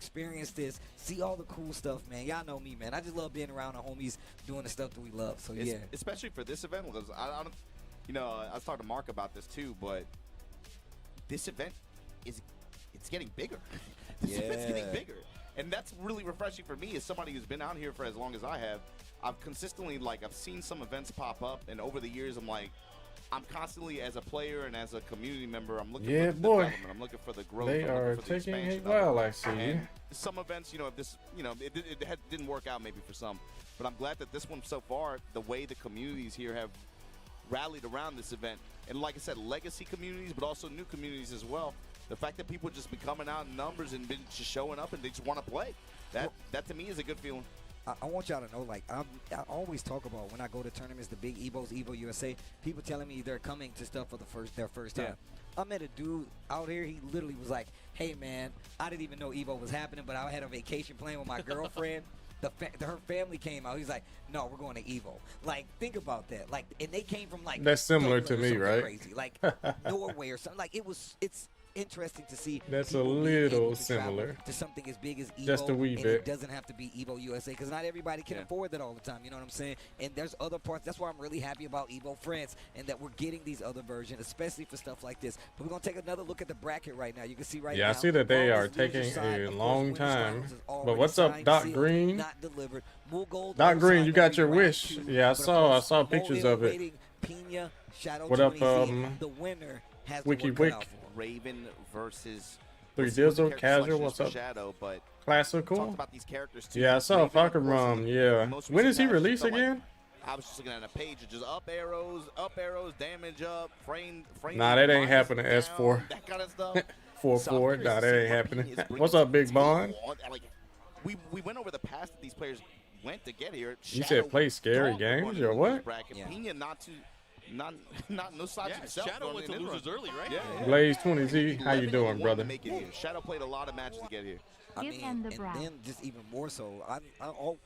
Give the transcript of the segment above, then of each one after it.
experience this, see all the cool stuff, man. Y'all know me, man. I just love being around the homies doing the stuff that we love. So yeah, especially for this event, because I don't, you know, I was talking to Mark about this too, but this event it's getting bigger. This event's getting bigger, and that's really refreshing for me as somebody who's been out here for as long as I have. I've consistently, like, I've seen some events pop up, and over the years, I'm constantly, as a player and as a community member, I'm looking for the development. I'm looking for the growth. They are taking it well, I see. And some events, you know, if this, you know, it didn't work out maybe for some, but I'm glad that this one so far, the way the communities here have rallied around this event, and like I said, legacy communities, but also new communities as well. The fact that people just been coming out in numbers and been just showing up and they just want to play, that to me is a good feeling. I want y'all to know, like, I always talk about when I go to tournaments, the big EVOs, EVO USA, people telling me they're coming to stuff for their first time. I met a dude out here, he literally was like, hey, man, I didn't even know EVO was happening, but I had a vacation plan with my girlfriend. Her family came out. He's like, no, we're going to EVO. Like, think about that. Like, and they came from, like, that's similar to me, right? Crazy. Like, Norway or something. Like, it's interesting to see. That's a little similar to something as big as EVO, just a wee and bit. It doesn't have to be EVO USA because not everybody can afford that all the time. You know what I'm saying? And there's other parts. That's why I'm really happy about EVO France and that we're getting these other versions, especially for stuff like this. But we're gonna take another look at the bracket right now. You can see right now. Yeah, I see that they are taking a long time. But what's up, Doc Green? Not delivered. Mulgold, Doc Green, you got your wish. Yeah, I saw pictures of it. Pñena, Shadow what up, the winner has Wiki the work Wick? cut out for him. Raven versus 3 Dizzle, Casual, what's up? Shadow, but Classical. talked about these characters too. Yeah, I saw Falcon Rum. Yeah. When is he released again? I was just looking at a page of just up arrows, damage up, frame. Nah, that ain't happening. Down, S4. that kind of stuff. 4-4. Nah, that ain't happening. What's up, Big Bond? Like, we went over the path that these players went to get here. You said play scary games or what? Yeah. Pñena not no side to himself. Shadow went to losers early, right? Yeah. Blaze 20Z, how you doing, brother? Make it here. Shadow played a lot of matches to get here. I mean, and then just even more so,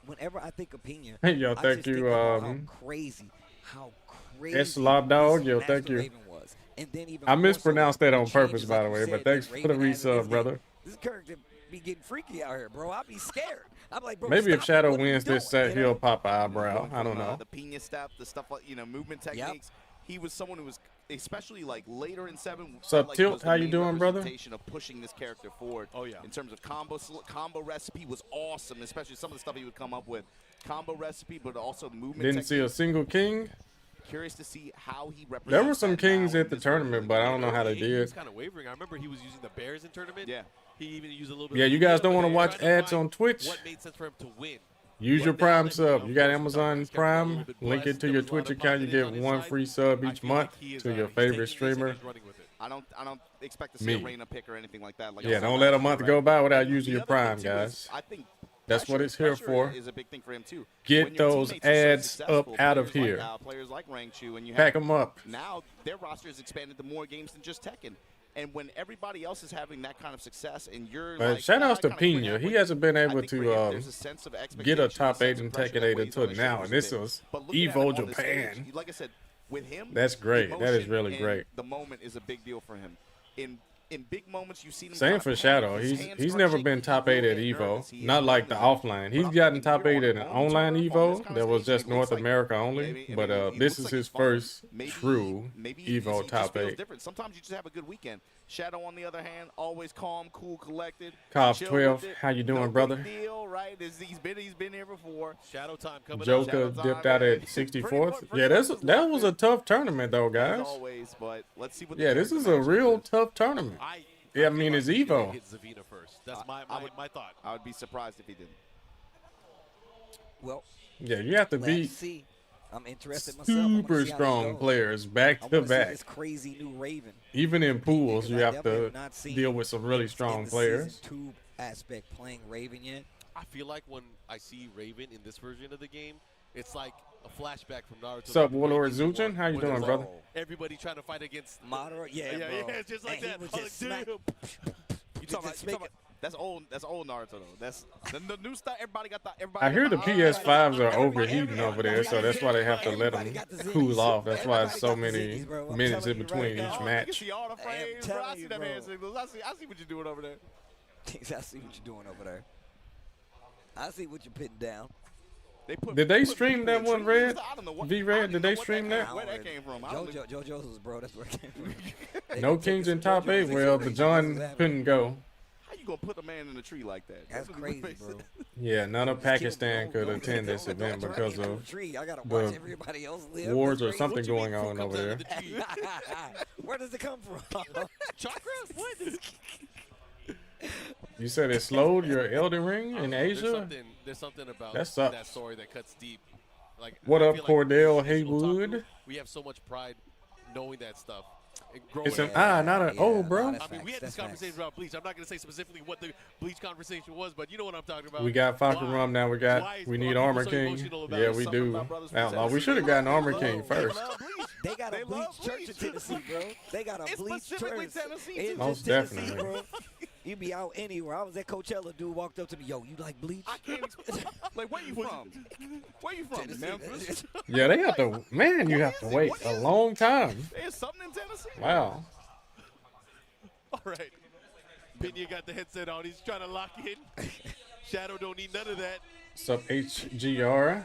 whenever I think of Pñena, Hey, yo, I thank just you. think about how crazy It's Lob Dog. Yo, Master thank you. Raven was. And then even I more so, mispronounced that on the purpose, changes, by the like way, you but said, thanks that for the Raven has in resub, his brother. game. This character be getting freaky out here, bro. I'd be scared. I'm like, bro, Maybe if stop Shadow what you wins this doing, set, you know? he'll pop an eyebrow. I don't know. The Pñena step, the stuff like, movement techniques. He was someone who was, especially like later in 7. What's up, like Tilt? How you doing, brother? Of pushing this character forward. Oh yeah. In terms of combo recipe was awesome, especially some of the stuff he would come up with. Combo recipe, but also movement. Didn't see a single king. Curious to see how he represents. There were some that kings now at the in this tournament, but I don't know how they He did. was kind of wavering. I remember he was using the Bears in tournament. Yeah. He even used a little bit. Yeah, of you guys EVO, don't but want to they watch tried to ads find on Twitch? What made sense for him to win? Use your What Prime made sub. him You got go Amazon first, kept getting a Prime. little bit Link blessed. it to There your was a lot Twitch of account. You confidence get on his 1 side. free sub I each feel month like he is, to your he's favorite taking this and streamer. he's running with it. I don't expect to see Me. a Reina pick or anything like that. Like Yeah, don't let a month go by without using your Prime, guys. I think That's what it's here for. Is a big thing for him too. Get When your those teammates are so ads successful, up out of players here. Players like Rangchu, and you Pack have them up. now their roster is expanded to more games than just Tekken. And when everybody else is having that kind of success, and you're like, Shout outs to I kinda Pñena. quit He halfway, hasn't been I able think for him, to there's a sense of get a expectation, top sense 8 of in pressure Tekken that 8 weighs until on his now, shoulders and a this bit. was But looking at him EVO on this Japan. stage, like I said, with him, That's great. That is emotion really and great. The moment is a big deal for him. In big moments, you see him. Same kinda for panic, Shadow. his He's hands he's start never shaking, been he top will 8 at get nervous, EVO. he Not is like the nervous. offline. But He's I'm gotten thinking top here 8 in on online tour, on this EVO. kind of That was stage, just maybe North looks like- America only. maybe- But he this looks is like his he's fine. first Maybe- true maybe EVO he top just feels 8. different. Sometimes you just have a good weekend. Shadow, on the other hand, always calm, cool, collected. Cops chill 12, with it. how you doing, No brother? big deal, right? He's been here before. Shadow time coming up. Joker Shadow dipped time, out man. at 64th. Pretty Yeah, much that was a locked tough tournament though, in, guys. as always, but let's see what the Yeah, this character is a matchup real is. tough tournament. I Yeah, I feel mean, like it's he's gonna EVO. hit Zavina first. That's my thought. I would be surprised if he didn't. Well, Yeah, you have to let's beat see. I'm interested myself. I wanna super see how this strong goes. players back I to wanna see back. this crazy new Raven. Even in pools, because you I have definitely to have not seen deal with some really in strong the players. Season 2 aspect playing Raven yet. I feel like when I see Raven in this version of the game, it's like a flashback from Naruto. What's up, Warlord Zuchin? How you When doing, there's, brother? like, everybody trying to fight against Madara, yeah, yeah, bro. it's just like And he that. was I'm just like, smack- damn. You talking about that's old Naruto though. That's the new stuff. Everybody got the. I hear the PS5s are Everybody- overheating over there, so that's why they have to let them Everybody got the ziggies. cool off. That's why it's so Everybody got the many ziggies, bro. I'm minutes telling in you between right each now. You can match. see all the frames, bro. I telling see you, them bro. hand signals. I see what you're doing over there. I see what you're doing over there. I see what you're putting down. Did they stream that one, Red? I don't know what, V-Red, did they stream that? Where that came from? JoJo's, bro. That's where it came from. No Kings in top 8. Well, the John couldn't go. How you gonna put a man in a tree like that? That's crazy, bro. Yeah, none of Pakistan could attend this event because of I gotta watch everybody else live. wars or something going on over there. Where does it come from? Chakra? What? You said it slowed your Elden Ring in Asia? There's something about That sucks. that story that cuts deep. Like, What I up, feel like Cordell as people talk Haywood? to, we have so much pride knowing that stuff. And It's an growing up. not an O, bro. that's I mean, we had facts, this that's conversation facts. about Bleach. I'm not going to say specifically what the Bleach conversation was, but you know what I'm talking about. We got Fakarum now. We need Armor King. Yeah, we do. Outlaw. We should have gotten Armor King first. They got a Bleach church in Tennessee, bro. They got a Bleach specifically church. Tennessee, It's Most just Tennessee, definitely. bro. You be out anywhere. I was at Coachella. Dude walked up to me. Yo, you like Bleach? I can't explain. Like, where you from? Where you from? Tennessee. Memphis? Yeah, they have to. Man, you have to wait a long time. There's something in Tennessee. Wow. All right. Pñena got the headset on. He's trying to lock in. Shadow don't need none of that. What's up, HGR?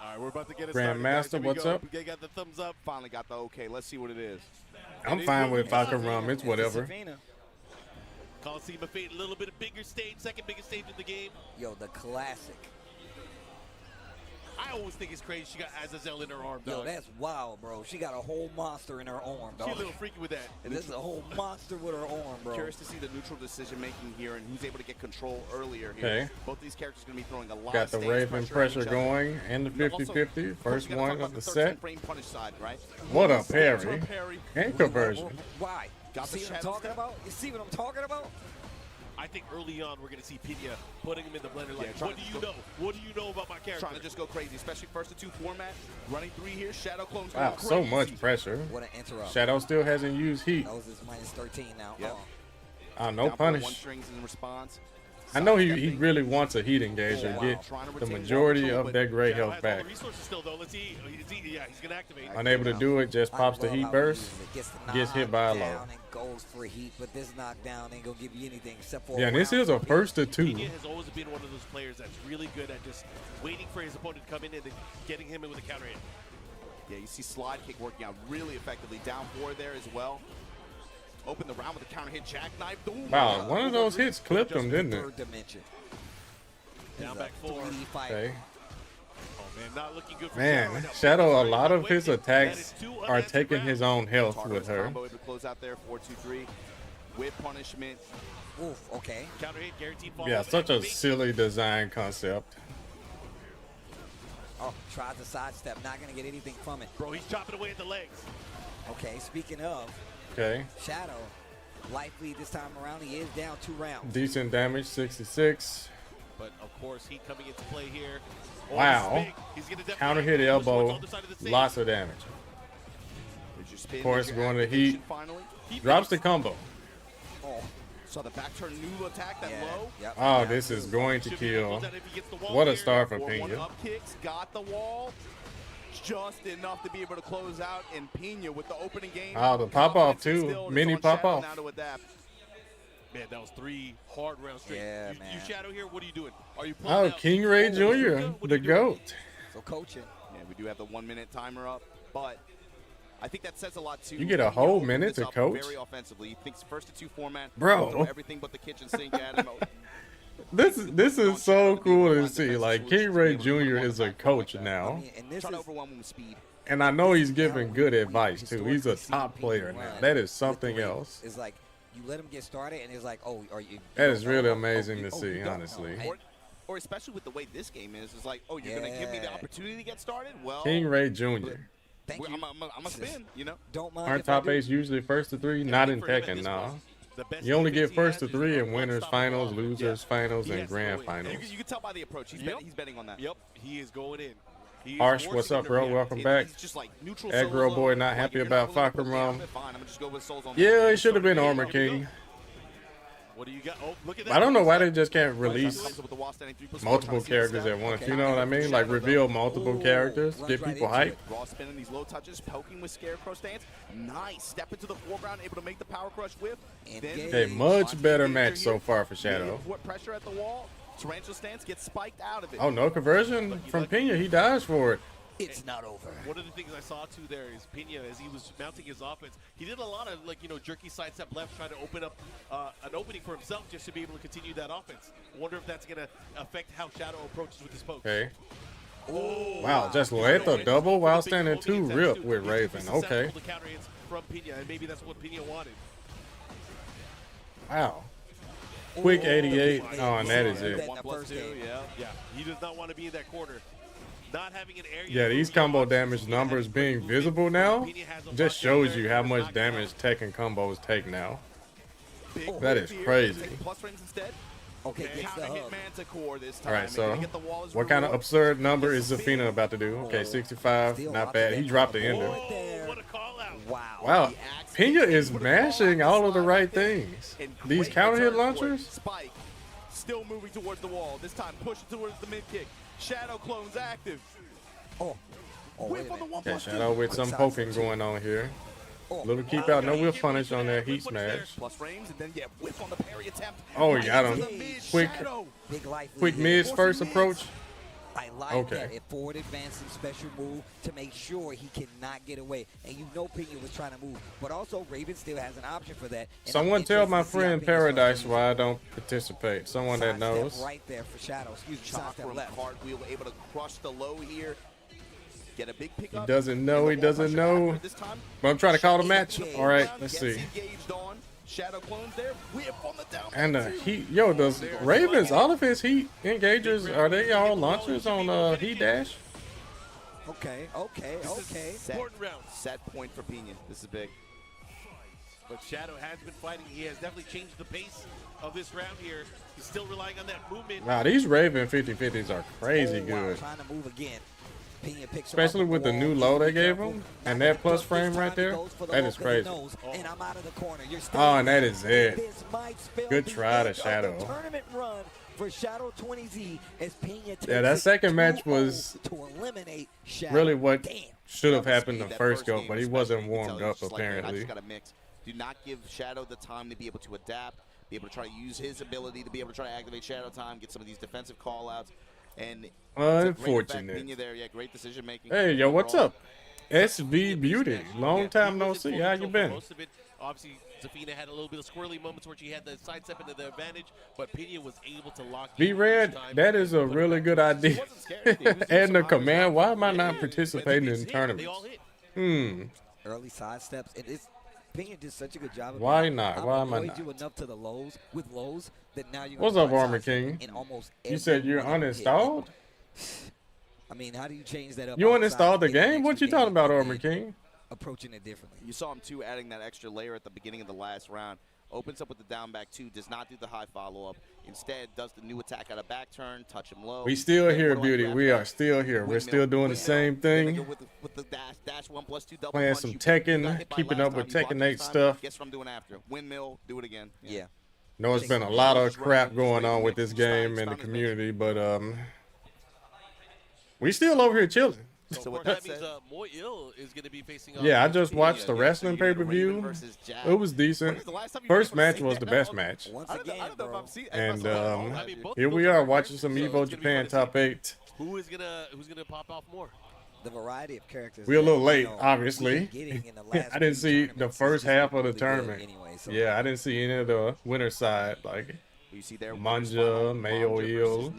All right, we're about to get it Grandmaster, started, guys. Here we what's go. up? They got the thumbs up. Finally got the okay. Let's see what it is. I'm fine with Fakarum. It's whatever. Coliseum of Fate, a little bit of bigger stage, second biggest stage in the game. Yo, the classic. I always think it's crazy she got Azazel in her arm, Yo, dog. that's wild, bro. She got a whole monster in her arm, She's a dog. little freaky with that. And this is a whole monster with her arm, bro. Curious to see the neutral decision making here and who's able to get control earlier here. Okay. Both these characters are going to be throwing a lot Got of the stage Raven pressure pressure on each other. going and the Also, 50-50. of course, First you gotta one talk about of the 13 set. frame punish side, right? What a parry. Parry. And conversion. Why? Got the See what I'm shadow talking step. about? You see what I'm talking about? I think early on we're going to see Pñena putting him in the blender like, trying what do to you go- know? What do you know about my character? Trying to just go crazy, especially first to two format. Running three here, Shadow clones Wow, going so crazy. much pressure. What an interrupt. Shadow still hasn't used heat. Nose is minus 13 now. Yep. No Down for one punish. strings in response. I know he Sidestepping. really wants a heat engage or wow. get Trying to the retain majority control, of but that gray Shadow health has all back. the resources still, though. Let's see. Yeah, he's going to activate. Unable to do it, just pops the I love heat how he burst. uses it. Gets, the gets hit by a low. knockdown and goes for heat, but this knockdown ain't gonna give you anything except for Yeah, and this round is a for first to two. Pñena has always been one of those players that's really good at just waiting for his opponent to come in and then getting him in with a counter hit. Yeah, you see slide kick working out really effectively. Down four there as well. Open the round with a counter hit jackknife. Ooh, Wow, one of those hits clipped him, didn't it? third dimension. Down This back is a four. 3D fight. Okay. Oh, man, not looking good for Man, Shadow. Shadow, a lot of his That is attacks two are unanswered taking rounds. his own health Target's with her. combo able to close out there, 4-2-3. With punishment. Oof, okay. Counter hit, guaranteed fall. Yeah, such a silly design concept. Oh, tries to sidestep, not gonna get anything from it. Bro, he's chopping away at the legs. Okay, speaking of Okay. Shadow, likely this time around he is down 2 rounds. Decent damage, 66. But, of course, heat coming into play here. Oh, Wow. this is big. He's gonna definitely Counter hit push towards elbow, the other side of the stage. lots of damage. There's your spin, Of course, there's your going to activation heat. Finally. Drops the combo. Oh, saw the back turn new attack that Yeah, low. yep, Oh, yeah. this is going to Should be kill. able to- if he gets the wall What a here. star for 4-1 Pñena. up kicks, got the wall. Just enough to be able to close out, and Pñena with the opening game. Oh, the pop-off, confidence too. instilled. Mini It's on Shadow pop-off. now to adapt. Man, that was 3 hard rounds straight. Yeah, you man. Shadow here, what are you doing? Are you pulling Oh, out King Ray the Jr., What are the you doing? GOAT. So coaching. Yeah, we do have the 1 minute timer up, but I think that says a lot too. You get a Pñena whole opened minute this to up coach? Very offensively. He thinks first to two format. Bro. Throw everything but the kitchen sink at him. This is so cool to see. Like, King Ray Jr. is a coach I now. mean, and this Try to is overwhelm him with speed. And I know he's giving good we advice, too. He's a historically seen top people player run now. That is with the something Ravens. else. It's like you let him get started, and it's like, oh, are you? That you is don't really know. amazing you- to you see, don't know. honestly. And- Or especially with the way this game is like, oh, you're going to give me the Yeah. opportunity to get started? Well, King Ray Jr. Thank you. I'm a spin, you know? Don't mind Aren't if I top do. 8s usually first to 3? Yeah, Not big in for him at Tekken, this nah. point. The best You only defense get he first has to is 3 a in winners one-stop finals, wall. losers finals, He and has to grand go in. finals. You can tell by the approach. He's, Yep. he's betting on that. Yep, he is going in. He is Arsh, forcing what's him up, to bro? react. Welcome back. He's just like neutral Aggro solo, boy not like, happy if you're about willing to put me Fakarum. out, fine, I'm gonna just go with souls on Yeah, that. it should have been Here we Armor go. King. What do you got? Oh, look at that. I don't know why they just can't release multiple characters at once. You know what I mean? Like reveal multiple characters, get people hyped. Raw spinning these low touches, poking with Scarecrow stance. Nice. Step into the foreground, able to make the power crush whip. Okay, much better match so far for Shadow. Put pressure at the wall. Tarantula stance gets spiked out of it. Oh, no conversion from Pñena. He dies for it. It's not over. One of the things I saw too there is Pñena, as he was mounting his offense, he did a lot of jerky sidestep left, trying to open up an opening for himself just to be able to continue that offense. I wonder if that's going to affect how Shadow approaches with his poke. Okay. Oh, wow, just let the double while standing 2 rip with Raven. Okay. From Pñena, and maybe that's what Pñena wanted. Wow. Quick 88. Oh, and that is it. 1+2, yeah. He does not want to be in that corner. Not having an area. Yeah, these combo damage numbers being visible now just shows you how much damage Tekken combos take now. That is crazy. Okay, Alright, so what kind of absurd number is Zafina about to do? Okay, 65, not bad. He dropped the ender. What a call out. Wow, Pñena is mashing all of the right things. These counter hit launchers? Spike, still moving towards the wall. This time pushing towards the mid kick. Shadow clones active. Okay, Shadow with some poking going on here. Little keep out, no whiff punish on that heat smash. Plus frames, and then whiff on the parry attempt. Oh, he got him. Quick mids first approach. I like that. A forward advancing special move to make sure he cannot get away. And you know Pñena was trying to move. But also Raven still has an option for that. And someone tell my friend Paradise why I don't participate. Someone that knows. Right there for Shadow. Excuse me, side step left. Cartwheel able to crush the low here. Get a big pick up. He doesn't know. He doesn't know. But I'm trying to call the match. All right, let's see. Shadow clones there. Whip on the down. And heat, yo, does Ravens, all of his heat engagers, are they all launchers on heat dash? Okay. Important round. Set point for Pñena. This is big. But Shadow has been fighting. He has definitely changed the pace of this round here. He's still relying on that movement. Wow, these Raven 50-50s are crazy good. Trying to move again. Especially with the new low they gave him and that plus frame right there. That is crazy. Oh, and that is it. Good try to Shadow. Yeah, that second match was really what should have happened the first go, but he wasn't warmed up apparently. Do not give Shadow the time to be able to adapt, be able to try to use his ability to be able to try to activate Shadow time, get some of these defensive call-outs. And unfortunate. There. Yeah, great decision making. Hey, yo, what's up? SV Beauty. Long time no see. How you been? Most of it, obviously, Zafina had a little bit of squirrely moments where she had the sidestep into the advantage, but Pñena was able to lock in. B-Red, that is a really good idea. And the command, why am I not participating in tournaments? Early sidesteps. Pñena did such a good job of why not? Why am I not? You enough to the lows with lows that now you're What's up, Armor King? You said you're uninstalled? I mean, how do you change that up? You uninstalled the game? What you talking about, Armor King? Approaching it differently. You saw him too, adding that extra layer at the beginning of the last round. Opens up with the down back 2, does not do the high follow-up. Instead, does the new attack out of back turn, touch him low. We still here, Beauty. We are still here. We're still doing the same thing. With the dash 1+2 double playing some Tekken, keeping up with Tekken 8 stuff. Guess what I'm doing after? Windmill, do it again. Yeah. No, it's been a lot of crap going on with this game in the community, but we still over here chilling. So what that means, Mulgold is going to be facing. Yeah, I just watched the wrestling pay-per-view. It was decent. First match was the best match. And here we are watching some EVO Japan top 8. Who's gonna pop off more? The variety of characters. We're a little late, obviously. I didn't see the first half of the tournament. Yeah, I didn't see any of the winner side, like Manja, Mayo Eel.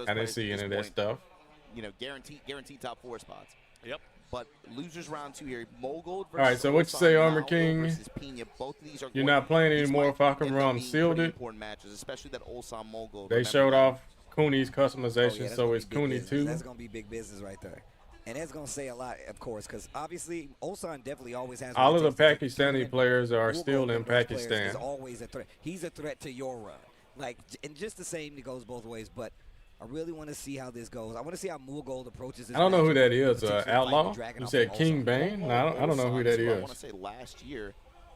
I didn't see any of that stuff. You know, guaranteed top 4 spots. Yep. But losers round 2 here. Mulgold versus all right, so what you say, Armor King? Both of these are you're not playing anymore. Falcon Rum sealed it. Matches, especially that Ulsan Mulgold. They showed off Cooney's customization, so it's Cooney too. That's gonna be big business right there, and that's gonna say a lot, of course, because obviously Ulsan definitely always has. All of the Pakistani players are still in Pakistan. Is always a threat. He's a threat to your run, like, and just the same. It goes both ways, but. I really want to see how this goes. I want to see how Mulgold approaches this. I don't know who that is. Outlaw? You said King Bane? No, I don't know who that is. I want to say last year,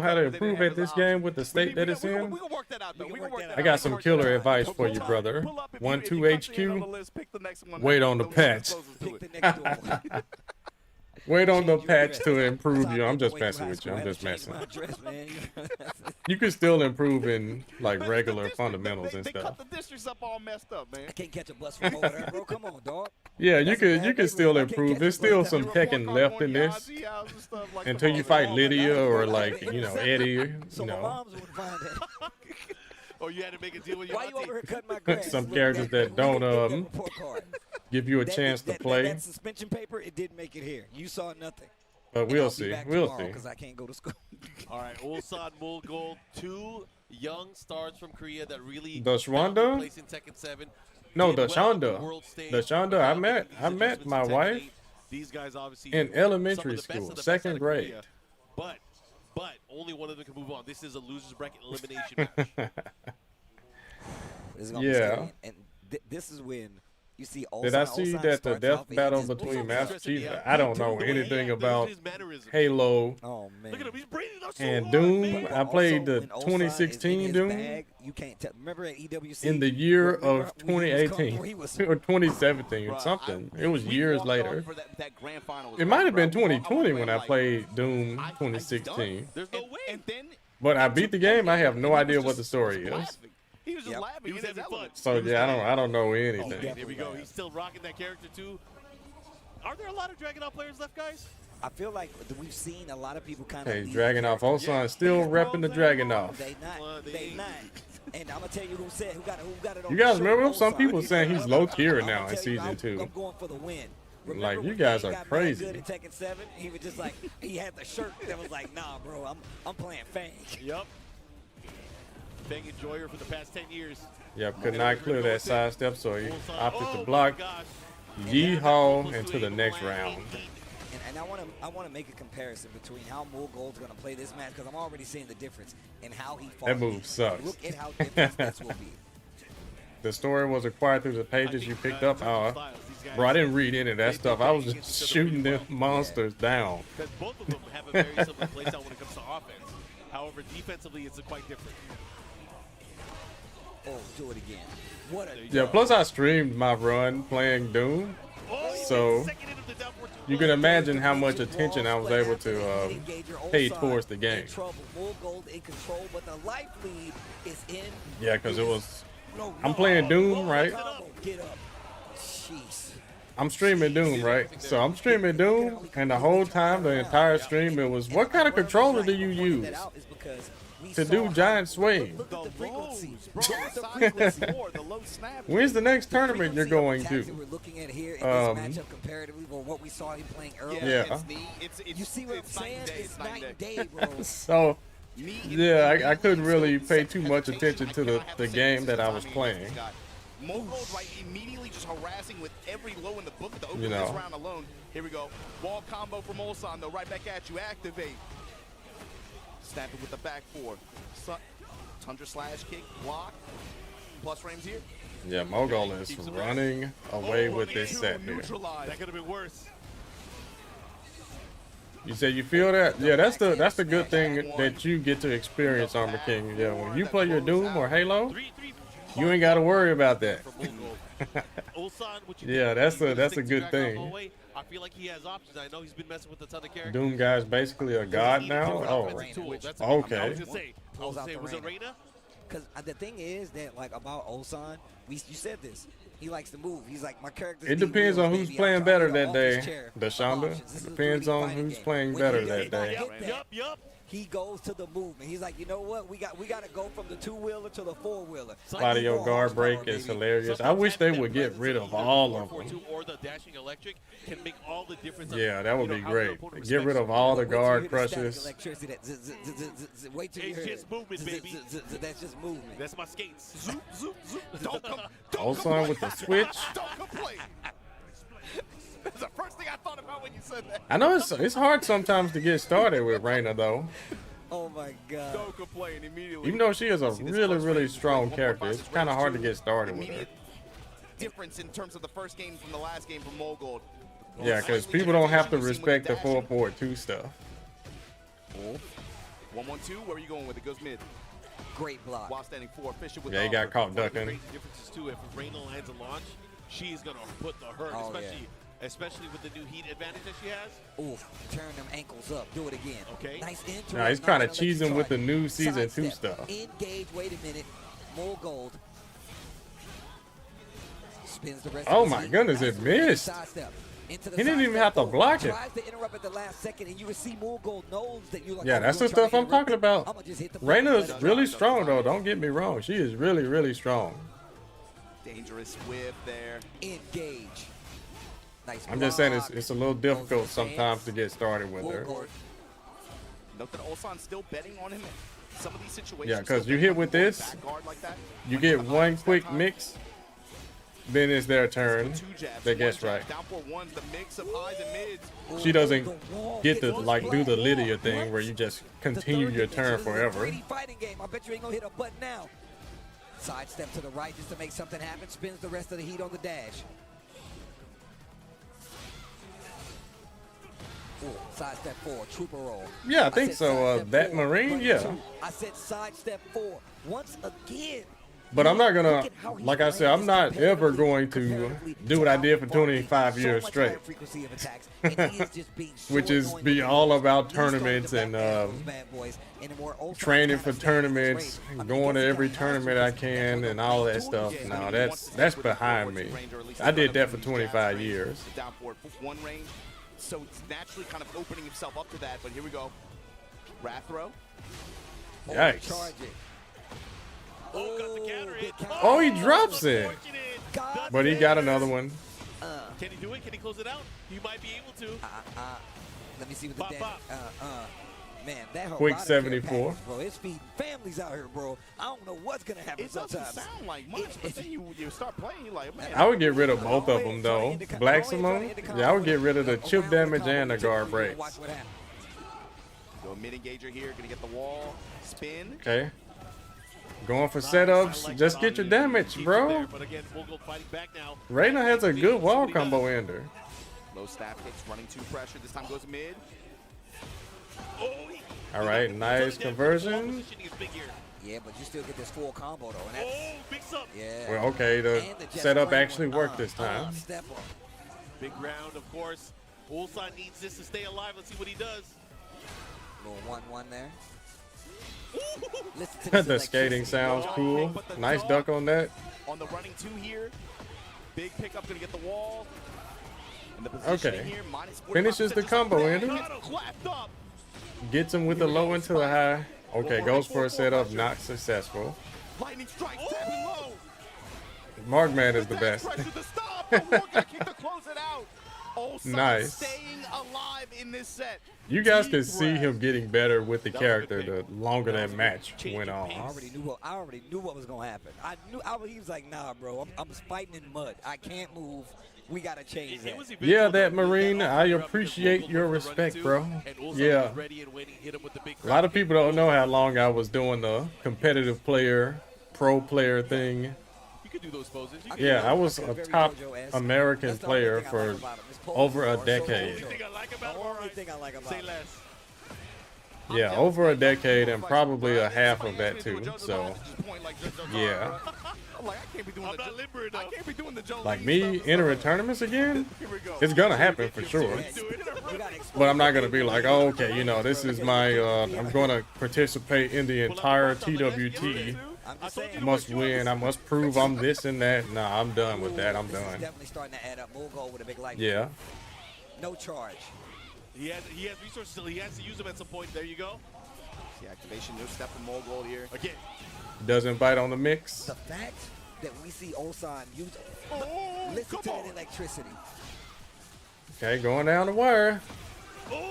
on how to improve at this game with the state that it's in, I got some killer advice for you, brother. 1-2 HQ, wait on the patch. Wait on the patch to improve you. I'm just messing with you. I'm just messing. You can still improve in like regular fundamentals and They stuff. cut the districts up all messed up, man. I can't catch a bus from over there, bro. Come on, dog. Yeah, you can still improve. There's still some Tekken left in this until you fight Lydia or like Eddie. So my moms would find that. Oh, you had to make a deal with your Why you auntie? over here cutting my grass? Some characters that don't give you a chance to play. That suspension paper, it didn't make it here. You saw nothing. But we'll see. We'll see. Because I can't go to school. All right, Ulsan, Mulgold, 2 young stars from Korea that really The Shwanda? place in Tekken 7. No, the Did well on the Shonda. world stage. The Shonda. I met my wife These guys obviously in some elementary of the best school, of the best second out of grade. Korea. But only one of them can move on. This is a loser's bracket elimination match. This is gonna be scary. And this is when you see Ulsan. Did I see that the death battle between Master Chief? I don't know anything about Halo Oh man. Look at him, he's breathing out so and hard, Doom. man. I played the When Ulsan is in 2016 his Doom bag, you can't tell. Remember at EWC? in the year Remember of when he was 2018 coming, he was- or 2017 or Bruh, something. It was we years walked later. on for that grand final. It might have been Bro, I'm 2020 when I like, played Doom I- I'm 2016. done. There's no And- way. And then But I beat the game. I have no idea what the story is. laughing. He was just Yep. laughing. He was in his having fun. element. So yeah, I don't know Oh, anything. man, here we go. He's still rocking that character too. Are there a lot of Dragunov players left, guys? I feel like we've seen a lot of people kind of. Hey, Dragunov. Ulsan still repping the Dragunov. They not. They not. And I'm gonna tell you who got it. On You guys the shirt, remember some Ulsan. people saying he's low tier I'm now gonna in tell you, season 2. I'm going for the win. Like, Remember you when guys Fang are got mad crazy. good at Tekken 7? He was just like, he had the shirt that was like, nah, bro, I'm playing Fang. Yep. Fang enjoyer for the past 10 years. Yep, could not clear that sidestep, so he Ulsan. opted Oh to my block. gosh. Yeehaw into the next round. And I want to make a comparison between how Mulgold's going to play this match because I'm already seeing the difference in how he fought. That move sucks. Look at how different this will be. The story was acquired through the pages you picked up. Bro, I didn't read any of that stuff. I was just shooting them monsters down. Because both of them have a very similar playstyle when it comes to offense. However, defensively, it's quite different. Oh, do it again. What a Yeah, plus I streamed my run playing Doom. So you can imagine how much attention I was able to pay towards the game. Mulgold in control, but the life lead is in. Yeah, because it was. I'm playing Doom, right? Get up. Jeez. I'm streaming Doom, right? So I'm streaming Doom, and the whole time, the entire stream, it was, what kind of controller do you use to do giant swing? Look at the frequency. When's the next tournament you're going to? We're looking at here in this matchup comparatively, or what we saw him playing earlier. Yeah. You see what I'm saying? It's night and day, bro. So, yeah, I couldn't really pay too much attention to the game that I was playing. Mulgold, right, immediately just harassing with every low in the book of the open this round alone. Here we go. Wall combo from Ulsan, though, right back at you. Activate. Snap it with the back four. Tundra slash kick, block. Plus frames here. Yeah, Mulgold is running away with this set here. That could have been worse. You said you feel that? Yeah, that's the good thing that you get to experience, Armor King. Yeah, when you play your Doom or Halo, you ain't got to worry about that. Yeah, that's a good thing. I feel like he has options. I know he's been messing with a ton of characters. Doom guy's basically a god now. Oh, okay. I was gonna say, was it Reina? Because the thing is that, like, about Ulsan, you said this. He likes to move. He's like, my character. It depends on who's playing better that day. Deshonda. It depends on who's playing better that day. Yup. He goes to the movement. He's like, you know what? We got to go from the 2-wheeler to the 4-wheeler. Claudio guard break is hilarious. I wish they would get rid of all of them. Or the dashing electric can make all the difference. Yeah, that would be great. Get rid of all the guard crushes. Wait till it's just movement, baby. That's just movement. That's my skates. Zoop, zoop, zoop. Don't Ulsan with the switch. Don't complain. That's the first thing I thought about when you said that. I know it's hard sometimes to get started with Reina though. Oh my God. Don't complain immediately. Even though she is a really strong character, it's kind of hard to get started with her. Difference in terms of the first game from the last game from Mulgold. Yeah, because people don't have to respect the 4-4-2 stuff. 1-1-2. Where are you going with it? Goes mid. Great block. While standing 4. Fisher with Yeah, he got caught ducking. Great differences too. If Reina lands a launch, she's gonna put the hurt, especially especially with the new heat advantage that she has. Ooh, turn them ankles up. Do it again. Okay. Nice intro. Now he's kind of cheesing with the new season 2 stuff. Engage. Wait a minute. Mulgold. Spins the rest Oh of my goodness, it missed. He didn't even have to block it. Tries to interrupt at the last second, and you can see Mulgold knows that you're like, yeah, that's the stuff I'm talking about. Reina is really strong, though. Don't get me wrong. She is really, really strong. Dangerous whip there. Engage. Nice. I'm just saying it's a little difficult sometimes to get started with her. Note that Ulsan's still betting on him in some of these situations. Yeah, because you hit with this, you get one quick mix. Then it's their turn. They guess right. She doesn't get to like do the Lydia thing where you just continue your turn forever. Fighting game. I bet you ain't gonna hit a button now. Sidestep to the right just to make something happen. Spins the rest of the heat on the dash. Ooh, sidestep 4, trooper roll. Yeah, I think so. That Marine, yeah. I said sidestep 4 once again. But I'm not gonna, like I said, I'm not ever going to do what I did for 25 years straight. Which is be all about tournaments and training for tournaments, going to every tournament I can and all that stuff. Now that's behind me. I did that for 25 years. So it's naturally kind of opening himself up to that, but here we go. Wrath throw. Yikes. Oh, got the counter hit. Oh, he drops it. But he got another one. Can he do it? Can he close it out? He might be able to. Let me see what the man, that quick 74. Package, bro. It's feeding families out here, bro. I don't know what's gonna happen. It doesn't sound like much, but then you start playing, you're like, man. I would get rid of both of them though. Black Simone, yeah, I would get rid of the chip damage and the guard breaks. Go mid engager here, gonna get the wall, spin. Okay. Going for setups, just get your damage, bro. Reina has a good wall combo ender. Low staff kicks, running 2 pressure. This time goes mid. All right, nice conversion. Yeah, but you still get this full combo though. And that's, yeah. Well, okay, the setup actually worked this time. Step up. Big round, of course. Ulsan needs this to stay alive. Let's see what he does. Little 1-1 there. The skating sounds cool. Nice duck on that. On the running 2 here. Big pickup, gonna get the wall. Okay. Finishes the combo ender. Gets him with the low into the high. Okay, goes for a setup, not successful. Markman is the best. Nice. Staying alive in this set. You guys can see him getting better with the character the longer that match went on. I already knew what was gonna happen. He was like, nah, bro, I'm fighting in mud. I can't move. We gotta change that. Yeah, that Marine, I appreciate your respect, bro. Yeah. A lot of people don't know how long I was doing the competitive player, pro player thing. Yeah, I was a top American player for over a decade. Yeah, over a decade and probably a half of that too. So, yeah. Like me entering tournaments again, it's gonna happen for sure. But I'm not gonna be like, oh, okay, you know, this is my, I'm gonna participate in the entire TWT. Must win. I must prove I'm this and that. Nah, I'm done with that. I'm done. Definitely starting to add up. Mulgold with a big life. Yeah. No charge. He has resources still. He has to use them at some point. There you go. The activation, no step from Mulgold here. Again. Doesn't bite on the mix. The fact that we see Ulsan use listen to that electricity. Okay, going down the wire.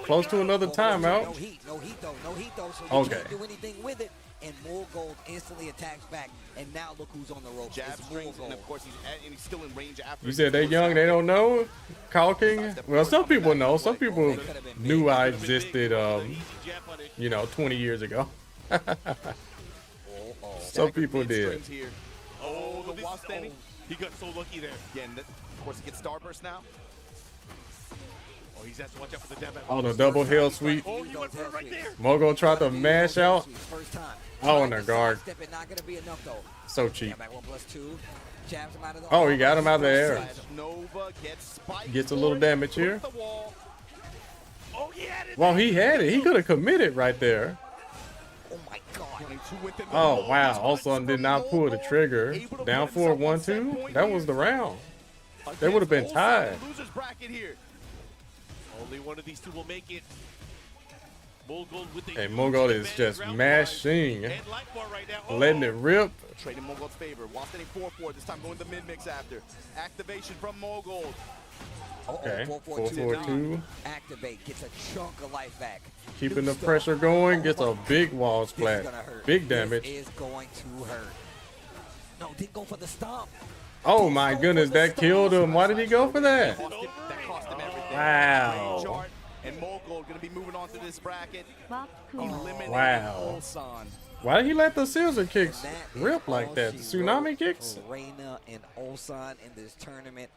Close to another timeout. No heat though. So you can't do anything with it. And Mulgold instantly attacks back, and now look who's on the rope. Jab strings, and of course he's still in range after. You said they're young, they don't know caulking. Well, some people know. Some people knew I existed, you know, 20 years ago. Some people did. Oh, the wall standing. He got so lucky there. Again, of course, he gets Starburst now. Oh, he has to watch out for the damage. Oh, the double hill sweep. Oh, he went for it right there. Mulgold tried to mash out. Oh, in the guard. So cheap. Oh, he got him out of the air. Gets a little damage here. Well, he had it. He could have committed right there. Oh, wow. Ulsan did not pull the trigger. Down 4-1-2. That was the round. They would have been tied. Only one of these two will make it. Hey, Mulgold is just mashing. Letting it rip. Trading Mulgold's favor. While standing 4-4, this time going the mid-mix after. Activation from Mulgold. Okay, 4-4-2. Activate, gets a chunk of life back. Keeping the pressure going, gets a big wall splat. Big damage. This is going to hurt. No, didn't go for the stomp. Oh my goodness, that killed him. Why did he go for that? That cost him everything. Wow. And Mulgold going to be moving on to this bracket. Wow. Why did he let the scissor kicks rip like that? The tsunami kicks? Reina and Ulsan in this tournament.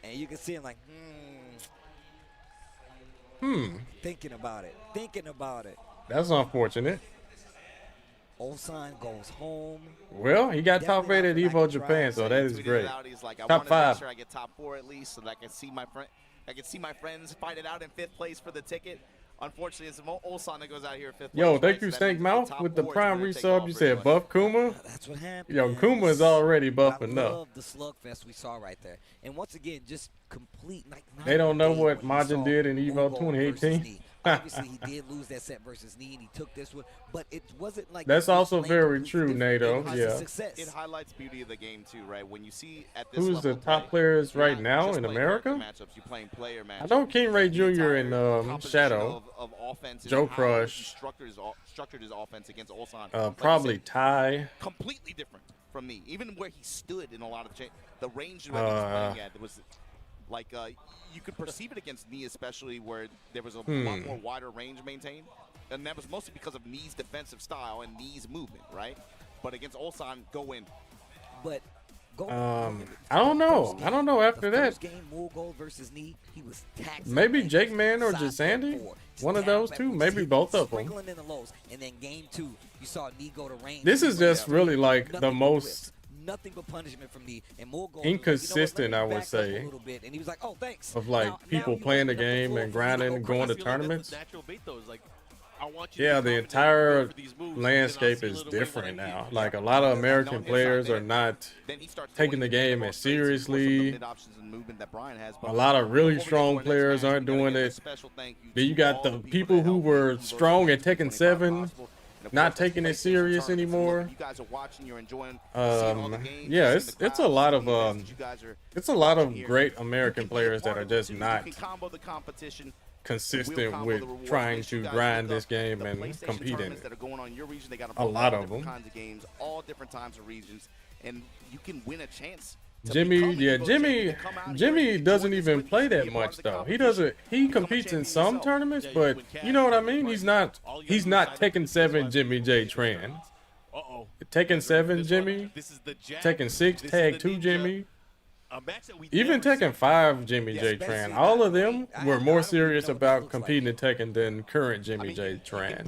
And you can see him like, thinking about it. Thinking about it. That's unfortunate. Ulsan goes home. Well, he got top 8 at EVO Japan, so that is great. Top 5. Sure I get top 4 at least, so that I can see my friend. I can see my friends fight it out in 5th place for the ticket. Unfortunately, it's Ulsan that goes out here 5th place. Yo, thank you, Snake Mouth, with the prime resub. You said buff Kuma? That's what happened. Yo, Kuma is already buff enough. I love the slugfest we saw right there. And once again, just complete. Like, they don't know what Majin did in EVO 2018. Obviously, he did lose that set versus Knee, and he took this one, but it wasn't like. That's also very true, Nato. Yeah. It highlights the beauty of the game too, right? When you see at this who's the level top players right now in America? You're playing player matchups. I know King Ray Jr. in Shadow. Of offense Joe Crush. Structured his offense against Ulsan. Probably Ty. Completely different from Knee. Even where he stood in a lot of the range that he was playing at, there was like you could perceive it against Knee, especially where there was a lot more wider range maintained, and that was mostly because of Knee's defensive style and Knee's movement, right? But against Ulsan, go in. But I don't know. I don't know after that. First game, Mulgold versus Knee, he was taxing. Maybe Jake Man or Jasandi? One of those two? Maybe both of them. In the lows. And then game 2, you saw Knee go to range. This is just really like the most nothing but punishment from Knee, and Mulgold inconsistent, I would say, and he was like, "Oh, thanks." Of like people playing the game and grinding and going to tournaments. Yeah, the entire landscape is different now. Like a lot of American players are not taking the game as seriously. A lot of really strong players aren't doing it. Then you got the people who were strong at Tekken 7 not taking it serious anymore. Yeah, it's a lot of great American players that are just not consistent with trying to grind this game and compete in it. A lot of them. All different times of regions, and you can win a chance. Jimmy doesn't even play that much though. He competes in some tournaments, but you know what I mean? He's not Tekken 7 Jimmy J Tran. Tekken 7 Jimmy, Tekken 6 Tag 2 Jimmy, even Tekken 5 Jimmy J Tran. All of them were more serious about competing in Tekken than current Jimmy J Tran.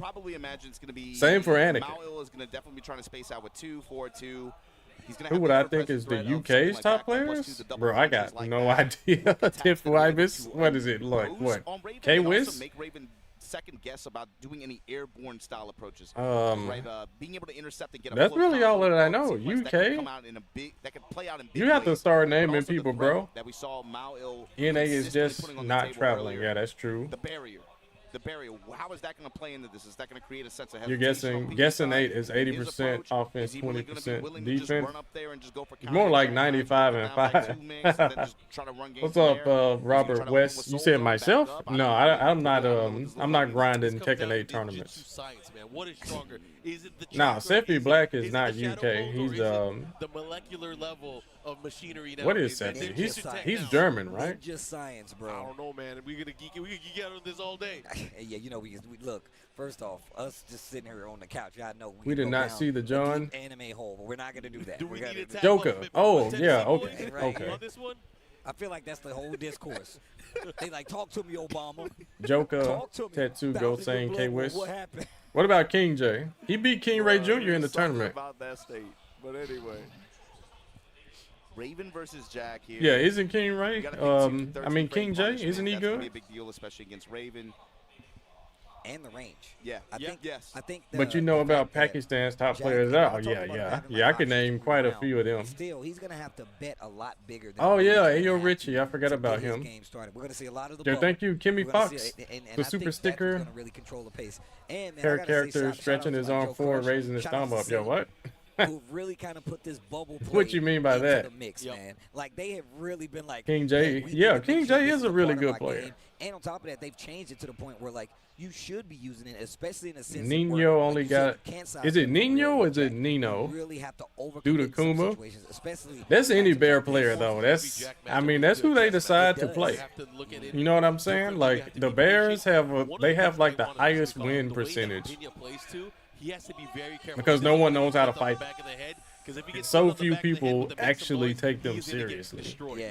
Same for Anakin. Is going to definitely be trying to space out with 2-4-2. Who would I think is the UK's top players? Bro, I got no idea. Tiff Ibis, what is it like? What? K-Wiz? Second guess about doing any airborne style approaches. Being able to intercept and get. That's really all that I know. UK. You have to start naming people, bro. That we saw NA is just not traveling. Yeah, that's true. The barrier. How is that going to play into this? Is that going to create a sense of You're guessing 8 is 80% offense, 20% defense. It's more like 95 and 5. What's up, Robert West? You said myself? No, I'm not grinding Tekken 8 tournaments. Nah, Sephi Black is not UK. He's the molecular level of machinery now. What is Sephi? He's German, right? Just science, bro. I don't know, man. We could geek out on this all day. Yeah, you know, we look. First off, us just sitting here on the couch, y'all know we did not see the John anime hole, but we're not gonna do that. Do we need to Joker. Oh yeah, okay, okay. On this one? I feel like that's the whole discourse. They like, talk to me, Obama. Joker, Tattoo, Gold saying K-Wish. What about King J? He beat King Ray Jr. in the tournament. About that state, but anyway. Raven versus Jack here. Yeah, isn't King Ray? I mean, King J, isn't he good? That's a big deal, especially against Raven. And the range. Yeah. I think. But you know about Pakistan's top players out. Yeah. I could name quite a few of them. Still, he's gonna have to bet a lot bigger. Oh yeah, Ayo Richie. I forgot about him. We're gonna see a lot of the yeah, thank you, Kimmy Fox. The super sticker. Gonna really control the pace. And man, character stretching his arm forward, raising his thumb up. Yo, what? Who really kind of put this bubble play what you mean by that? The mix, man. Like they have really been like King J. Hey, yeah, King J is a really good player. Game. And on top of that, they've changed it to the point where like you should be using it, especially in a sense. Nino only got. Is it Nino or is it Nino? You really have to due to Kuma. Especially that's any Bear player though. That's that's who they decide to play. You know what I'm saying? Like the Bears have like the highest win percentage. He has to be very careful because no one knows how to fight. So few people actually take them seriously.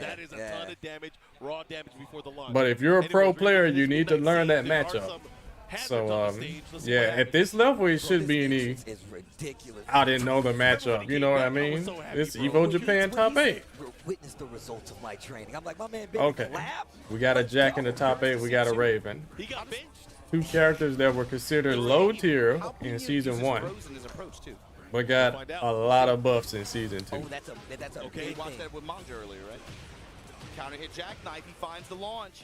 That is a ton of damage, raw damage before the launch. But if you're a pro player, you need to learn that matchup. So yeah, at this level, it shouldn't be any. It's ridiculous. I didn't know the matchup. You know what I mean? It's EVO Japan top 8. Witness the results of my training. I'm like, my man. Okay, we got a Jack in the top 8. We got a Raven. He got benched. 2 characters that were considered low tier in season 1, but got a lot of buffs in season 2. Oh, that's a okay. You watched that with Manja earlier, right? Counter hit jackknife. He finds the launch.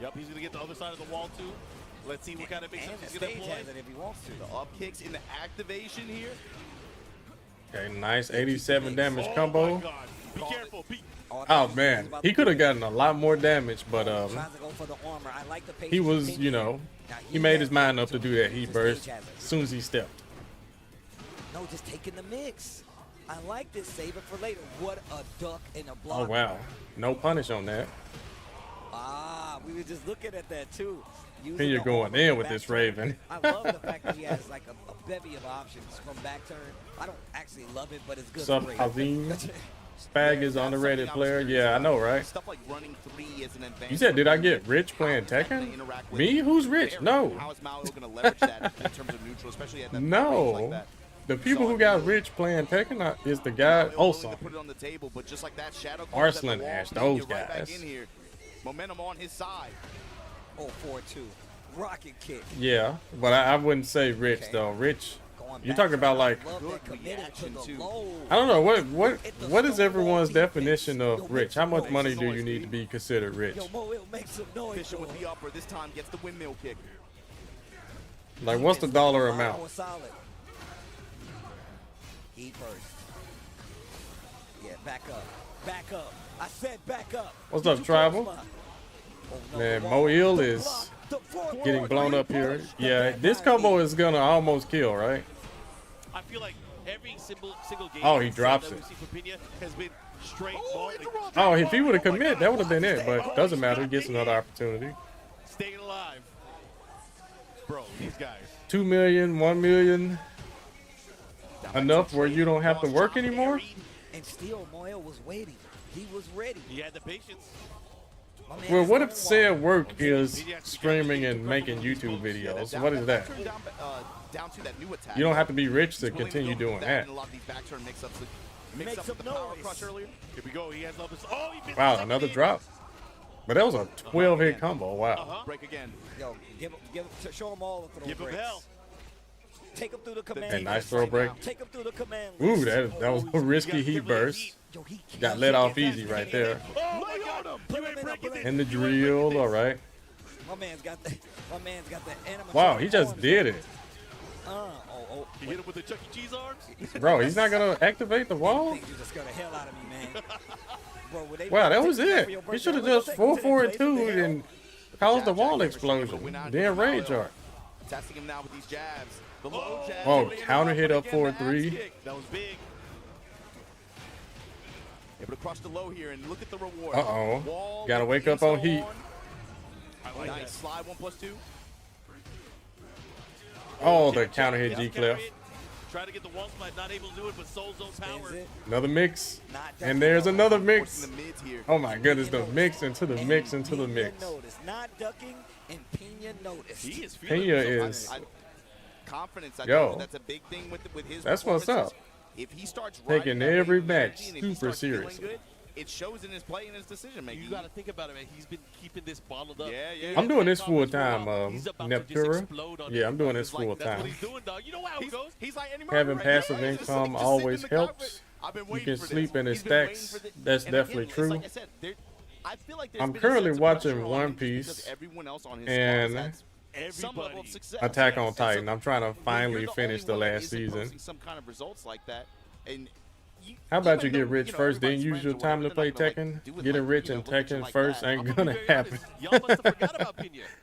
Yep, he's gonna get the other side of the wall too. Let's see what kind of mix-ups he's gonna employ. If he wants to. The up kicks in the activation here. Okay, nice 87 damage combo. My God. Be careful. Oh man, he could have gotten a lot more damage, but he was, you know, he made his mind up to do that heat burst as soon as he stepped. No, just taking the mix. I like this. Save it for later. What a duck and a block. Oh wow, no punish on that. Ah, we were just looking at that too. And you're going in with this Raven. I love the fact that he has like a bevy of options from back turn. I don't actually love it, but it's good. Sub Hazim. Spag is underrated player. Yeah, I know, right? Stuff like running 3 is an advantage. You said, did I get rich playing Tekken? Me? Who's rich? No. How is Mao going to leverage that in terms of neutral, especially at that no. Like that? The people who got rich playing Tekken is the guy Ulsan. Put it on the table, but just like that, Shadow Arslan Ash, those guys. Right back in here. Momentum on his side. Oh, 4-2. Rocket kick. Yeah, but I wouldn't say rich though. Rich. You're talking about like I don't know what is everyone's definition of rich? How much money do you need to be considered rich? Fisher with the upper, this time gets the windmill kick. Like what's the dollar amount? Heat first. Yeah, back up. Back up. I said back up. What's up, Tribal? Man, Moil is getting blown up here. Yeah, this combo is gonna almost kill, right? I feel like every single game. Oh, he drops it. Has been straight oh, if he would have committed, that would have been it. But doesn't matter. He gets another opportunity. Staying alive, bro. These guys. 2 million, 1 million. Enough where you don't have to work anymore. And still, Moyo was waiting. He was ready. He had the patience. Well, what if said work is streaming and making YouTube videos? What is that? You don't have to be rich to continue doing that. Wow, another drop. But that was a 12-hit combo. Wow. Break again. Yo, show them all the throw breaks. Take him through the command. A nice throw break. Take him through the command. Ooh, that was a risky heat burst. Got let off easy right there. And the drill, all right. My man's got the animatronic. Wow, he just did it. He hit him with the Chuck E. Cheese arms? Bro, he's not gonna activate the wall? You just scared the hell out of me, man. Bro, wow, that was it. He should have just 4-4-2 and caused the wall explosion. Then rage art. Testing him now with these jabs. Oh, counter hit up 4-3. That was big. Able to crush the low here and look at the reward. Uh-oh. Gotta wake up on heat. Nice slide 1+2. Oh, the counter hit G-Cliff. Try to get the wall slide, not able to do it, but Soul Zone power. Another mix. And there's another mix. Oh my goodness, the mix into the mix into the mix. Not ducking, and Pñena noticed. He is Pñena is confidence. Yo, that's a big thing with his. That's what's up. If he starts taking every match super seriously. It shows in his play and his decision making. You got to think about it, man. He's been keeping this bottled up. Yeah. I'm doing this full time, Neptura. Yeah, I'm doing this full time. That's what he's doing, dog. You know how it goes. He's like having passive income always helps. You can sleep in his stacks. That's definitely true. I'm currently watching One Piece and Attack on Titan. I'm trying to finally finish the last season. Some kind of results like that, and how about you get rich first, then use your time to play Tekken? Getting rich in Tekken first ain't gonna happen.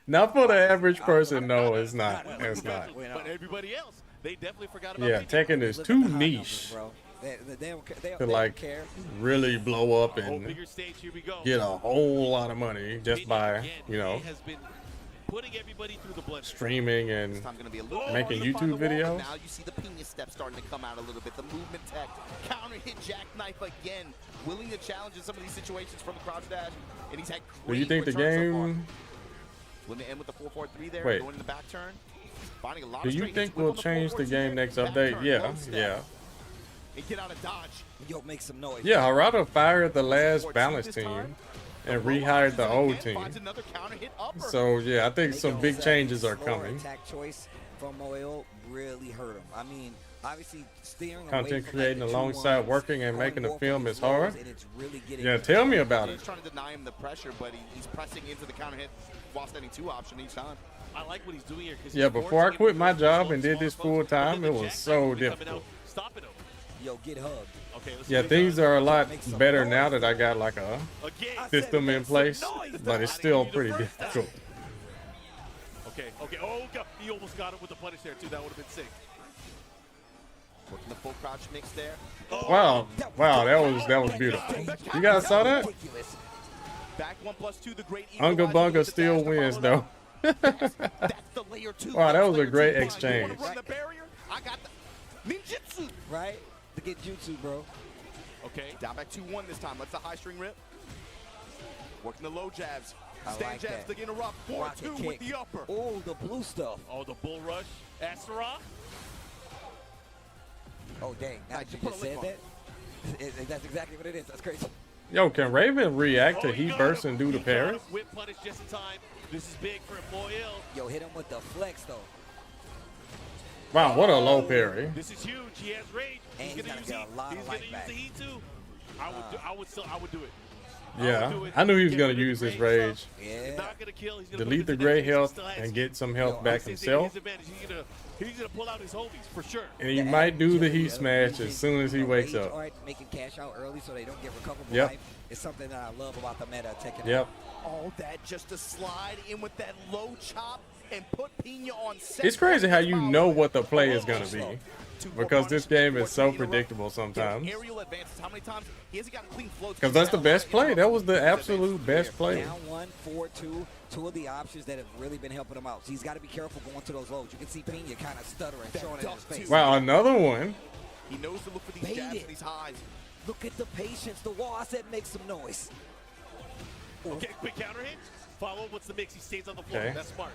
Not for the average person, no, it's not. It's not. But everybody else, they definitely forgot about Yeah, Tekken is too niche to like really blow up and get a whole lot of money just by, you know, putting everybody through the blender. Streaming and making YouTube videos. Now you see the Pñena step starting to come out a little bit. The movement tech, counter hit jackknife again, willing to challenge in some of these situations from the crouch dash, and he's had great. Do you think the game? When they end with the 4-4-3 there, wait, going in the back turn, finding a lot do you think we'll change the game next update? Yeah. And get out of dodge. Yo, make some noise. Yeah, Harada fired the last balance team and rehired the old team. So yeah, I think some big changes are coming. Attack choice from Mulgold really hurt him. I mean, obviously steering content creating alongside working and making a film is hard. Yeah, tell me about it. He's trying to deny him the pressure, but he's pressing into the counter hit while standing 2 option each time. I like what he's doing here. Yeah, before I quit my job and did this full time, it was so difficult. Yo, get hugged. Okay, yeah, things are a lot better now that I got like a system in place, but it's still pretty difficult. Okay. Oh, God. He almost got it with the punish there, too. That would have been sick. Working the full crouch mix there. Wow, that was beautiful. You guys saw that? Back 1+2, the great Unga Bunga still wins though. That's the layer 2. Wow, that was a great exchange. I got the ninjutsu. Right? To get jutsu, bro. Okay, down back 2-1 this time. Let's the high string rip. Working the low jabs. Stand jabs to interrupt. 4-2 with the upper. Oh, the blue stuff. Oh, the bull rush. Astaroth. Oh, dang. Now that you just said that, that's exactly what it is. That's crazy. Yo, can Raven react to heat burst and do the parry? Whip punish just in time. This is big for Mulgold. Yo, hit him with the flex, though. Wow, what a low parry. This is huge. He has rage. He's going to use the heat too. I would do it. Yeah, I knew he was going to use his rage. Yeah. Not gonna kill. He's gonna delete the gray health and get some health back himself. He's gonna pull out his homies for sure. And he might do the heat smash as soon as he wakes up. Making cash out early so they don't get recoverable Yep. life is something that I love about the meta of Tekken. Yep. All that just to slide in with that low chop and put Pñena on set. It's crazy how you know what the play is going to be, because this game is so predictable sometimes. Aerial advances. How many times he hasn't gotten clean floats? Because that's the best play. That was the absolute best play. Down 1, 4-2, 2 of the options that have really been helping him out. So he's got to be careful going to those lows. You can see Pñena kind of stuttering, showing it in his face. Wow, another one. He knows to look for these jabs and these highs. Look at the patience. The wall, I said, make some noise. Okay, quick counter hit. Follow. What's the mix? He stays on the floor. Okay. That's smart.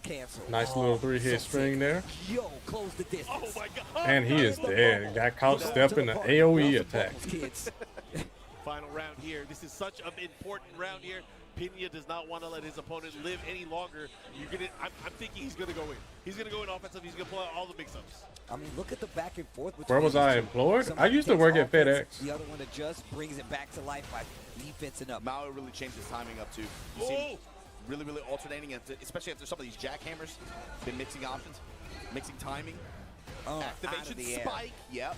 Cancel. Nice little 3-hit string there. Yo, close the distance. Oh my God. And he is dead. Got caught stepping the AoE attack. Final round here. This is such an important round here. Pñena does not want to let his opponent live any longer. I'm thinking he's going to go in. He's going to go in offensive. He's going to pull out all the mix-ups. I mean, look at the back and forth. Where was I employed? I used to work at FedEx. The other one that just brings it back to life by defensing up. Mao really changed his timing up too. You see really alternating, especially after some of these jackhammers. Been mixing options, mixing timing, activation, spike. Yep.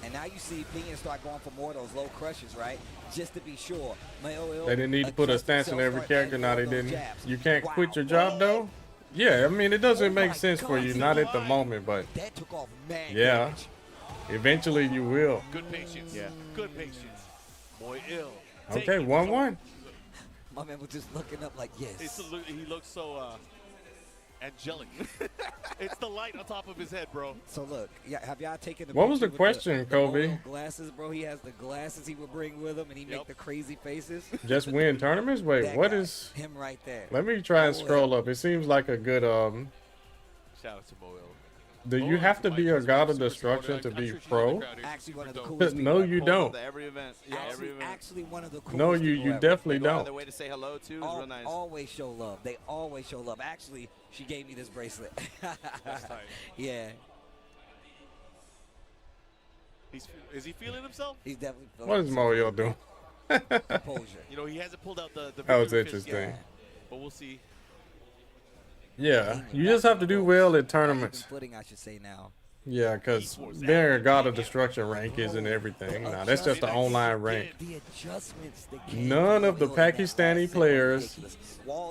And now you see Pñena start going for more of those low crushes, right? Just to be sure. They didn't need to put a stance in every character. Now they didn't. You can't quit your job though. Yeah, I mean it doesn't make sense for you, not at the moment, but that took off yeah, eventually you will. Good patience. Yeah. Good patience. Boy, ill. Okay, 1-1. My man was just looking up like, yes. He looks so angelic. It's the light on top of his head, bro. So look, yeah, have y'all taken the What was the picture with question, Kobe? the glasses, bro. He has the glasses he would bring with him, and he make the crazy faces. Just win tournaments? Wait, That what guy, is? him right there? Let me try and scroll up. It seems like a good Shout out to Moel. Do you have to be a god of destruction to be pro? Actually, one of the coolest. No, you don't. Every event. Yeah, every event. Actually, one of the coolest. No, you definitely don't. Their way to say hello too is real nice. Always show love. They always show love. Actually, she gave me this bracelet. That's tight. Yeah. Is he feeling himself? He's definitely. What is Mario doing? Composure. You know, he hasn't pulled out the That was victory fist interesting. yet, but we'll see. Yeah, you just have to do well at tournaments. Footing, I should say now. Yeah, because their God of Destruction rank isn't everything. Nah, that's just the online rank. The adjustments that None of the Pakistani players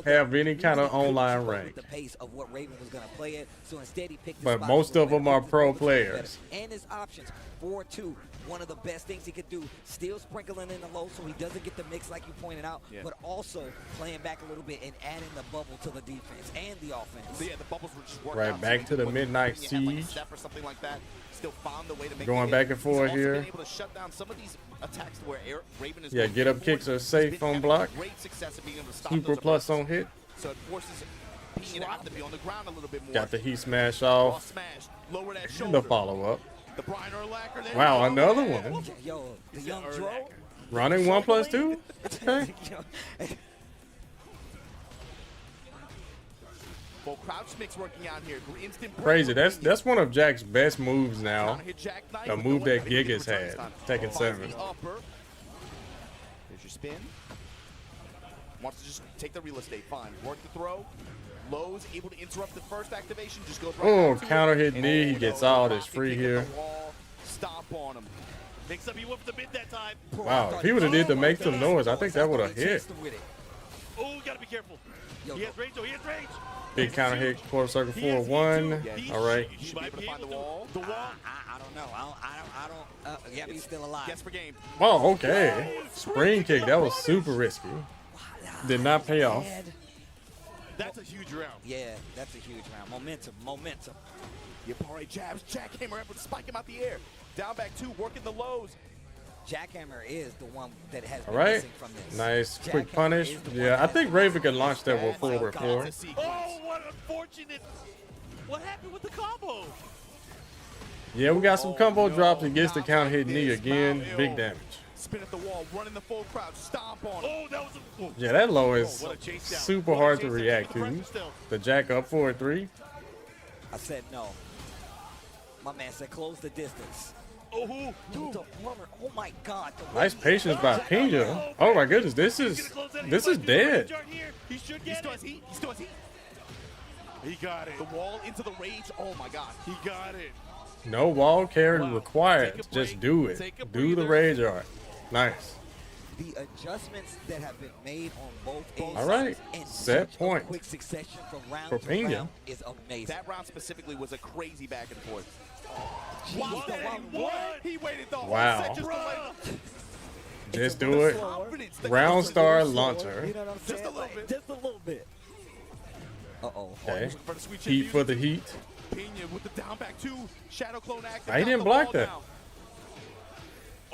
have any kind of online rank. The pace of what Raven was going to play it, so instead he picked. But most of them are pro players. And his options 4-2, one of the best things he could do. Still sprinkling in the low, so he doesn't get the mix like you pointed out, but also playing back a little bit and adding the bubble to the defense and the offense. Yeah, the bubbles were just working Right back to the Midnight Siege. Like that, still found the way to make Going back and forth here. Able to shut down some of these attacks to where Raven is Get up kicks are safe on block. Great success of being able to stop Super plus on hit. So it forces Pñena to have to be on the ground a little bit more. Got the heat smash off. Smash, lower that shoulder. The follow up. The Brian Urlacher there. Wow, another one. Yo, the young Dro. Running 1+2. Okay. Well, crouch mix working out here. Instant Crazy. That's one of Jack's best moves now. A move that Gigas had. Tekken 7. There's your spin. Wants to just take the real estate. Fine. Work the throw. Lowe's able to interrupt the first activation. Just goes right. Oh, counter hit knee. He gets all this free here. Stop on him. Mix up. He went for the mid that time. Wow. If he would have did to make some noise, I think that would have hit. Oh, you gotta be careful. He has range. He has range. Big counter hit, quarter circle 4-1. All right. He might be able to find the wall. I don't know. I don't. Yeah, he's still alive. Guess for game. Oh, okay. Spring kick. That was super risky. Did not pay off. That's a huge round. Yeah, that's a huge round. Momentum. Yapari jabs, jackhammer able to spike him out the air. Down back 2, working the lows. Jackhammer is the one that has all been right. missing from this. Nice quick punish. Yeah, I think Raven can launch that with forward 4. Oh, what unfortunate. What happened with the combo? Yeah, we got some combo drops. He gets the counter hit knee again. Big damage. Spin at the wall, running the full crouch, stomp on him. Oh, that was a... Yeah, that low is super hard to react to. The jack up forward 3. I said no. My man said close the distance. Oh, who? Dude, the runner. Oh my God. Nice patience by Pñena. Oh my goodness, this is dead. He should get it. He still has heat. He got it. The wall into the rage. Oh my God. He got it. No wall carry required. Just do it. Do the rage art. Nice. The adjustments that have been made on both all right. Set point. Quick succession from round for to Pñena. round is amazing. That round specifically was a crazy back and forth. He waited the whole wow. set Just do it. Round star launcher. You know what I'm saying? Just a little bit. Just a little bit. Uh-oh. Okay. Heat for the heat. Pñena with the down back 2. Shadow clone act. He didn't block that.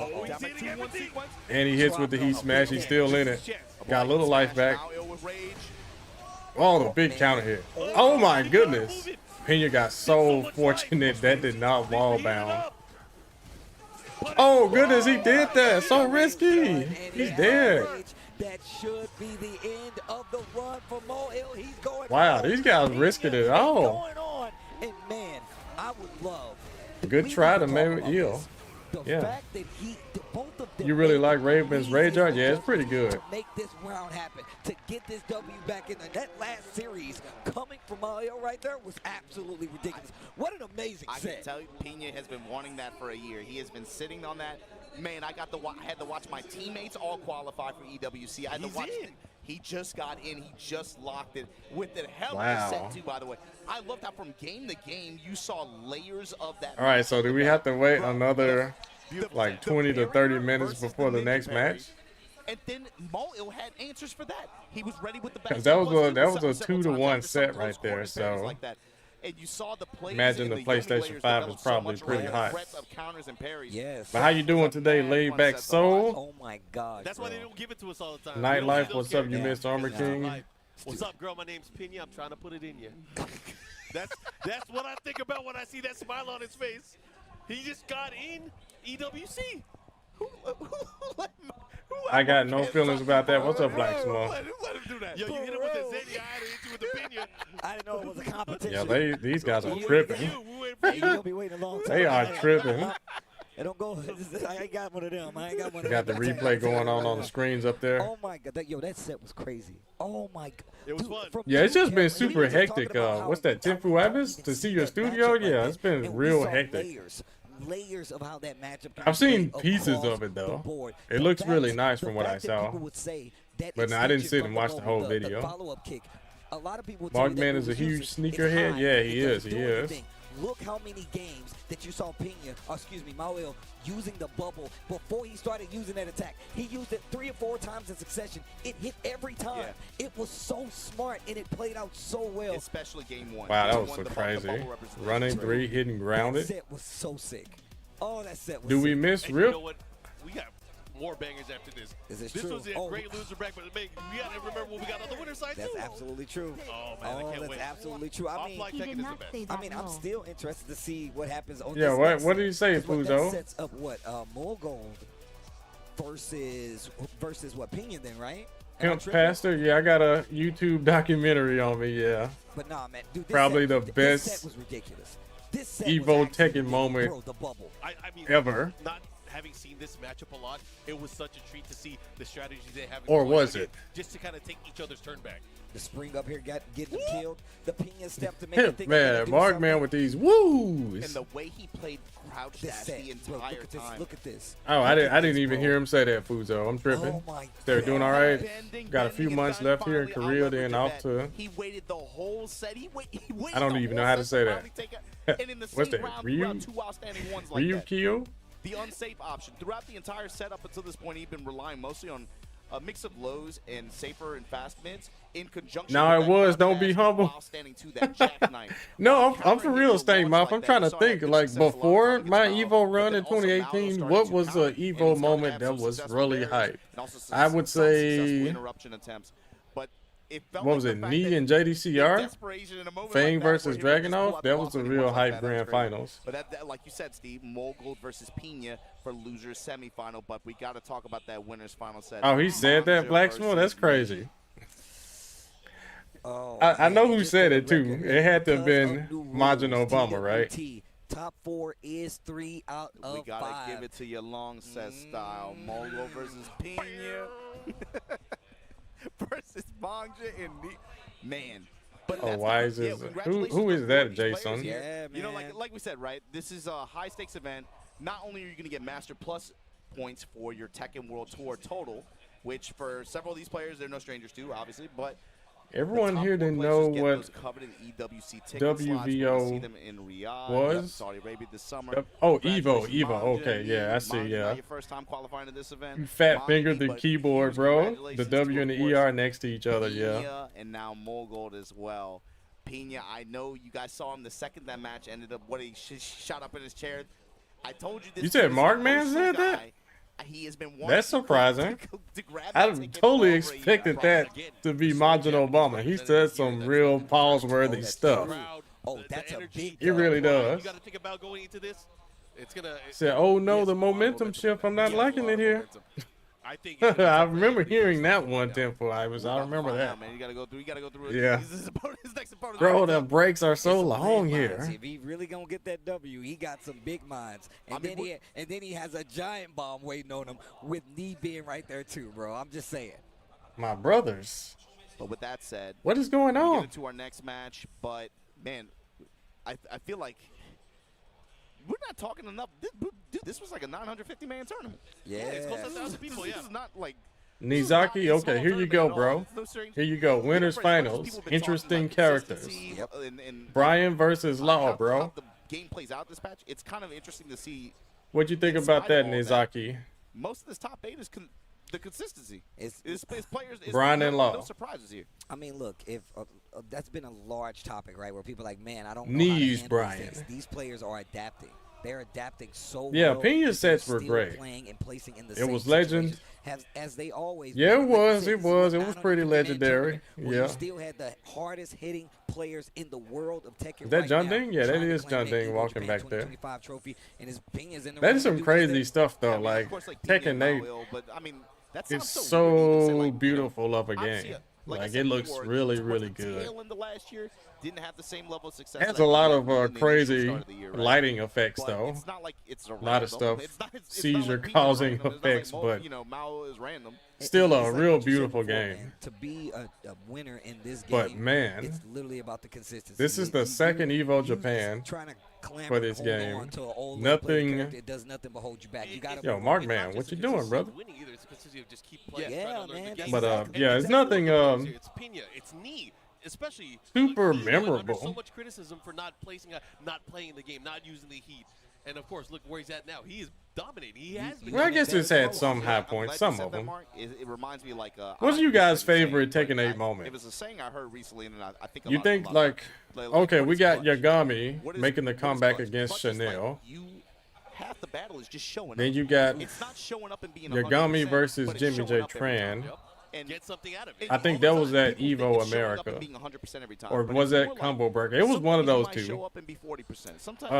Oh, he's hitting everything. And he hits with the heat smash. He's still in it. Got a little life back. Oh, the big counter hit. Oh my goodness. Pñena got so fortunate that did not wall bound. Oh goodness, he did that. So risky. He's dead. That should be the end of the run for Mulgold. He's going. Wow, these guys risking it all. Going on. And man, I would love. Good try to make Eel. The fact that both of them you really like Raven's rage art? Yeah, it's pretty good. To make this round happen, to get this W back in there. That last series coming from Mario right there was absolutely ridiculous. What an amazing set. I can tell you, Pñena has been wanting that for a year. He has been sitting on that. Man, I had to watch my teammates all qualify for EWC. I had to watch it. He just got in. He just locked it with the hell of a set too, by the way. I loved how from game to game you saw layers of that. All right, so do we have to wait another like 20 to 30 minutes before the next match? And then Mulgold had answers for that. He was ready with the back. Because that was a 2-to-1 set right there. So like that. And you saw the plays imagine the PlayStation 5 is probably pretty hot. Yes. But how you doing today, laid back soul? Oh my God. That's why they don't give it to us all the time. Nightlife, what's up, you Mr. Armor King? What's up, girl? My name's Pñena. I'm trying to put it in you. That's what I think about when I see that smile on his face. He just got in EWC. I got no feelings about that. What's up, Black Smoke? Let him do that. Yo, you hit him with the Zeddy. I hit you with the Pñena. I didn't know it was a competition. Yeah, these guys are tripping. You're going to be waiting a long time. They are tripping. It don't go. I ain't got one of them. I ain't got one of them. Got the replay going on the screens up there. Oh my God, that set was crazy. Oh my God, it was fun. Yeah, it's just been super hectic. What's that, Tenfu Abyss? To see your studio? Yeah, it's been real hectic. Layers of how that matchup. I've seen pieces of it though. It looks really nice from what I saw. But I didn't sit and watch the whole video. Follow-up kick. A lot of people. Markman is a huge sneakerhead. Yeah, he is. He is. Look how many games that you saw Mulgold using the bubble before he started using that attack. He used it 3 or 4 times in succession. It hit every time. Yeah. It was so smart, and it played out so well. Especially game 1. Wow, that was so crazy. Running 3, hitting grounded. That set was so sick. Oh, that set was Do we sick. miss And Rip? you know what? We got more bangers after this. This This true? was a great loser bracket, but we got to remember what we got on the winner's side, That's too. absolutely true. Oh, man, I can't that's wait. absolutely true. I mean, Offline Tekken is the best. I'm still interested to see what happens on Yeah, this what did he say, What that Fuzo? sets up what? Mulgold versus what? Pñena then, right? Pimp Pastor? Yeah, I got a YouTube documentary on me, yeah. But nah, man. Dude, Probably the this best set was ridiculous. This set EVO was Tekken moment bro, the bubble. I mean, ever. Not having seen this matchup a lot, it was such a treat to see the strategies they have. Or was it? Just to kind of take each other's turn back. The spring up here getting them killed. The Pñena step to make it think Man, Markman with these woos. And the way he played crouch dash the entire time. Look at this. Oh, I didn't even hear him say that, Fuzo. I'm tripping. Oh my They're doing all right. Bending, Got a few months left here in Korea, then off to. He waited the whole set. He waited I don't even know how to say that. And in the What's same that? round, Ryu? throughout 2 outstanding ones like Ryu that. Kyo? The unsafe option. Throughout the entire setup until this point, he'd been relying mostly on a mix of lows and safer and fast mids in conjunction. No, with it was. that Don't be humble. while standing to that jackknife. No, I'm for real, Stank Mouth. I'm trying to think. Like before my EVO run in 2018, what was the EVO moment that was really hype? I would say. Interruption attempts. But it felt What was like it? the fact Knee that and JDCR? desperation in a moment Fang like that versus where he would just Dragunov? pull out That the was a offense real like hype that, grand that's crazy. finals. But that, like you said, Steve, Mulgold versus Pñena for losers semifinal. But we got to talk about that winners final set. Oh, he said that, Manja Black Smoke? That's versus crazy. Oh, I know who just said for it the too. record, It had to have because been of new Majin rules, Obama, right? TWT, top 4 is 3 out of 5. We got to give it to you long set style. Mulgold versus Pñena versus Manja and Man. But Oh, why is this? Who is that, Jason? Yeah, man. You know, like we said, right? This is a high stakes event. Not only are you going to get Master Plus points for your Tekken World Tour total, which for several of these players they're no strangers to, obviously, but Everyone here didn't know what WVO was. Saudi Arabia this summer. Oh, EVO. Okay, yeah, I see. Yeah. Your first time qualifying to this event. You fat fingered the keyboard, bro. The W and the ER next to each other. Yeah. And now Mulgold as well. Pñena, I know you guys saw him the second that match ended up. What he shot up in his chair. I told you this. You said Markman said that? He has been That's surprising. I totally expected that to be Majin Obama. He said some real pause-worthy stuff. Oh, that's a big. He really does. You got to think about going into this. It's gonna. Said, "Oh no, the momentum shift. I'm not liking it here." I think. I remember hearing that one, Temple. I remember that. Man, you gotta go through. You gotta go through. Yeah. His next opponent. Bro, the breaks are so long Minds. here. If he really gonna get that W, he got some big minds, and then he has a giant bomb waiting on him with knee being right there too, bro. I'm just saying. My brothers. But with that said, what is going on? We get into our next match, but man, I feel like we're not talking enough. Dude, this was like a 950-man tournament. Yeah, it's close to 1,000 people. This is not like. Nizaki, okay, here you go, bro. Here you go. Winners finals. Interesting characters. Yep. Brian versus Law, bro. How the game plays out this patch. It's kind of interesting to see. What'd you think about that, Nizaki? Most of this top 8 is the consistency. It's players. Brian and Law. No surprises here. I mean, look, if that's been a large topic, right? Where people are like, man, I don't know Knees, how to handle Brian. these things. These players are adapting. They're adapting so Yeah, well. Pñena sets were Still great. playing and placing in the It same was legend. situations as they always. Yeah, been. it Like you was. said, It this was. a It was pretty 950-man legendary. tournament where Yeah. You still had the hardest hitting players in the world of Tekken. Is that right John now, Ding? Yeah, that trying to is claim John that Ding EVO walking Japan back there. 2025 trophy, and his Pñena's in the That running is to some do crazy this. stuff, though. I mean, Like, of course, like Tekken, Pñena, they, but I mean, that it's sounds so weird to say, so like, you know, beautiful of a obviously, game. like I Like, said it looks before, really, towards really the good. tail end of last year, didn't have the same level of success. Has that a lot it of had in the initial crazy start of the year, right? lighting effects, But though. it's not like it's a lot of stuff, It's not like seizure-causing Pñena's random. effects, It's not like but you know, Mao is random. still a It's like real what you said beautiful before, game. man. To be a winner in this game, But, man, it's literally about the consistency. this is the second EVO Japan trying to clamor for and this hold game. on to an old Nothing- character. It does nothing but hold you back. You gotta Yo, move Mark, on. man, what you doing, brother? Winning either. It's a consistency of just keep playing. Yeah, trying to learn man, the game. But, exactly. yeah, it's nothing, It's Pñena. It's knee. Especially super he's been under memorable. so much criticism for not playing the game, not using the heat, and of course, look where he's at now. He is dominating. He has been. Well, I guess it's had So, some high I'm points, glad you some said of that, them. Mark. It reminds me like. What's I you like this guys' saying, favorite but Tekken 8 moment? It was a saying I heard recently, and I think. You think, like, okay, we got Yagami making the comeback against Chanel. Half the battle is just showing up. Then you got It's not showing up and being Yagami 100%, versus but it's Jimmy showing J. up every time. Tran. And Get something out of it. I think all that the was time, at people EVO think it's showing up America. and being 100% every time, Or but was it's that more like Combo Breaker? It was one of some days those you might two. show up and be 40%. Sometimes you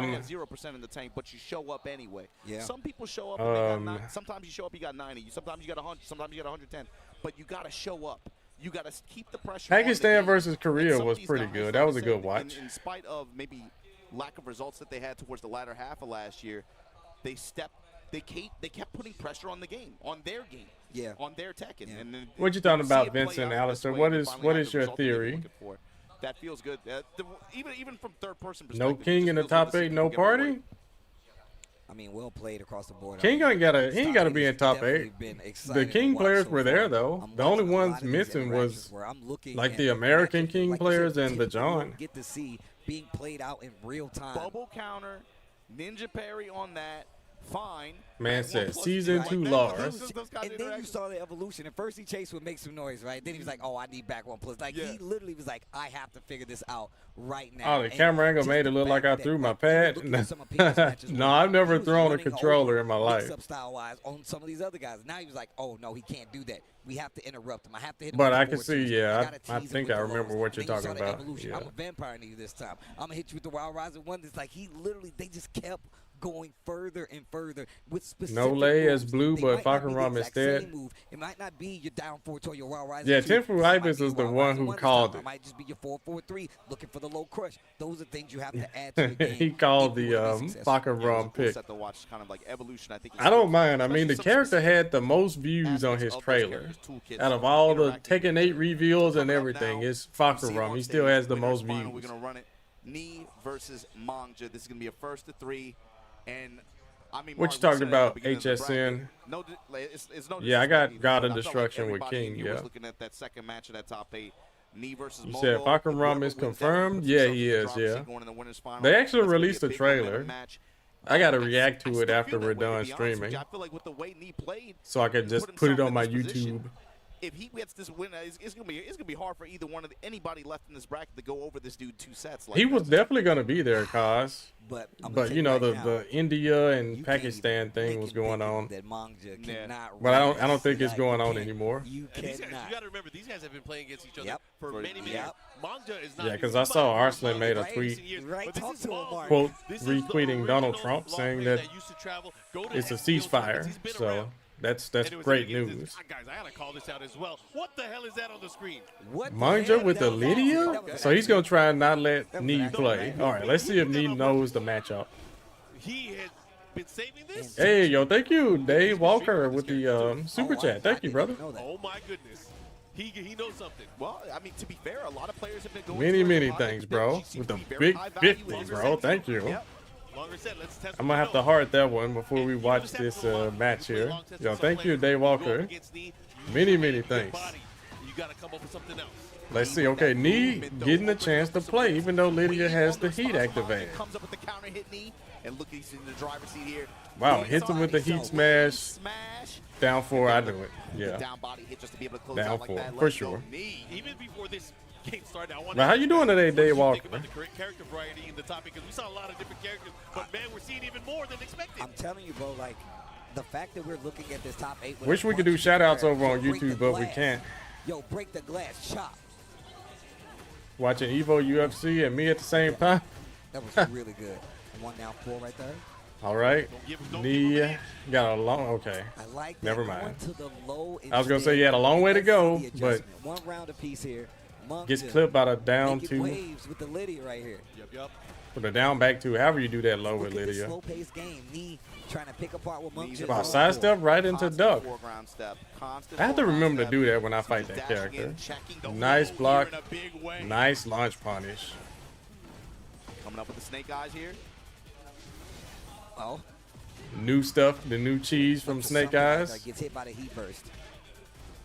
might have 0% in the tank, but you show up anyway. Yeah. Some people show up and they got sometimes you show up, you got 90. Sometimes you got 100. Sometimes you got 110. But you got to show up. You got to keep the pressure on the Pakistan game. versus And Korea some of was these pretty guys, good. like That I was a said, good watch. In spite of maybe lack of results that they had towards the latter half of last year, they kept putting pressure on the game, on their game. Yeah. On their Tekken. Yeah. And then What you talking see about, it play Vincent out Alistair? this way, What and is finally what have is the your result that you're theory? looking for. That feels good. Even from third person No perspective. king in the top 8, no party? I mean, well played across the board. King ain't gotta be in top 8. The King players were there, though. I'm The only watching a lot ones of these missing was interactions where I'm looking like at the American matches, King like you players said, and the typically you John. don't get to see being played out in real time. Bubble counter, ninja parry on that. Fine. Man Like, said, 1+2 season like 2 that. Lars. Those kind of And then you interactions. saw the evolution. At first, he chased would make some noise, right? Then he was like, "Oh, I need back 1+." Like Yeah. he literally was like, "I have to figure this out right now." Oh, the And camera angle just made the it look like fact I that, threw my like, pad. even looking at some of Pñena's matches No, where I've never he was thrown a running controller over in my life. mix-up style-wise on some of these other guys. Now he was like, "Oh no, he can't do that. We have to interrupt him. I have to hit him." But with I the can forward see, twos. yeah, gotta I tease him think with I the remember lows. what you're And then you talking saw the about, evolution. yeah. I'm a vampire nigga this time. I'm gonna hit you with the Wild Rising one. It's like he literally, they just kept going further and further with specific No lay as moves. blue, They but might not be the Fakaram exact instead. same move. It might not be your down 4 or your Wild Rising. Yeah, 2. Tenfu This might Ibis be is the Wild one Rising who 1 this called time. it. It might just be your 4-4-3 looking for the low crush. Those are things you have to add to your game. He called if you the wanna be successful. Fakaram pick. Set to watch kind of like evolution. I think. I don't mind. I mean, the character had the most views on his trailer. Out of all the Tekken 8 reveals and everything, it's Fakaram. He still has the most We're views. gonna run it. Knee versus Mangja. This is gonna be a 1-3, and I mean. What Mark, you talking we said at about, the beginning of the HSN? bracket, No, it's no. Yeah, I got disrespect God either, of but I felt Destruction with everybody in King, here was yeah. looking at that second match of that top 8. Knee versus You Mulgold. said Fakaram Whoever is wins that confirmed? puts Yeah, themselves he in the is, drop yeah. seat going in the winners final. They actually That's gonna be released a a big trailer. momentum match. I got to I react still to it feel after that we're way, to done be honest with streaming, you. I feel like with the way Knee played, so I could just put it on my YouTube. if he gets this win, it's gonna be hard for either one of anybody left in this bracket to go over this dude 2 sets. Like He was that. definitely going to be there, Cause. But But you know, the India and you can't Pakistan even thing think was and going think on. That Mangja cannot But I run don't think it's like going you on can't- anymore. You And these guys, cannot. you got to remember, these guys have been playing against each other Yep. for many, many Yep. years. Mangja is not. Yeah, 'cause you I might saw have Arslan Mangja made a for tweet. recent years, Right, but this talk is to him, Mangja. Mark. Quote, This is the retweeting Donald original Trump long saying player that used to travel, go to it's a XPO tournaments. ceasefire. He's been So around. that's And it was great against news. guys, I gotta call this out as well. What the hell is that on the screen? What the Mangja hell? with the That was Lydia? an So he's going to try and not let was Need an play. accident. All right, let's see if Need knows the matchup. He had been saving this. Hey, yo, thank you, Dave Walker, with the super Oh, chat. Thank you, brother. Know that. Oh my goodness, he knows something. Well, I mean, to be fair, a lot of players have been going Many, through many it. things, They bro. seem With to the be very big high value 50, in bro. this Thank you. Yep. Longer set. Let's test. I'm going to have to heart that one before we watch this match here. Yo, thank you, Dave Walker. Many, many thanks. You gotta come up with something else. Let's see. Okay, Need getting a chance to play, even though Lydia has the heat activated. Comes up with the counter hit knee, and look, he's in the driver's seat here. Wow, hits him with the heat smash. Smash. Down 4, I knew it. The Yeah. down body hit just to be able to close Down out like 4, that. for Let's go sure. knee. Even before this game started, I want Now, how you doing today, Dave Walker? Think about the character variety in the top because we saw a lot of different characters, but man, we're seeing even more than expected. I'm telling you, bro, like the fact that we're looking at this top 8. Wish we could do shout outs over on YouTube, but we can't. Yo, break the glass, chop. Watching EVO UFC and me at the same time. That was really good. 1 down 4 right there. All right. Knee got a long. Okay. I like that. Never mind. To the low I was gonna say you had a long way to go, but 1 round apiece here. Monk gets clipped by the down 2. Waves with the Lydia right here. Yep. For the down back 2. However you do that low with Lydia. Slow paced game. Knee trying to pick apart what Monk just Wow, sidestep right into duck. I have to remember to do that when I fight that character. Nice block. Nice launch punish. Coming up with the snake eyes here. Oh. New stuff, the new cheese from Snake Eyes. Gets hit by the heat burst.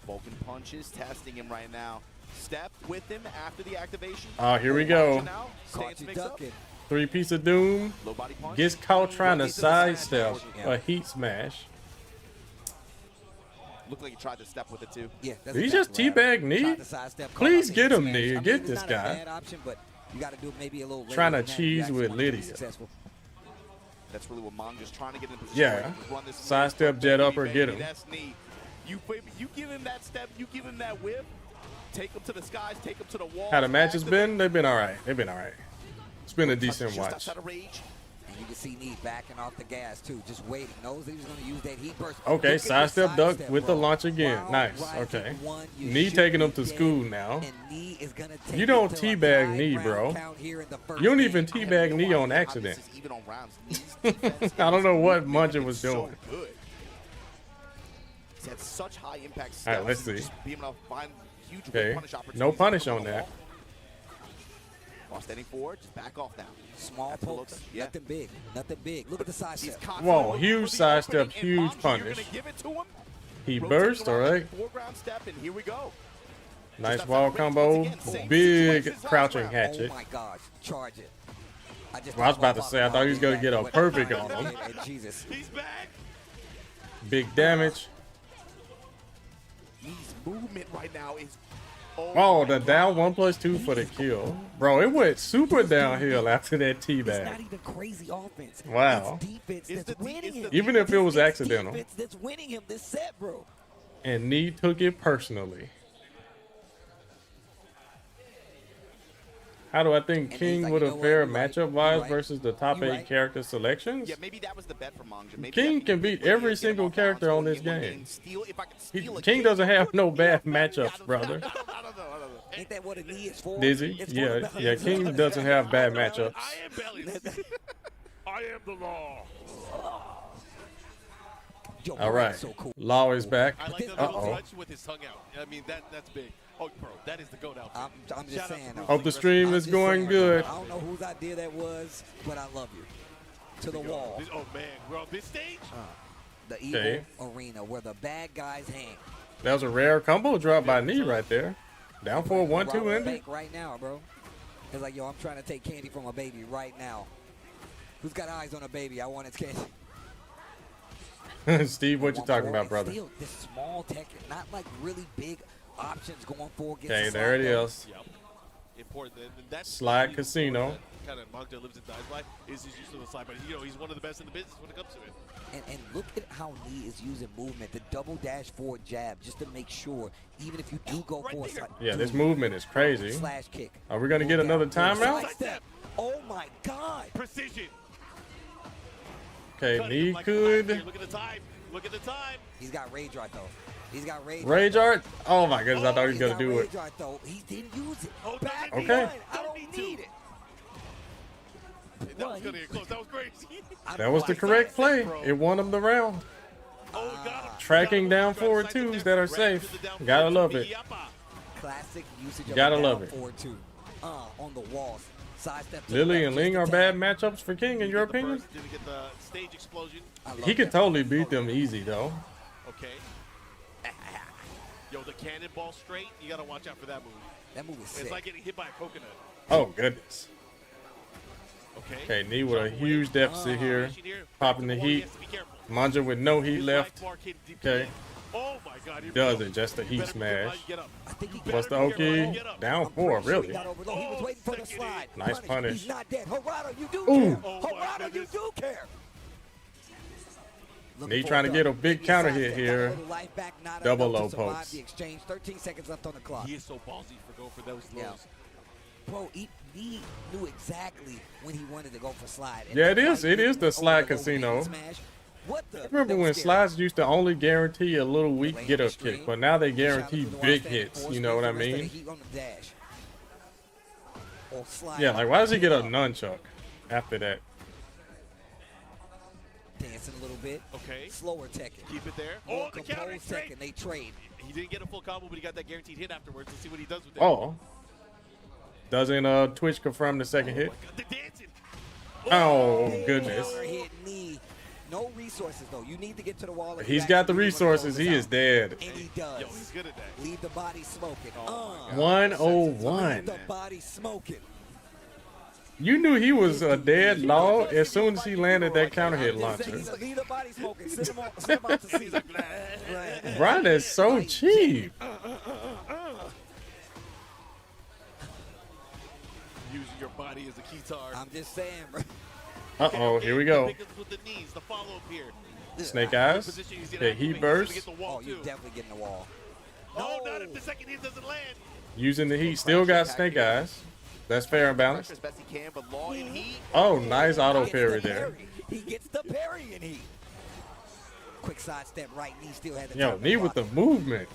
Vulcan punches, testing him right now. Step with him after the activation. Oh, here we go. Caught you ducking. 3-piece of doom. Low body punch. Gets caught trying to sidestep a heat smash. Looked like he tried to step with it too. Yeah, that's Did he just teabag Knee? Please get him, Knee. Get this guy. You got to do maybe a little trying to cheese with Lydia. That's really what Mong just trying to get in position. Yeah. Sidestep, jet up, or get him. That's Knee. You give him that step, you give him that whip, take him to the skies, take him to the wall. How the matches been? They've been all right. They've been all right. It's been a decent watch. And you can see Knee backing off the gas too, just waiting. Knows that he's going to use that heat burst. Okay, sidestep duck with the launch again. Nice. Okay. Knee taking him to school now. You don't teabag Knee, bro. You don't even teabag Knee on accident. I don't know what Muncher was doing. He's had such high impact All right, let's see. Okay, no punish on that. While standing forward, just back off now. Small pokes, nothing big, nothing big. Look at the sidestep. Whoa, huge sidestep, huge punish. He burst, all right. Foreground step, and here we go. Nice wall combo, big crouching hatchet. Oh my gosh, charge it. Well, I was about to say, I thought he was going to get a perfect on him. Jesus. He's back. Big damage. His movement right now is. Oh, the down 1+2 for the kill. Bro, it went super downhill after that It's teabag. not even crazy offense. Wow. It's defense that's winning him. Even if it was accidental. Defense that's winning him this set, bro. And Knee took it personally. How do I think King would have fared matchup-wise versus the top 8 character selections? Yeah, maybe that was the bet for Manga. King can beat every single character on this game. King doesn't have no bad matchups, brother. Ain't that what a knee is for? Dizzy? Yeah, King doesn't have bad matchups. I am bellies. I am the law. Yo, All right, so cool. Law is back. I like the little touch with his tongue out. I mean, that's big. Oh, bro, that is the GOAT outfit. I'm just saying. Hope the stream is going good. I don't know whose idea that was, but I love you. To the wall. Oh, man. We're on this stage? The EVO arena where the bad guys hang. That was a rare combo drop by Knee right there. Down for a 1-2 ending. Right now, bro. It's like, yo, I'm trying to take candy from a baby right now. Who's got eyes on a baby? I want its candy. Steve, what you talking about, brother? Still, this small Tekken, not like really big options going for. Okay, there it is. Yep. Important. That Slide Casino. Kind of Manga lives and dies by is his use of the slide, but you know he's one of the best in the business when it comes to it. And look at how Knee is using movement, the double dash forward jab, just to make sure, even if you do go for a slide. Yeah, this movement is crazy. Slash kick. Are we gonna get another timeout? Oh my God! Precision. Okay, Knee could. Look at the time. Look at the time. He's got rage art though. He's got rage. Rage art? Oh my goodness, I thought he was gonna do it. Rage art though. He didn't use it. Oh, Back okay. one. I don't need it. That was gonna get close. That was crazy. That was the correct play. It won him the round. Oh, got him. Tracking down forward twos that are safe. Gotta love it. Classic usage of Gotta the love down it. forward two. On the walls. Sidestep to Lily the and left, Ling are just a bad tap. matchups for King, in your opinion? Didn't get the stage explosion. I love He could that. totally beat them easy, though. Okay. Yo, the cannonball straight, you gotta watch out for that move. That move is sick. It's like getting hit by a coconut. Oh, goodness. Okay. Okay, Knee with a huge deficit here. Popping the heat. Manja with no heat left. Okay. Oh my God. Does it just a heat smash. What's the Oki? Down 4, really. Nice punish. He's not dead. Harada, you do Ooh. care. Harada, you do care. He trying to get a big counter hit here. Double low pokes. 13 seconds left on the clock. He is so ballsy for going for those lows. Yeah. Bro, he knew exactly when he wanted to go for slide. And Yeah, it is. It is the slide casino. I remember when slides used to only guarantee a little weak get up kick, but now they guarantee big hits. You know what I mean? Yeah, like why does he get a nunchuck after that? Dancing a little bit. Okay. Slower Tekken. Keep it there. More Oh, the counter Tekken. They trade. He didn't get a full combo, but he got that guaranteed hit afterwards. Let's see what he does with it. Oh. Doesn't Twitch confirm the second hit? God, the dancing. Oh, goodness. Hit knee. No resources, though. You need to get to the wall. He's got the resources. He is dead. And he does. Yo, he's good at that. Leave the body smoking. 101. Leave the body smoking. You knew he was a dead law as soon as he landed that counter hit launcher. Leave the body smoking. Send him out to sea. Brian is so cheap. Using your body as a keytar. I'm just saying, bro. Uh-oh, here we go. With the knees, the follow-up here. Snake eyes. Okay, heat burst. Oh, you're definitely getting the wall. No, not if the second hit doesn't land. Using the heat. Still got snake eyes. That's fair and balanced. Oh, nice auto parry there. He gets the parry and he. Quick sidestep right knee still had the Yo, knee with the movement.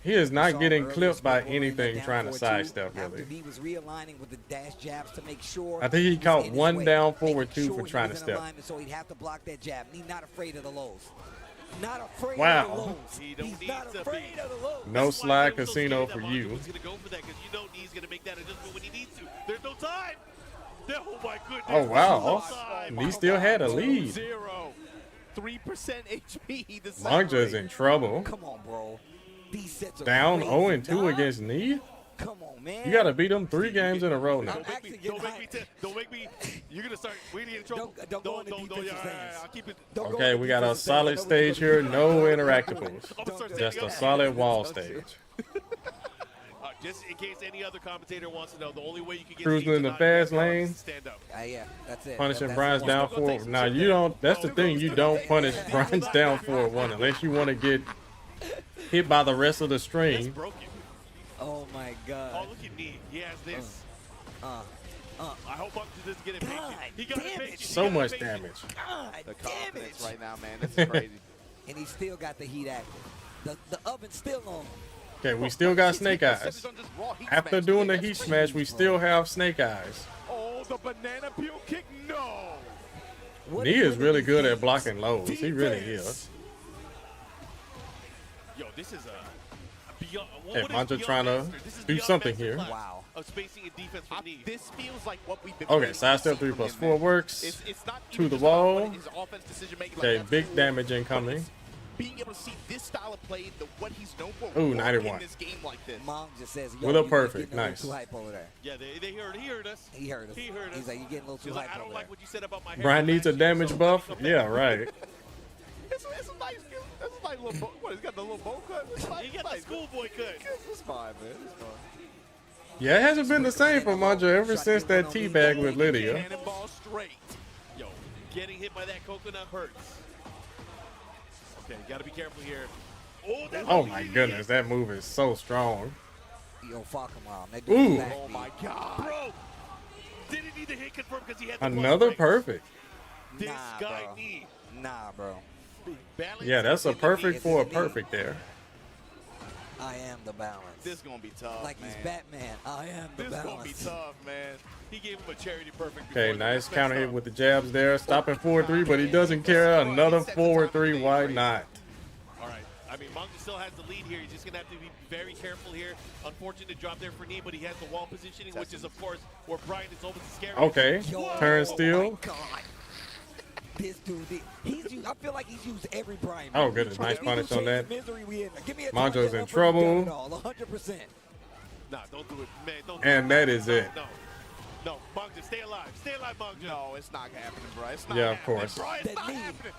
He is not getting clipped by anything trying to sidestep, really. He was realigning with the dash jabs to make sure. I think he caught one down forward two for trying to step. So he'd have to block that jab. He's not afraid of the lows. Not afraid wow. of the lows. He's not afraid of the lows. No slide casino for you. He's going to go for that because you know he's going to make that adjustment when he needs to. There's no time. Oh, my goodness. Oh, wow. He still had a lead. 3% HP. Manja is in trouble. Come on, bro. These sets are down crazy, 0-2 against Knee? Come on, man. You got to beat them 3 games in a row now. Don't make me. You're going to start waiting in trouble. Don't go into defensive stance. I'll keep it. Okay, we got a solid stage here. No interactables. Just a solid wall stage. Just in case any other commentator wants to know, the only way you can get cruising in the fast lane. Stand up. Yeah, that's it. Punishing Brian's down forward. Now you don't. That's the thing. You don't punish Brian's down forward one unless you want to get hit by the rest of the string. Oh my God. Oh, look at me. He has this. I hope Buck doesn't get it. He got it. So much damage. God the confidence right now, man. This is crazy. And he still got the heat active. The oven's still on. Okay, we still got Snake Eyes. After doing the heat smash, we still have Snake Eyes. Oh, the banana peel kick, no. Knee is really good at blocking lows. He really is. Yo, this is a beyond. Hey, Manja trying to do something here. Wow. Of spacing and defense for Knee. This feels like what we've been. Okay, sidestep 3+4 works. It's not to the wall. Okay, like big damage incoming. Being able to see this style of play, what he's known for. Ooh, 91. In this game like this. Mom just says, with a perfect, nice. Too hype over there. Yeah, he heard us. He heard us. He's like, you're getting a little too hype I don't over like there. what you said about my hair. Brian needs a damage buff. Yeah, right. It's a nice, it's a nice little bow. What, he's got the little bow cut? He got the schoolboy cut. It's fine, man. It's fine. Yeah, it hasn't been the same for Manja ever since that teabag with Lydia. Cannonball straight. Yo, getting hit by that coconut hurts. Okay, you gotta be careful here. Oh my goodness, that move is so strong. Yo, fuck him, Mom. Ooh. Oh my God. Bro, didn't need the hit confirmed because he had the another perfect. This Nah, guy bro. Knee. Nah, bro. Yeah, that's a perfect for a perfect there. I am the balance. This is gonna be tough, like man. he's Batman. I am the this balance. Gonna be tough, man. He gave him a charity perfect. Okay, nice counter hit with the jabs there. Stopping forward 3, but he doesn't care. Another forward 3. Why not? All right. I mean, Manja still has the lead here. He's just gonna have to be very careful here. Unfortunate drop there for Knee, but he has the wall positioning, which is of course where Brian is always scary. Okay, turn Oh steal. my God. This dude, I feel like he's used every Brian. Oh goodness, nice punish on that. Manjo's in trouble. trouble. 100%. Nah, don't do it, man. Don't And that is it. No. No, Mongja, stay alive. Stay alive, Mongja. No, it's not happening, bro. It's not Yeah, of happening, course. bro. It's not happening.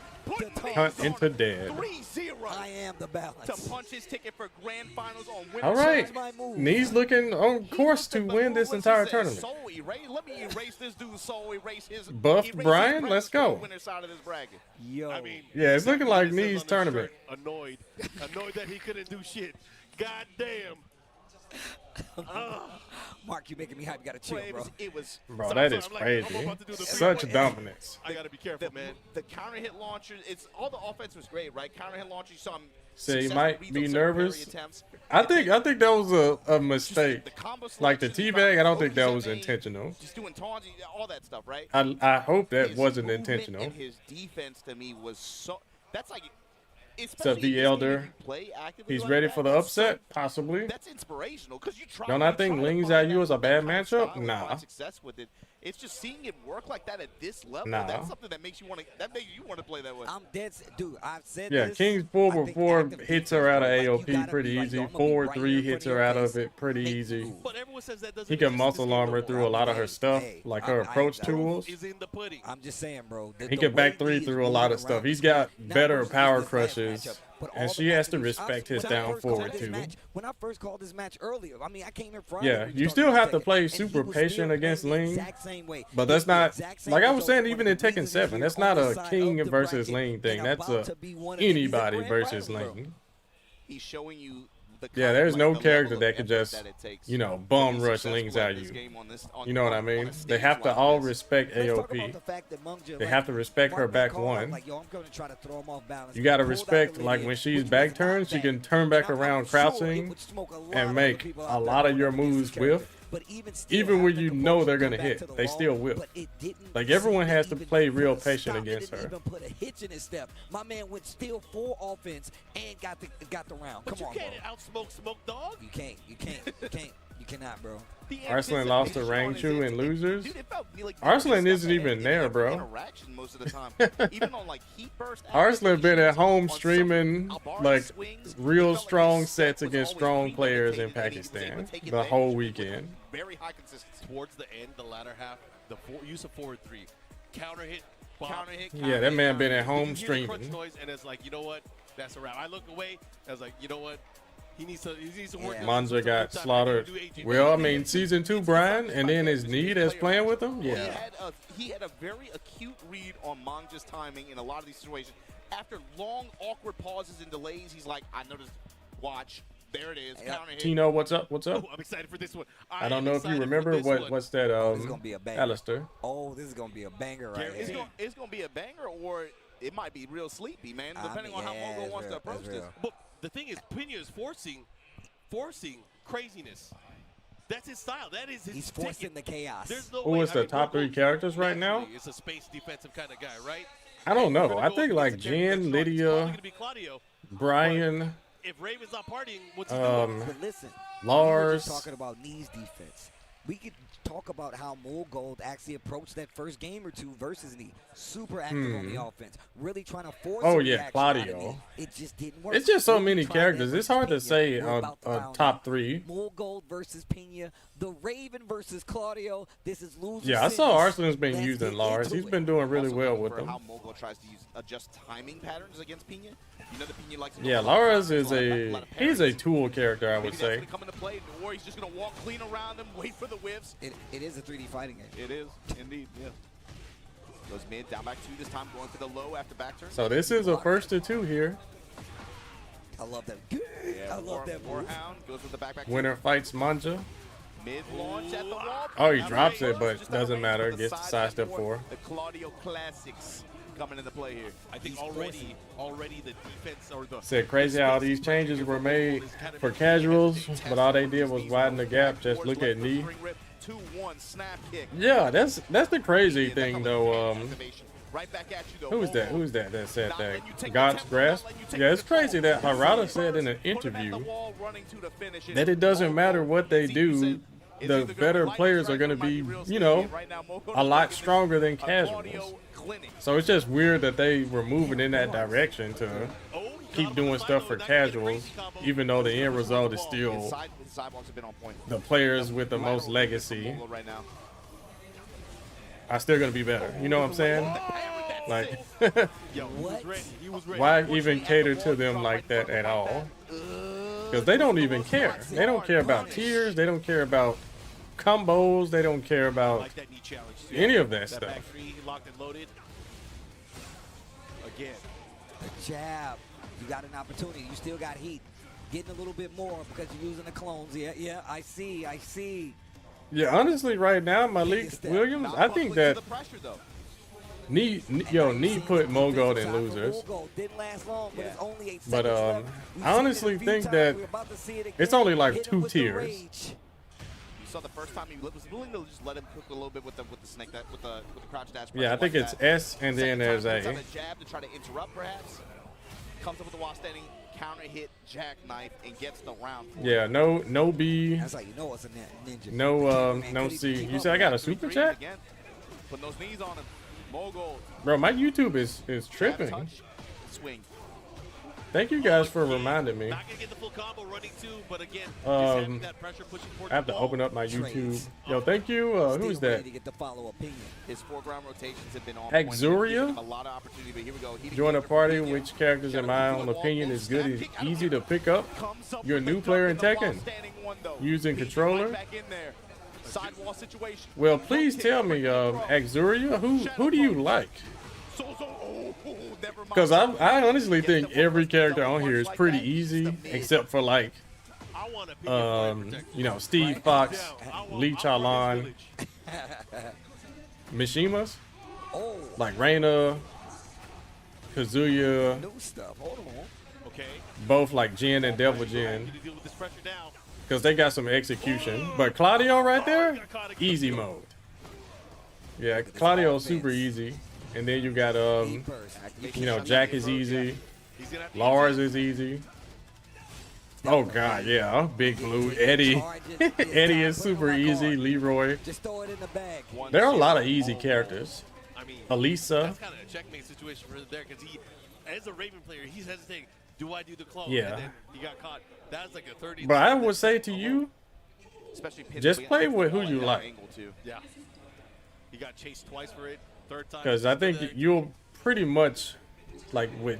Hunt into dead. 3-0. I am the balance. To punch his ticket for grand finals on winner. All right. move. Knee's looking on course to win this entire tournament. Soul erase. Let me erase this dude's soul. Erase his. Buff erase Brian, his let's go. winner side of this bracket. Yo. I mean, Yeah, it's looking like Knees Knee's tournament. Annoyed that he couldn't do shit. God damn. Mark, you making me hype. You gotta chill, bro. It was Bro, that is crazy. Such dominance. I gotta be careful, man. The counter hit launcher, it's all the offense was great, right? Counter hit launcher, you saw him. So he successful might reads be on nervous. parry attempts. I think that was a mistake. The combo Like the selection, teabag, I don't think that focus was he made, intentional. Just doing taunts, all that stuff, right? I hope that His wasn't movement intentional. And his defense to me was so. That's like. What's up, the Elder? He's ready for the upset, possibly. That's inspirational because you try. Don't I think Ling's IU is a bad matchup? Nah. Success with it. It's just seeing it work like that at this level. Nah. That's something that makes you want to. That makes you want to play that way. I'm dead, dude. I've said Yeah, this. King's forward 4 hits her out of AOP pretty easy. Forward 3 hits her out of it pretty easy. But everyone says that doesn't He can exist muscle in this armor game. through a lot of her stuff, like her approach tools. Is in the pudding. I'm just saying, bro. He can back 3 through a lot of stuff. He's got better power crushes, and she has to respect his down forward too. When I first called this match earlier, I mean, I came in front. Yeah, you still have to play super patient against Ling, but that's not, like I was saying, even in Tekken 7, that's not a King versus Ling thing. That's a anybody versus Ling. He's showing you. Yeah, there's no character that could just, you know, bum rush Ling's IU. You know what I mean? They have to all respect AOP. They have to respect her back 1. You got to respect, like, when she's back turned, she can turn back around crouching and make a lot of your moves whiff. Even when you know they're gonna hit, they still whip. Like, everyone has to play real patient against her. Even put a hitch in his step. My man went still full offense and got the round. But Come on, you can't outsmoke Smoke Dog. You can't. You cannot, bro. Arslan lost to Rangchu in losers. Arslan isn't even there, bro. Arslan been at home streaming like real strong sets against strong players in Pakistan the whole weekend. Very high consistency. Towards the end, the latter half, the use of forward 3, counter hit, Yeah, that man been at home streaming. Crunch noise, and it's like, you know what? That's a wrap. I look away. I was like, you know what? He needs to work. Manja got slaughtered. Well, I mean, season 2, Brian, and then his knee that's playing with him. Yeah. He had a very acute read on Manja's timing in a lot of these situations. After long, awkward pauses and delays, he's like, I noticed. Watch. There it is. Counter hit. Tino, what's up? What's up? Oh, I'm excited for this one. I don't know if you remember what's that. This is gonna be a banger. Alistair. Oh, this is gonna be a banger right here. It's gonna be a banger, or it might be real sleepy, man. Depending on how Mulgold wants to approach this. But the thing is, Pñena is forcing craziness. That's his style. That is his. He's forcing the chaos. There's no Who is the top 3 characters right now? It's a space defensive kind of guy, right? I don't know. I think like Jen, Lydia, Brian. If Raven's not partying, what's he doing? But listen, Lars. we were just talking about Knee's defense. We could talk about how Mulgold actually approached that first game or 2 versus Knee. Super active on the offense. Really trying to force Claudio. It just didn't work. It's just so many characters. It's hard to say on top 3. Mulgold versus Pñena. The Raven versus Claudio. This is losing. Yeah, I saw Arslan's been using Lars. He's been doing really well with them. How Mulgold tries to adjust timing patterns against Pñena. You know, the Pñena likes to Lars is he's a tool character, I would say. Come into play, or he's just gonna walk clean around them, wait for the whiffs. It is a 3D fighting game. It is indeed. Yeah. Goes mid, down back 2 this time, going for the low after back turn. So this is a 1st to 2 here. I love that. Yeah, I love that move. Warhound goes with the back. Winner fights Manja. Mid launch at the wall. Oh, he drops it, but doesn't matter. Gets the sidestep 4. The Claudio classics coming into play here. I think already the defense or the Said crazy how these changes were made for casuals, but all they did was widen the gap. Just look at Knee. 2-1 snap kick. Yeah, that's the crazy thing though. Right back at you, though. Who's that that said that? God's grasp? Yeah, it's crazy that Harada said in an interview that it doesn't matter what they do, the better players are going to be, you know, a lot stronger than casuals. So it's just weird that they were moving in that direction to keep doing stuff for casuals, even though the end result is still the players with the most legacy. are still gonna be better. You know what I'm saying? Like, Yo, he was ready. why even cater to them like that at all? Because they don't even care. They don't care about tiers. They don't care about combos. They don't care about Like that knee challenge too. any of that That stuff. back three locked and loaded. Again. The jab. You got an opportunity. You still got heat. Getting a little bit more because you're using the clones. Yeah, I see. Yeah, honestly, right now, Malik Williams, I think that Knee put Mulgold in losers. But I honestly think that it's only like 2 tiers. You saw the first time he was willing to just let him cook a little bit with the snake with the crouch dash. Yeah, I think it's S and then there's A. Jab to try to interrupt, perhaps. Comes up with the wall standing counter hit jackknife and gets the round. Yeah, no B. That's how you know it's a ninja. No C. You said I got a super chat? Putting those knees on him. Mulgold. Bro, my YouTube is tripping. Swing. Thank you guys for reminding me. Not gonna get the full combo running too, but again, Um, just having that pressure pushing towards I have the to ball. open up my YouTube. Yo, thank you. Who's that? His foreground rotations have been on Exuria? point. A lot of opportunity, but here we go. Join a party. Which characters in my own opinion is good and easy to pick up? You're a new player in Tekken. Using controller? Sidewall situation. Well, please tell me, Exuria, who do you like? Because I honestly think every character on here is pretty easy, except for like, Steve Fox, Lee Chalan, Mishimas, like Reina, Kazuya, both like Jin and Devil Jin, because they got some execution. But Claudio right there, easy mode. Yeah, Claudio's super easy. And then you got, Jack is easy. Lars is easy. Oh, God, yeah. Big Blue. Eddie. Eddie is super easy. Leroy. There are a lot of easy characters. Elisa. That's kind of a checkmate situation for there because he, as a Raven player, he's hesitating. Do I do the clone? Yeah. And then he got caught. That's like a 30. But I would say to you, just play with who you like. Yeah. He got chased twice for it. Third time. Because I think you'll pretty much, like, with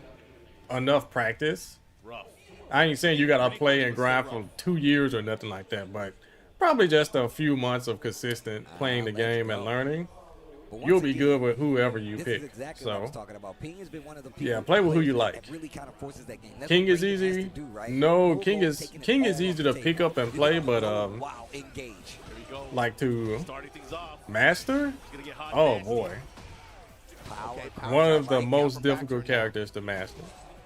enough practice. Rough. I ain't saying you got to play and grind for 2 years or nothing like that, but probably just a few months of consistent playing the game and learning. You'll be good with whoever you pick. So, yeah, play with who you like. King is easy. No, King is easy to pick up and play, but like to master. Oh boy, one of the most difficult characters to master.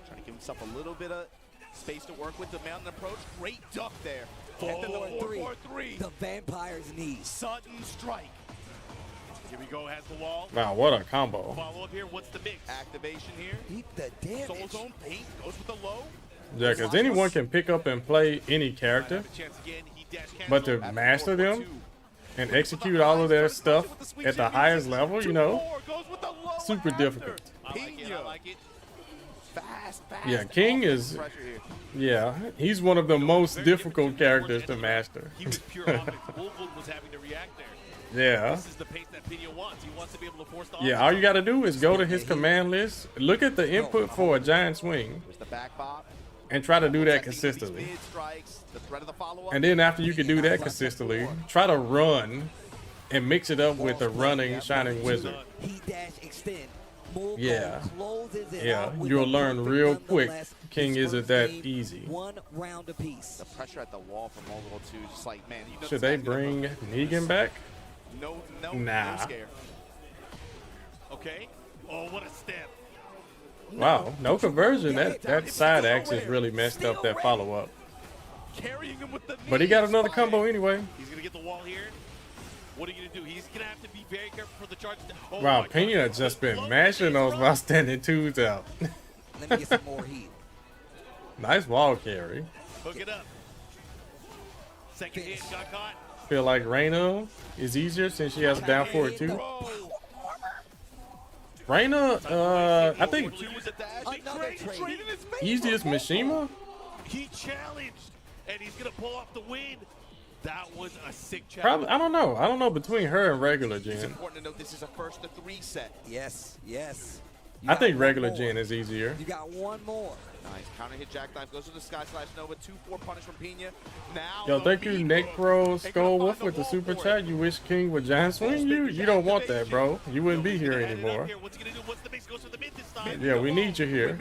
Trying to give himself a little bit of space to work with the mountain approach. Great duck there. And then the 4-4-3. The vampire's knees. Sudden strike. Here we go, has the wall. Wow, what a combo. Follow up here, what's the mix? Activation here. Beat the damage. Soul Zone paint goes with the low. Yeah, because anyone can pick up and play any character, but to master them and execute all of their stuff at the highest level, super difficult. I like it. Fast. Yeah, King is, he's one of the most difficult characters to master. He was pure offense. Mulgold was having to react there. Yeah. This is the pace that Pñena wants. He wants to be able to force the Yeah, all you got to do is go to his command list, look at the input for a giant swing, and try to do that consistently. And then after you can do that consistently, try to run and mix it up with the running Shining Wizard. Yeah, you'll learn real quick. King isn't that easy. One round apiece. The pressure at the wall from Mulgold too, just like, man. Should they bring Negan back? No scare. Okay. Oh, what a step. Wow, no conversion. That side axe is really messed up that follow up. Carrying him with the But he got another combo anyway. He's gonna get the wall here. What are you gonna do? He's gonna have to be very careful for the charge. Oh, Wow, Pñena just been mashing those while standing twos out. Let me get some more heat. Nice wall carry. Hook it up. Second hit got caught. Feel like Reina is easier since she has down forward too. Reina, I think easiest Mishima. He challenged, and he's gonna pull off the win. That was a sick chat. Probably, I don't know. I don't know between her and regular Jen. It's important to note this is a first to 3 set. Yes, yes. I think regular Jen is easier. You got one more. Nice counter hit jackknife goes to the Sky Slash Nova. 2-4 punish from Pñena. Now Yo, thank you, Necro Skull Wolf with the super chat. You wish King would giant swing you? You don't want that, bro. You wouldn't be here anymore. What's he gonna do? What's the mix? Goes for the mid this time. Yeah, we need you here.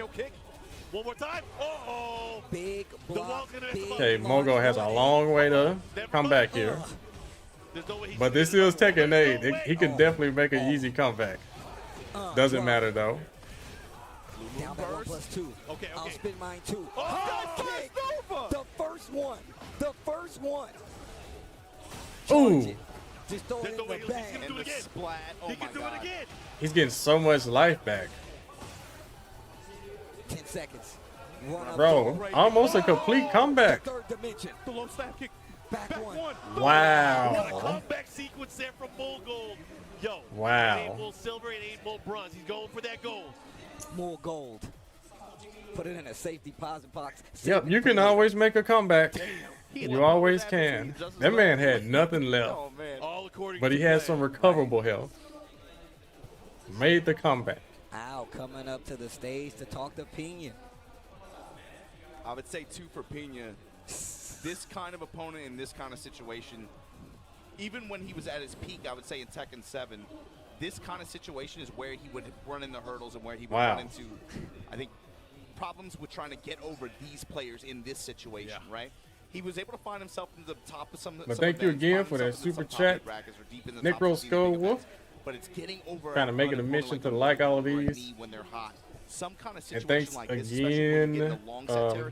One more time. Oh, big block. Okay, Mulgold has a long way to come back here. But this is Tekken 8. He can definitely make an easy comeback. Doesn't matter though. Down by 1+2. Okay. I'll spin mine too. Kick. The first one. The first one. Ooh. Just throw it in the bag. And the splat. Oh He can do it again. He's getting so much life back. 10 seconds. Run up Bro, almost a complete comeback. Third dimension. The low snap kick. Back one. What a Wow. comeback sequence there from Mulgold. Yo. Wow. 8 bull silver and 8 bull bronze. He's going for that gold. More gold. Put it in a safe deposit box. Yep, you can always make a comeback. You always can. That man had nothing left, Oh, man. All according but he to had plan. some recoverable health. Made the comeback. Al coming up to the stage to talk to Pñena. I would say 2 for Pñena. This kind of opponent in this kind of situation, even when he was at his peak, I would say in Tekken 7, this kind of situation is where he would run in the hurdles and where he would run into, I think, problems with trying to get over these players in this situation, right? He was able to find himself in the top of some. But thank you again for that super chat, Necro Skull Wolf. But it's getting over. Kind of making a mission to like all of these. When they're hot. Some kind of And situation thanks like this, again.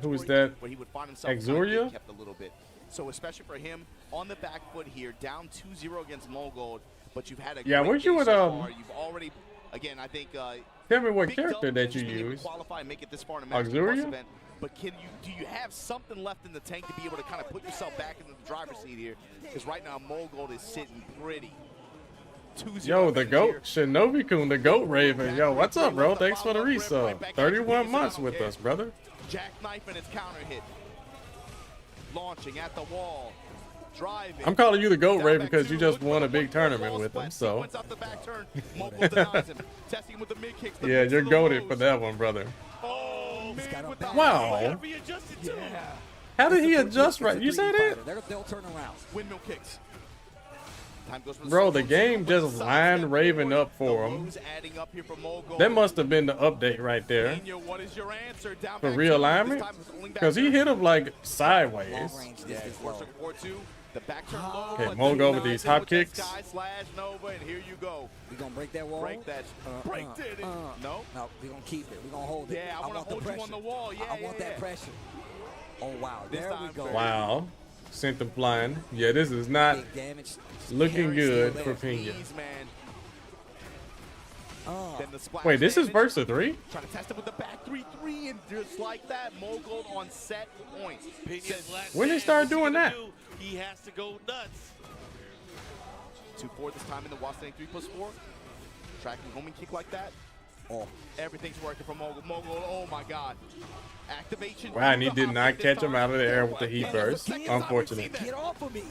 Who is that? where he would find himself Exoria? kept a little bit. So especially for him on the back foot here, down 2-0 against Mulgold, but you've had a Yeah, great wish you day would so far. You've already, again, I think. Tell me what big character dub that you just being able to use. qualify and make it this far in a Master Plus Auxilia? event. But do you have something left in the tank to be able to kind of put yourself back into the driver's seat here? Because right now Mulgold is sitting pretty. 2-0 Yo, the GOAT, here. Shinobi-kun, the GOAT Raven. Yo, what's up, bro? Thanks for the resub. 31 months with us, brother. Jackknife and its counter hit. Launching at the wall. Driving. I'm calling you the GOAT Raven because you just won a big tournament with him, so. Yeah, you're goated for that one, brother. Oh, man, with the Wow. readjusted too. How did he adjust right? You said it? They'll turn around. Windmill kicks. Time goes for Bro, the solo. game just lined Raven up for him. Adding up here for Mulgold. That must have been the update right there. Pñena, what is your answer? Down For back realignment? this time it's only back Because he turn. hit him like sideways. Long range Yeah, distance force low. a 4-2. The back turn low. Okay, but Mulgold with denies these it hop that kicks. Sky slash Nova, and here you go. We gonna break that wall? Break that. Break it. No? No, we gonna keep it. We gonna hold it. Yeah, I wanna want hold the you pressure. on the wall. Yeah, I want yeah, that yeah. pressure. Oh wow, This there we time, go. baby. Wow. Sent them flying. Yeah, this is not Big damage. looking Parry good still for there. Pñena. Ease, man. Oh. Then the splash Wait, this is damage. verse of 3? Trying to test it with the back 3-3, and just like that, Mulgold on set point. Pinia's last When they stand, start what's he doing gonna that? do? He has to go nuts. 2-4 this time in the Wastain 3+4. Tracking homing kick like that. Oh. Everything's working for Mulgold. Mulgold, oh my god. Activation. Wow, and he did not catch him out of the air with the heat burst. Unfortunate. Get off of me.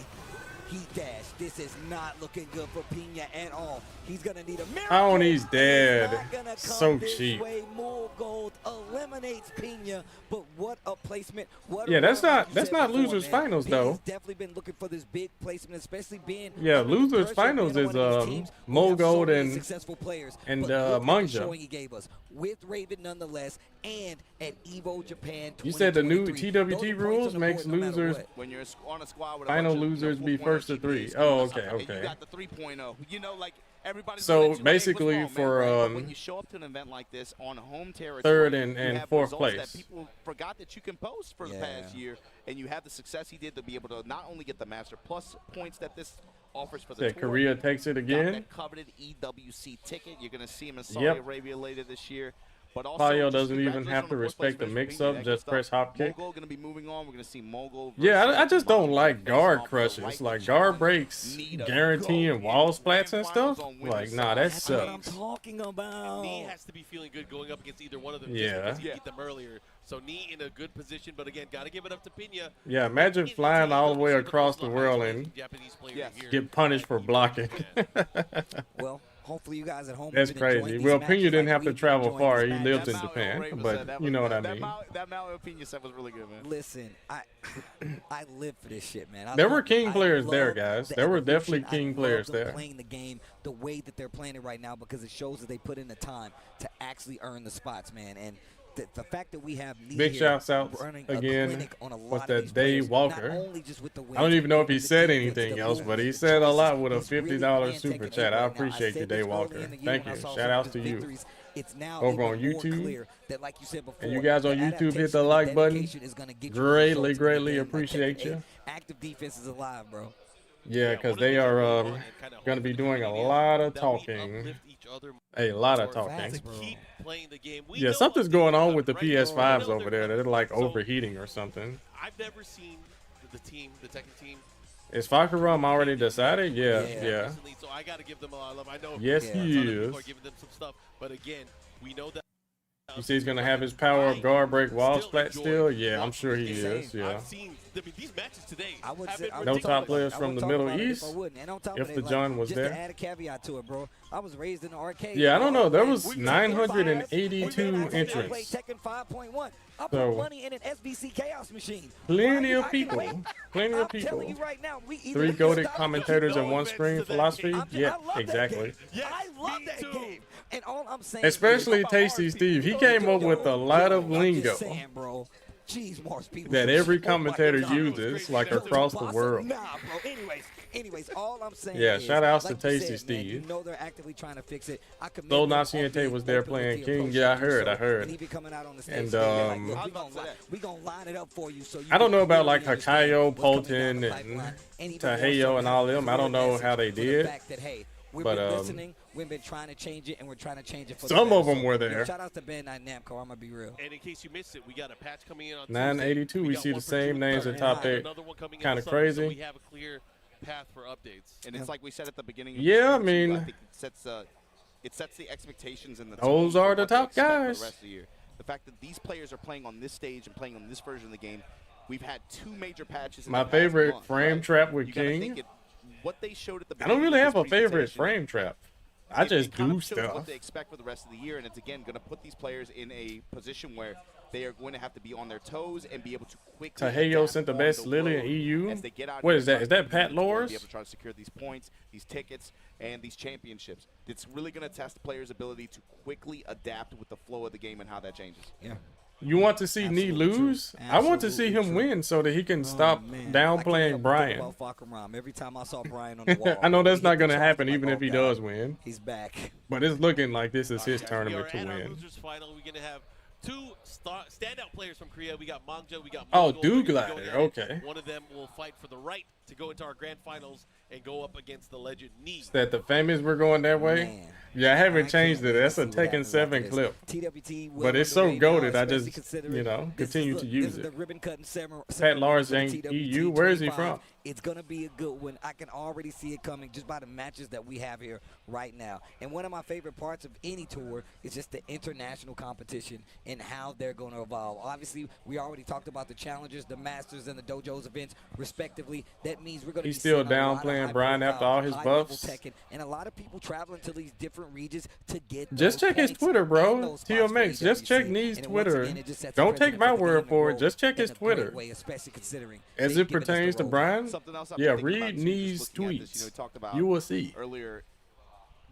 Heat dash. This is not looking good for Pñena at all. He's gonna need a miracle. Oh, and he's dead. It's not gonna come So this cheap. way. Mulgold eliminates Pñena, but what a placement! What Yeah, a that's run, not- like you that's said not before, losers man. finals, though. Pñena's definitely been looking for this big placement, especially being Yeah, under losers pressure, finals being on is, one of these teams who have so Mulgold many and- successful players. and, But look at the Manja. showing he gave us with Raven nonetheless, and at EVO Japan. You said the new 2023. TWT Those are rules points on the makes board no matter losers what. When you're on a squad with a final bunch of, losers be 4.0 first to 3. GPs, Oh, and okay, you okay. got the 3.0. You know, like everybody's So, gonna let you know, hey, what's basically wrong, for, man, right? But um, when you show up to an event like this on home territory, third and you have fourth results place. that people forgot that you can post for the Yeah. past year, and you have the success he did to be able to not only get the Master Plus points that this offers for the Said tour. Korea takes it Got again. that coveted EWC ticket. You're going to see him in Saudi Yep. Arabia later this year. But also, Pio doesn't even have to respect the mix-up, just press hop kick. Mulgold gonna be moving on. We're gonna see Mulgold. Yeah, I just don't like guard crushes. Like guard breaks guaranteeing wall splats and stuff. Like, nah, that sucks. That's what I'm talking about. Knee has to be feeling good going up against either one of them. Yeah. Just because he beat them earlier. So Knee in a good position, but again, got to give it up to Pñena. Yeah, imagine flying all the way across the world and get punished for blocking. Well, hopefully you guys at home. That's crazy. Well, Pñena didn't have to travel far. He lived in Japan, but you know what I mean. That Mount Pñena set was really good, man. Listen, I live for this shit, man. There were king players there, guys. There were definitely king players there. Playing the game the way that they're playing it right now because it shows that they put in the time to actually earn the spots, man. And the fact that we have big shouts out again. What's that? Dave Walker. I don't even know if he said anything else, but he said a lot with a $50 super chat. I appreciate you, Dave Walker. Thank you. Shout outs to you. Over on YouTube. And you guys on YouTube, hit the like button. Greatly appreciate you. Active defense is alive, bro. Yeah, because they are going to be doing a lot of talking. A lot of talking. Yeah, something's going on with the PS5s over there. They're like overheating or something. I've never seen the Tekken team. Is Fakuram already decided? Yeah. So I got to give them a lot of love. I know. Yes, he is. Giving them some stuff, but again, we know that. You see, he's gonna have his power of guard break wall splat still. Yeah, I'm sure he is. Yeah. These matches today. No top players from the Middle East. If the John was there. To add a caveat to it, bro. I was raised in the arcade. Yeah, I don't know. There was 982 entrants. Tekken 5.1. I put money in an SBC Chaos machine. Plenty of people. Plenty of people. 3 goated commentators and 1 screen philosophy. Yeah, exactly. I love that game. And all I'm saying, especially Tasty Steve, he came up with a lot of lingo that every commentator uses, like across the world. Nah, bro. Anyways, all I'm saying yeah, is, shout outs like to Tasty said, Steve. Man, you know they're actively trying to fix it. Soul Naciente was there playing King. Yeah, I heard. And he be coming out on the stage. And we gonna line it up for you. So I don't know about like Hakayo, Polton, and Taheyo and all them. I don't know how they did. But listening, we've been trying to change it, and we're trying to change it for some of them were there. Shout out to Ben at Namco. I'm gonna be real. And in case you missed it, we got a patch coming in on 982. We see the same names at top 8. Kind of crazy. So we have a clear path for updates. And it's like we said at the beginning. Yeah, I mean, I think it sets the expectations and the those are the top guys. For the rest of the year. The fact that these players are playing on this stage and playing on this version of the game, we've had 2 major patches. My favorite frame trap with King. What they showed at the I don't really have a favorite frame trap. I just do stuff. What they expect for the rest of the year, and it's again going to put these players in a position where they are going to have to be on their toes and be able to quickly. Taheyo sent the best Lily in EU. What is that? Is that Pat Lors? Be able to try to secure these points, these tickets, and these championships. It's really going to test the players' ability to quickly adapt with the flow of the game and how that changes. Yeah. You want to see Knee lose? I want to see him win so that he can stop downplaying Brian. Every time I saw Brian on the wall, I know that's not going to happen even if he does win. He's back. But it's looking like this is his tournament to win. Our losers final, we're going to have 2 standout players from Korea. We got Mangja, we got Mulgold. Oh, Douglader, okay. One of them will fight for the right to go into our grand finals and go up against the legend Knee. Is that the famous we're going that way? Man. Yeah, I haven't changed it. That's a Tekken 7 clip. But it's so goated, I just, continue to use it. Pat Lars ain't EU. Where is he from? It's going to be a good one. I can already see it coming just by the matches that we have here right now. And one of my favorite parts of any tour is just the international competition and how they're going to evolve. Obviously, we already talked about the challenges, the masters, and the dojos events, respectively. That means we're going to be still downplaying Brian after all his buffs. And a lot of people traveling to these different regions to get just check his Twitter, bro. TMX, just check Knee's Twitter. Don't take my word for it. Just check his Twitter. As it pertains to Brian, yeah, read Knee's tweets. You will see. Earlier,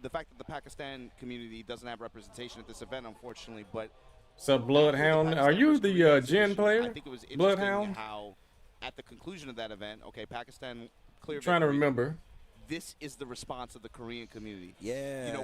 the fact that the Pakistan community doesn't have representation at this event, unfortunately, but so Bloodhound, are you the Gen player? I think it was interesting Bloodhound? how at the conclusion of that event, okay, Pakistan clear. Trying to remember. This is the response of the Korean community. Yeah.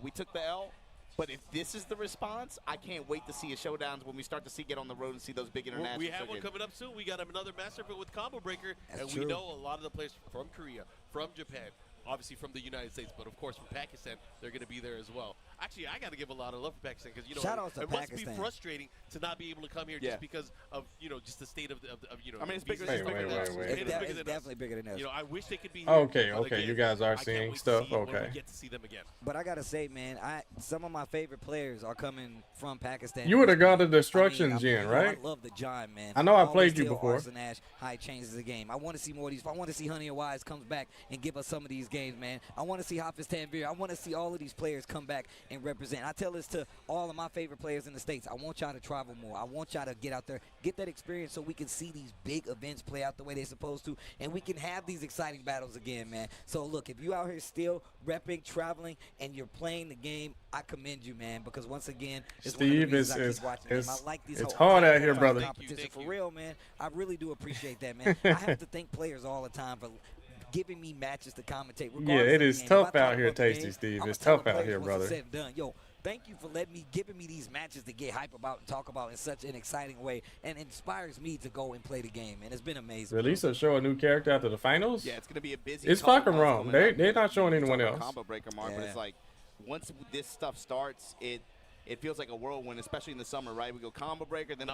We took the L, but if this is the response, I can't wait to see a showdowns when we start to get on the road and see those big international. We have one coming up soon. We got another master event with Combo Breaker, and true. We know a lot of the players from Korea, from Japan, obviously from the United States, but of course from Pakistan, they're going to be there as well. Actually, I got to give a lot of love for Pakistan because, you know, it must be frustrating to not be able to come here just because of, you know, just the state of you know. I mean, it's bigger. It's definitely bigger than us. You know, I wish they could be here. Okay, okay. You guys are seeing stuff. Okay. We get to see them again. But I gotta say, man, some of my favorite players are coming from Pakistan. You would have gone to Destruction Gen, right? I love the John, man. I know I played you before. Arson Ash, how it changes the game. I want to see more of these. I want to see Honey Wise comes back and give us some of these games, man. I want to see Hafiz Tanvir. I want to see all of these players come back and represent. I tell this to all of my favorite players in the States. I want y'all to travel more. I want y'all to get out there, get that experience so we can see these big events play out the way they're supposed to, and we can have these exciting battles again, man. So, look, if you out here still repping, traveling, and you're playing the game, I commend you, man, because once again, it's Steve, it's hard out here, brother. Thank you. For real, man. I really do appreciate that, man. I have to thank players all the time for giving me matches to commentate. Yeah, it is tough out here, Tasty Steve. It's tough out here, brother. Said and done. Yo, thank you for giving me these matches to get hype about and talk about in such an exciting way, and inspires me to go and play the game. And it's been amazing. Release or show a new character after the finals? Yeah, it's gonna be a busy. It's fucking wrong. They're not showing anyone else. Combo breaker mark, but it's like once this stuff starts, it feels like a whirlwind, especially in the summer, right? We go combo breaker, then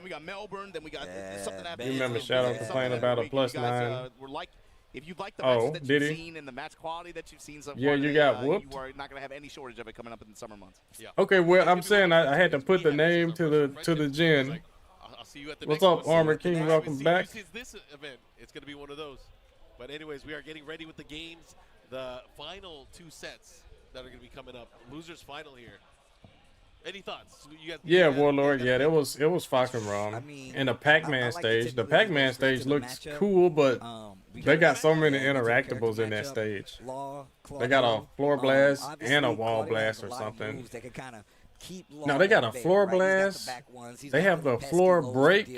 we got Melbourne, then we got something that. You remember Shadow complaining about a +9? We're like. If you like the matches that you've seen and the match quality that you've seen so far, you got whooped. You are not going to have any shortage of it coming up in the summer months. Yeah. Okay, well, I'm saying I had to put the name to the gen. I'll see you at the What's up, Armor King? Welcome back. This event, it's going to be one of those. But anyways, we are getting ready with the games. The final 2 sets that are going to be coming up. Losers final here. Any thoughts? Warlord. Yeah, it was fucking wrong. I mean, in the Pac-Man stage, the Pac-Man stage looks cool, but they got so many interactables in that stage. They got a floor blast and a wall blast or something. No, they got a floor blast. They have the floor break.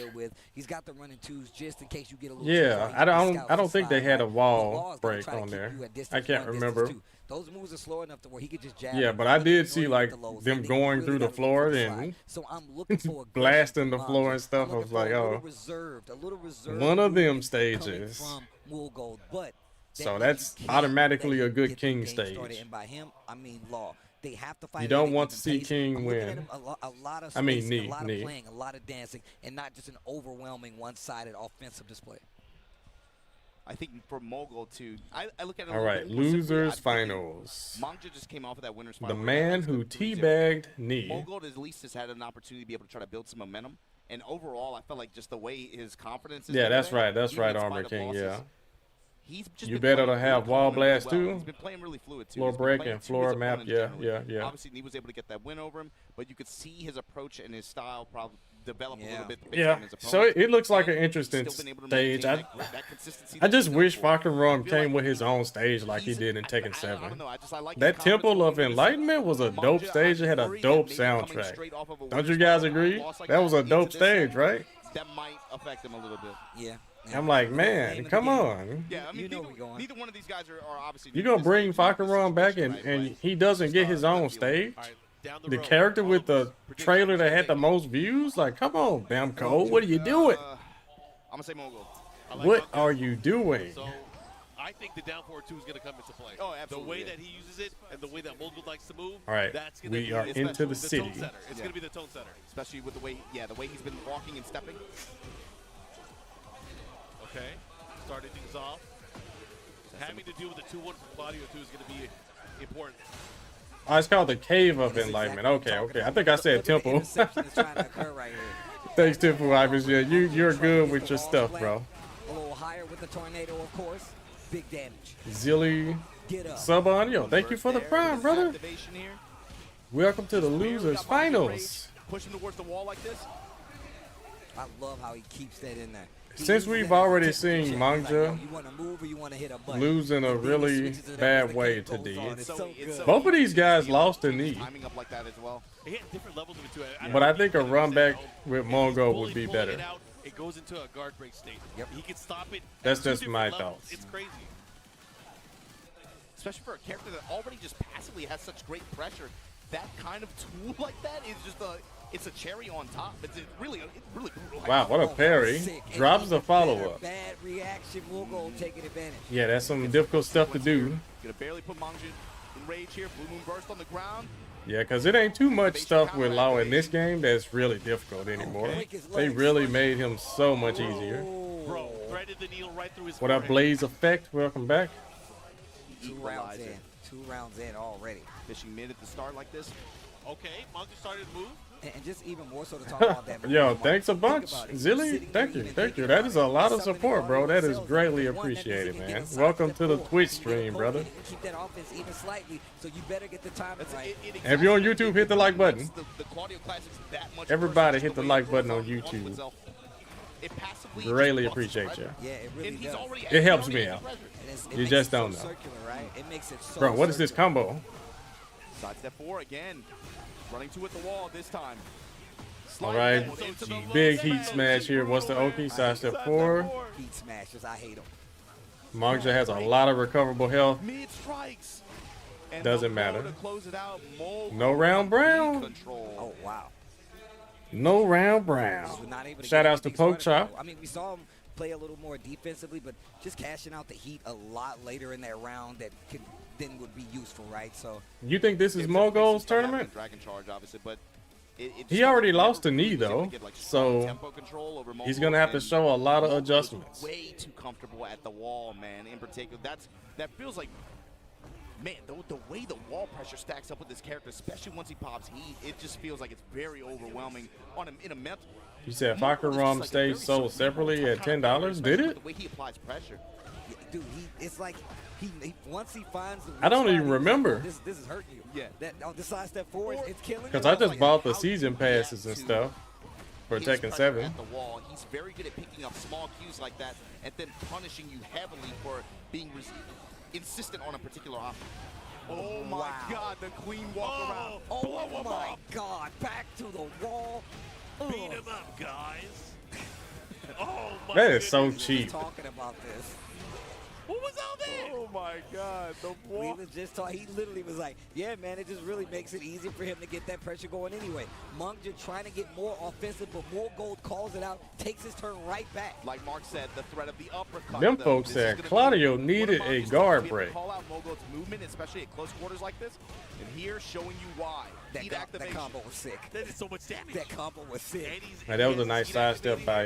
He's got the running twos just in case you get a little. Yeah, I don't think they had a wall break on there. I can't remember. Those moves are slow enough to where he could just jab. Yeah, but I did see like them going through the floor and blasting the floor and stuff. I was like, oh, one of them stages. So that's automatically a good King stage. And by him, I mean Law. They have to fight. You don't want to see King win. A lot of knee, a lot of playing, a lot of dancing, and not just an overwhelming one-sided offensive display. I think for Mulgold too, I look at it. All right, losers finals. Mangja just came off of that winners final. The man who teabagged knee. Mulgold at least has had an opportunity to be able to try to build some momentum, and overall, I felt like just the way his confidence is. Yeah, that's right. That's right, Armor King. Yeah. You better to have wall blast too. He's been playing really fluid too. Floor break and floor map. Yeah. Obviously, he was able to get that win over him, but you could see his approach and his style probably develop a little bit. Yeah. So it looks like an interesting stage. I just wish fucking Rum came with his own stage like he did in Tekken 7. That Temple of Enlightenment was a dope stage. It had a dope soundtrack. Don't you guys agree? That was a dope stage, right? That might affect him a little bit. Yeah. I'm like, man, come on. Yeah, I mean, neither one of these guys are obviously. You're going to bring Fakaron back and he doesn't get his own stage? The character with the trailer that had the most views? Like, come on, Bamco, what are you doing? I'm going to say Mulgold. What are you doing? So, I think the down forward 2 is going to come into play. Oh, absolutely. The way that he uses it and the way that Mulgold likes to move. All right, we are into the city. It's going to be the tone setter. Especially with the way he's been walking and stepping. Okay, starting things off. Having to deal with the 2-1 from Claudio 2 is going to be important. Oh, it's called the Cave of Enlightenment. Okay. I think I said Temple. Thanks, Temple Ivers. Yeah, you're good with your stuff, bro. A little higher with the tornado, of course. Big damage. Zilly Subon, yo, thank you for the prime, brother. Welcome to the losers finals. Push him towards the wall like this. I love how he keeps that in there. Since we've already seen Mangja lose in a really bad way to D, both of these guys lost a knee. But I think a run back with Mongo would be better. It goes into a guard break state. He can stop it. That's just my thoughts. It's crazy. Especially for a character that already just passively has such great pressure. That kind of tool like that is just it's a cherry on top. It's really brutal. Wow, what a parry. Drops the follow-up. Bad reaction, Mulgold taking advantage. Yeah, that's some difficult stuff to do. Gonna barely put Mangja in rage here. Blue Moon burst on the ground. Yeah, because it ain't too much stuff with Law in this game that's really difficult anymore. They really made him so much easier. Bro, threaded the needle right through his What up, Blaze Effect? Welcome back. 2 rounds in. 2 rounds in already. Fishing mid at the start like this. Okay, Monster started to move. And just even more so to talk about that. Yo, thanks a bunch. Zilly, thank you. Thank you. That is a lot of support, bro. That is greatly appreciated, man. Welcome to the Twitch stream, brother. Keep that offense even slightly, so you better get the timing right. If you're on YouTube, hit the like button. Everybody hit the like button on YouTube. Greatly appreciate you. Yeah, it really does. It helps me out. You just don't know. Bro, what is this combo? Sidestep 4 again. Running to at the wall this time. All right, big heat smash here. What's the Oki? Sidestep 4. Heat smashers, I hate them. Mongja has a lot of recoverable health. Mid strikes. Doesn't matter. No round brown. Oh, wow. No round brown. Shout outs to Poke Chop. I mean, we saw him play a little more defensively, but just cashing out the heat a lot later in that round that could then would be useful, right? So you think this is Mulgold's tournament? Dragon charge, obviously, but he already lost a knee though, so he's gonna have to show a lot of adjustments. Way too comfortable at the wall, man. In particular, that feels like, man, the way the wall pressure stacks up with this character, especially once he pops heat, it just feels like it's very overwhelming in a mental. You said Fakaram stage sold separately at $10. Did it? The way he applies pressure. Dude, it's like he once he finds the I don't even remember. This is hurting you. Yeah. That the sidestep 4 it's killing you. Because I just bought the season passes and stuff for Tekken 7. At the wall, he's very good at picking up small cues like that and then punishing you heavily for being insistent on a particular option. Oh my God, the clean walk around. Oh my God, back to the wall. Beat him up, guys. Oh my That is so cheap. Talking about this. What was all that? Oh my God, the wall. We was just talking. He literally was like, "Yeah, man, it just really makes it easier for him to get that pressure going anyway." Mongja trying to get more offensive, but Mulgold calls it out, takes his turn right back. Like Mark said, the threat of the uppercut. Them folks said Claudio needed a guard break. Call out Mulgold's movement, especially at close quarters like this, and here showing you why. That combo was sick. That is so much damage. That combo was sick. And that was a nice sidestep by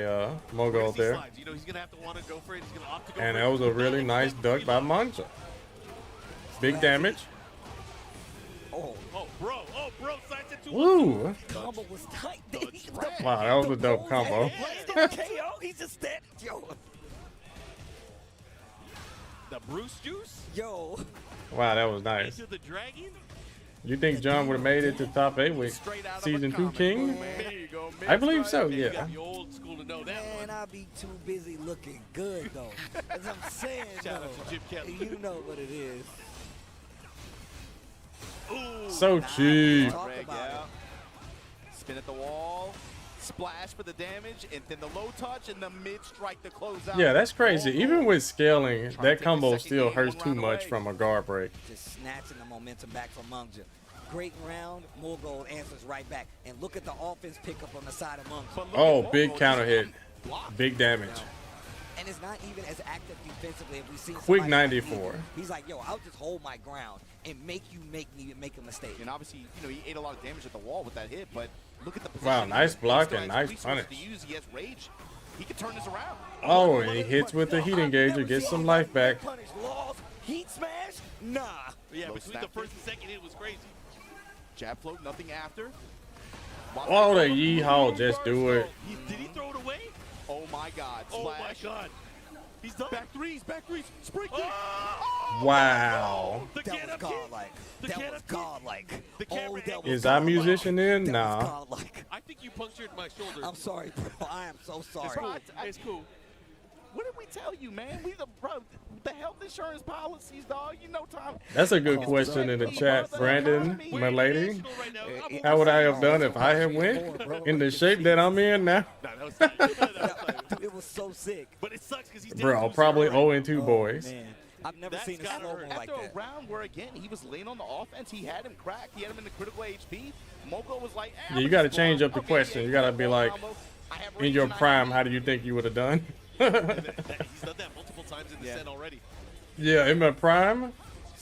Mulgold there. You know, he's gonna have to want to go for it. He's gonna opt to go And for that was a really nice duck by Mongja. Big damage. Oh, bro, sidestep 2. Woo! combo was tight. Wow, that was a dope combo. KO. He's just standing. Yo. The Bruce juice. Yo. Wow, that was nice. Into the dragon. You think John would have made it to top 8 with Season 2 King? I believe so, yeah. The old school to know that Man, one. I'll be too busy looking good, though. As I'm saying, Shout out to Jim Kelly. you know what it is. Ooh. So cheap. Talk about it. Spin at the wall. Splash for the damage, and then the low touch and the mid strike to close out. Yeah, that's crazy. Even with scaling, that combo still hurts too much from a guard break. Just snatching the momentum back from Mongja. Great round. Mulgold answers right back. And look at the offense pickup on the side of Mongja. Oh, big counter hit. Big damage. And it's not even as active defensively as we've seen. Quick 94. He's like, yo, I'll just hold my ground and make you make a mistake. And obviously, you know, he ate a lot of damage at the wall with that hit, but look at the position. Wow, nice block and nice punish. He has rage. He can turn this around. Oh, and he hits with the heat engager, gets some life back. Heat smash? Nah. Yeah, between the first and second hit was crazy. Jab float, nothing after. Oh, the yeehaw, just do it. Did he throw it away? Oh my God. Oh my God. He's done. Back threes. Spring kick. Oh! Wow. That was godlike. That was godlike. Oh, that was Is our musician in? Nah. I think you punctured my shoulder. I'm sorry, bro. I am so sorry. It's cool. It's cool. What did we tell you, man? The health insurance policies, dog. You know, Tom. That's a good question in the chat, Brandon, my lady. How would I have done if I had went in the shape that I'm in now? It was so sick. But it sucks because he's Bro, probably 0-2 boys. Man. I've never seen a slow-mo like that. After a round where, again, he was laying on the offense, he had him cracked, he had him in the critical HP. Moko was like, yeah, you got to change up the question. You got to be like, in your prime, how do you think you would have done? He's done that multiple times in the set already. Yeah, in my prime,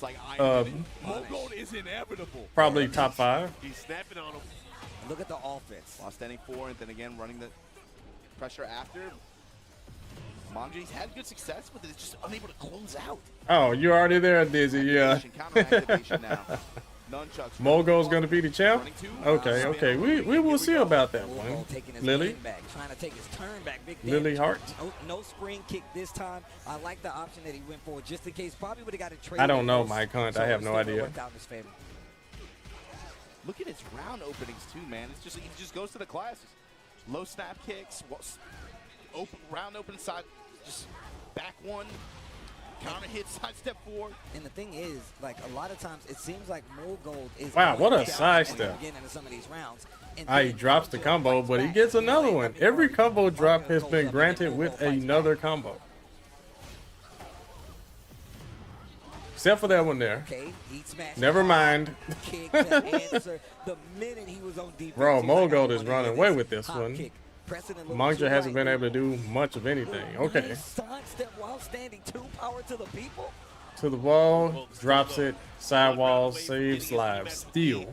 It's like Mulgold is inevitable. Probably top 5. He's snapping on him. Look at the offense. While standing 4 and then again running the pressure after. Mangja's had good success with it. It's just unable to close out. Oh, you're already there, Dizzy. Yeah. Counter-activation now. Nunchucks. Mulgold's going to be the champ? Okay, okay. We will see about that one. Lily? Trying to take his turn back. Big Lily Hart? No spring kick this time. I like the option that he went for just in case. Probably would have got a trade. I don't know, Mike Hunt. I have no idea. Look at his round openings too, man. It's just he just goes to the classes. Low snap kicks, round open side, just back one, counter hit, side step forward. And the thing is, like a lot of times, it seems like Mulgold is. Wow, what a side step! Getting into some of these rounds. He drops the combo, but he gets another one. Every combo drop has been granted with another combo. Except for that one there. Okay, never mind. The minute he was on defense, bro, Mulgold is running away with this one. Mangja hasn't been able to do much of anything. Okay. While standing 2 power to the people. To the wall, drops it, sidewall, save, slide, steal.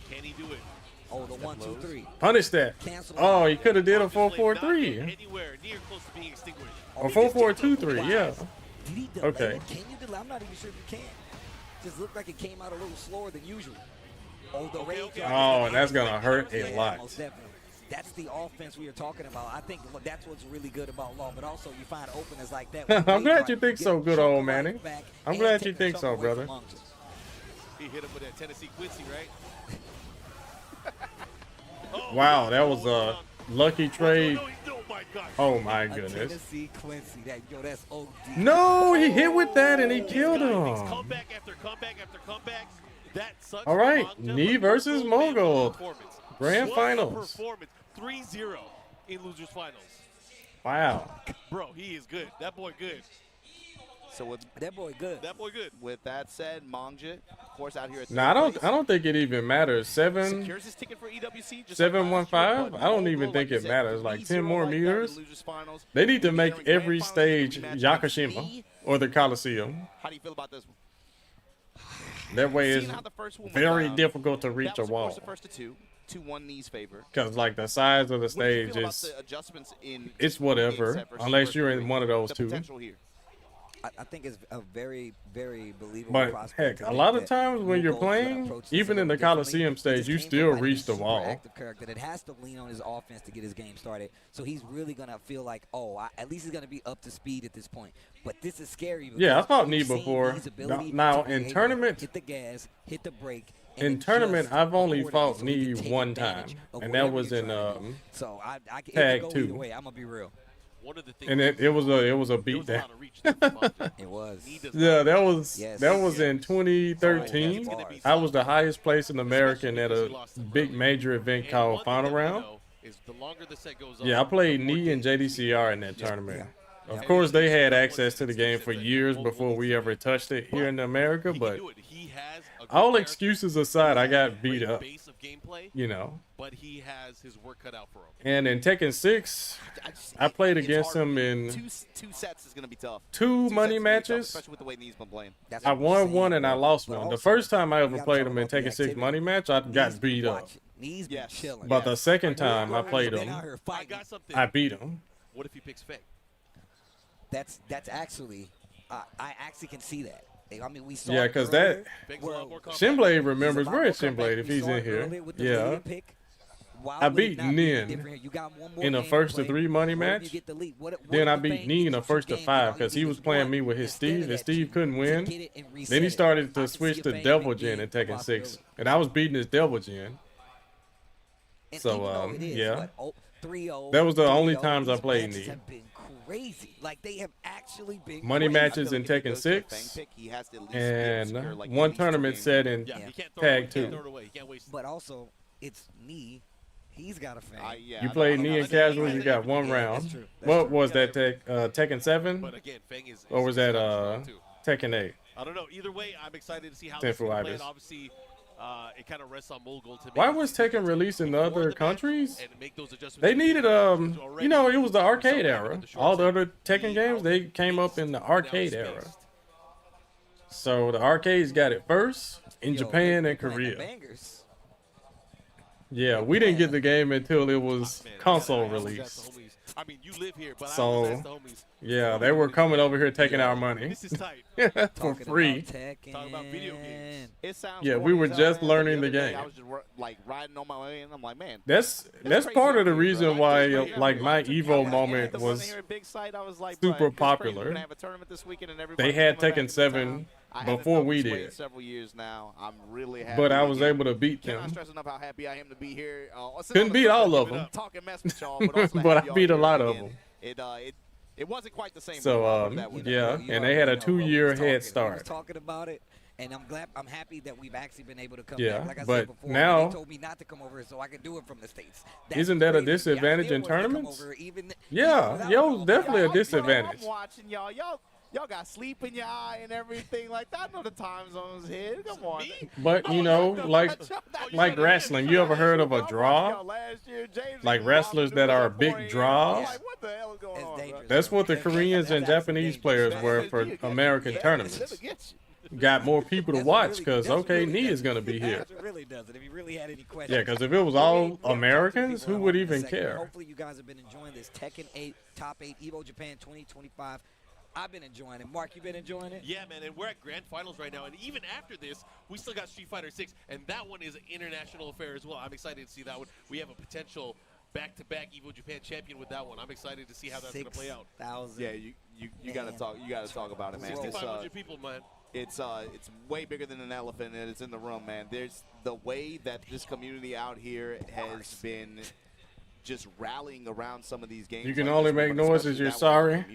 Can he do it? Oh, the 1, 2, 3. Punish that. Oh, he could have did a 4-4-3. Anywhere near close to being extinguished. Or 4-4-2-3, yeah. Did he delay okay. it? Can you delay? I'm not even sure if you can. Just looked like it came out a little slower than usual. Oh, the rage. Oh, and that's gonna hurt a lot. Most definitely. That's the offense we were talking about. I think that's what's really good about Law, but also you find openers like that. I'm glad you think so, good old Manny. I'm glad you think so, brother. He hit him with that Tennessee Quincy, right? Wow, that was a lucky trade. Oh my goodness. Tennessee Quincy. That's OD. No, he hit with that and he killed him. Comeback after comeback after comeback. That sucks. All right, Knee versus Mulgold. Grand finals. 3-0 in losers finals. Wow. Bro, he is good. That boy good. So with that boy good. That boy good. With that said, Mangja, of course, out here. I don't think it even matters. Secures his ticket for EWC. 7-1-5. I don't even think it matters. Like 10 more meters. They need to make every stage Yakushima or the Coliseum. How do you feel about this one? That way is very difficult to reach a wall. The first to 2-1 knees favor. Because like the size of the stage is, it's whatever, unless you're in one of those two. I think it's a very, very believable but prospect. Heck, a lot of times when you're playing, even in the Coliseum stage, you still reach the wall. Active character that has to lean on his offense to get his game started. So he's really gonna feel like, at least he's gonna be up to speed at this point. But this is scary. Yeah, I fought Knee before. Now in tournament, hit the gas, hit the brake. In tournament, I've only fought Knee one time, and that was in Tag 2. I'm gonna be real. And it was a beat down. It was. Yeah, that was in 2013. I was the highest place in American at a big major event called Final Round. Yeah, I played Knee and JDCR in that tournament. Of course, they had access to the game for years before we ever touched it here in America, but all excuses aside, I got beat up, you know. But he has his work cut out for him. And in Tekken 6, I played against him in two sets is going to be tough. 2 money matches. Especially with the way Knee's been playing. I won one and I lost one. The first time I ever played him in Tekken 6 money match, I got beat up. But the second time I played him, I beat him. What if he picks Fake? That's actually, I actually can see that. I mean, we saw. Yeah, because that Shinblade remembers. Where is Shinblade if he's in here? Yeah. I beat Nin in the first to 3 money match. Then I beat Nin in the first to 5 because he was playing me with his Steve, and Steve couldn't win. Then he started to switch to Devil Gen in Tekken 6, and I was beating his Devil Gen. So yeah, that was the only times I played Nin. Crazy. Like they have actually been money matches in Tekken 6 and one tournament set in Tag 2. But also, it's Knee. He's got a fan. You played Knee in casual. You got 1 round. That's true. What was that? Tekken 7? Or was that Tekken 8? I don't know. Either way, I'm excited to see how it's played. Obviously, it kind of rests on Mulgold to Why was Tekken released in the other countries? and make those adjustments. They needed you know, it was the arcade era. All the other Tekken games, they came up in the arcade era. So the arcades got it first in Japan and Korea. Yeah, we didn't get the game until it was console release. I mean, you live here, but so, I was the homies. Yeah, they were coming over here taking our money. This is tight. For free. Talking about video games. It sounds yeah, we were just learning the game. I was just like riding on my way, and I'm like, man. That's part of the reason why like my EVO moment was super popular. They had Tekken 7 before we did. Several years now. I'm really happy. But I was able to beat them. Can't stress enough how happy I am to be here. Couldn't beat all of them. Talking mess with y'all, but also but I beat a lot of them. It wasn't quite the same. So yeah, and they had a 2-year head start. Talking about it, and I'm happy that we've actually been able to come back. Like I but said before, now they told me not to come over so I could do it from the States. Isn't that a disadvantage in tournaments? Yeah, yo, definitely a disadvantage. I'm watching y'all. Y'all got sleep in your eye and everything like that. I know the time zone's here. Come on. But you know, like wrestling, you ever heard of a draw? Like wrestlers that are big draws? What the hell is going on? That's what the Koreans and Japanese players were for American tournaments. Got more people to watch because Nee is gonna be here. Yeah, because if it was all Americans, who would even care? Hopefully you guys have been enjoying this Tekken 8 Top 8 EVO Japan 2025. I've been enjoying it. Mark, you been enjoying it? Yeah, man, and we're at grand finals right now, and even after this, we still got Street Fighter 6, and that one is an international affair as well. I'm excited to see that one. We have a potential back-to-back EVO Japan champion with that one. I'm excited to see how that's going to play out. Yeah, you got to talk. You got to talk about it, man. 6,500 people, man. It's way bigger than an elephant, and it's in the room, man. There's the way that this community out here has been just rallying around some of these games. You can only make noises. You're sorry.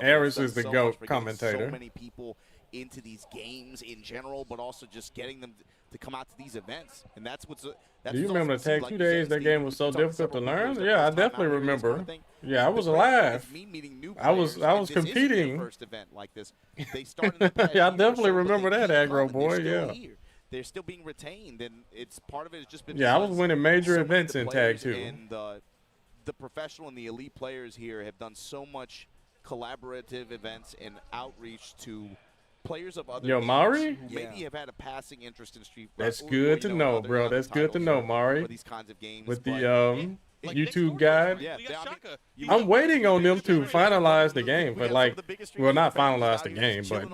Aris is the GOAT commentator. So many people into these games in general, but also just getting them to come out to these events, and that's what's. Do you remember the Tag 2 days? That game was so difficult to learn. Yeah, I definitely remember. Yeah, I was alive. I was competing. First event like this. They started. Yeah, I definitely remember that, Aggro boy. Yeah. They're still being retained, and it's part of it has just been. Yeah, I was winning major events in Tag 2. And the professional and the elite players here have done so much collaborative events and outreach to players of other games Mari? who maybe have had a passing interest in Street Fighter. That's good to know, bro. That's good to know, Mari. These kinds of games, with the YouTube guide. Yeah, I'm waiting on them to finalize the game, but like, well, not finalize the game, but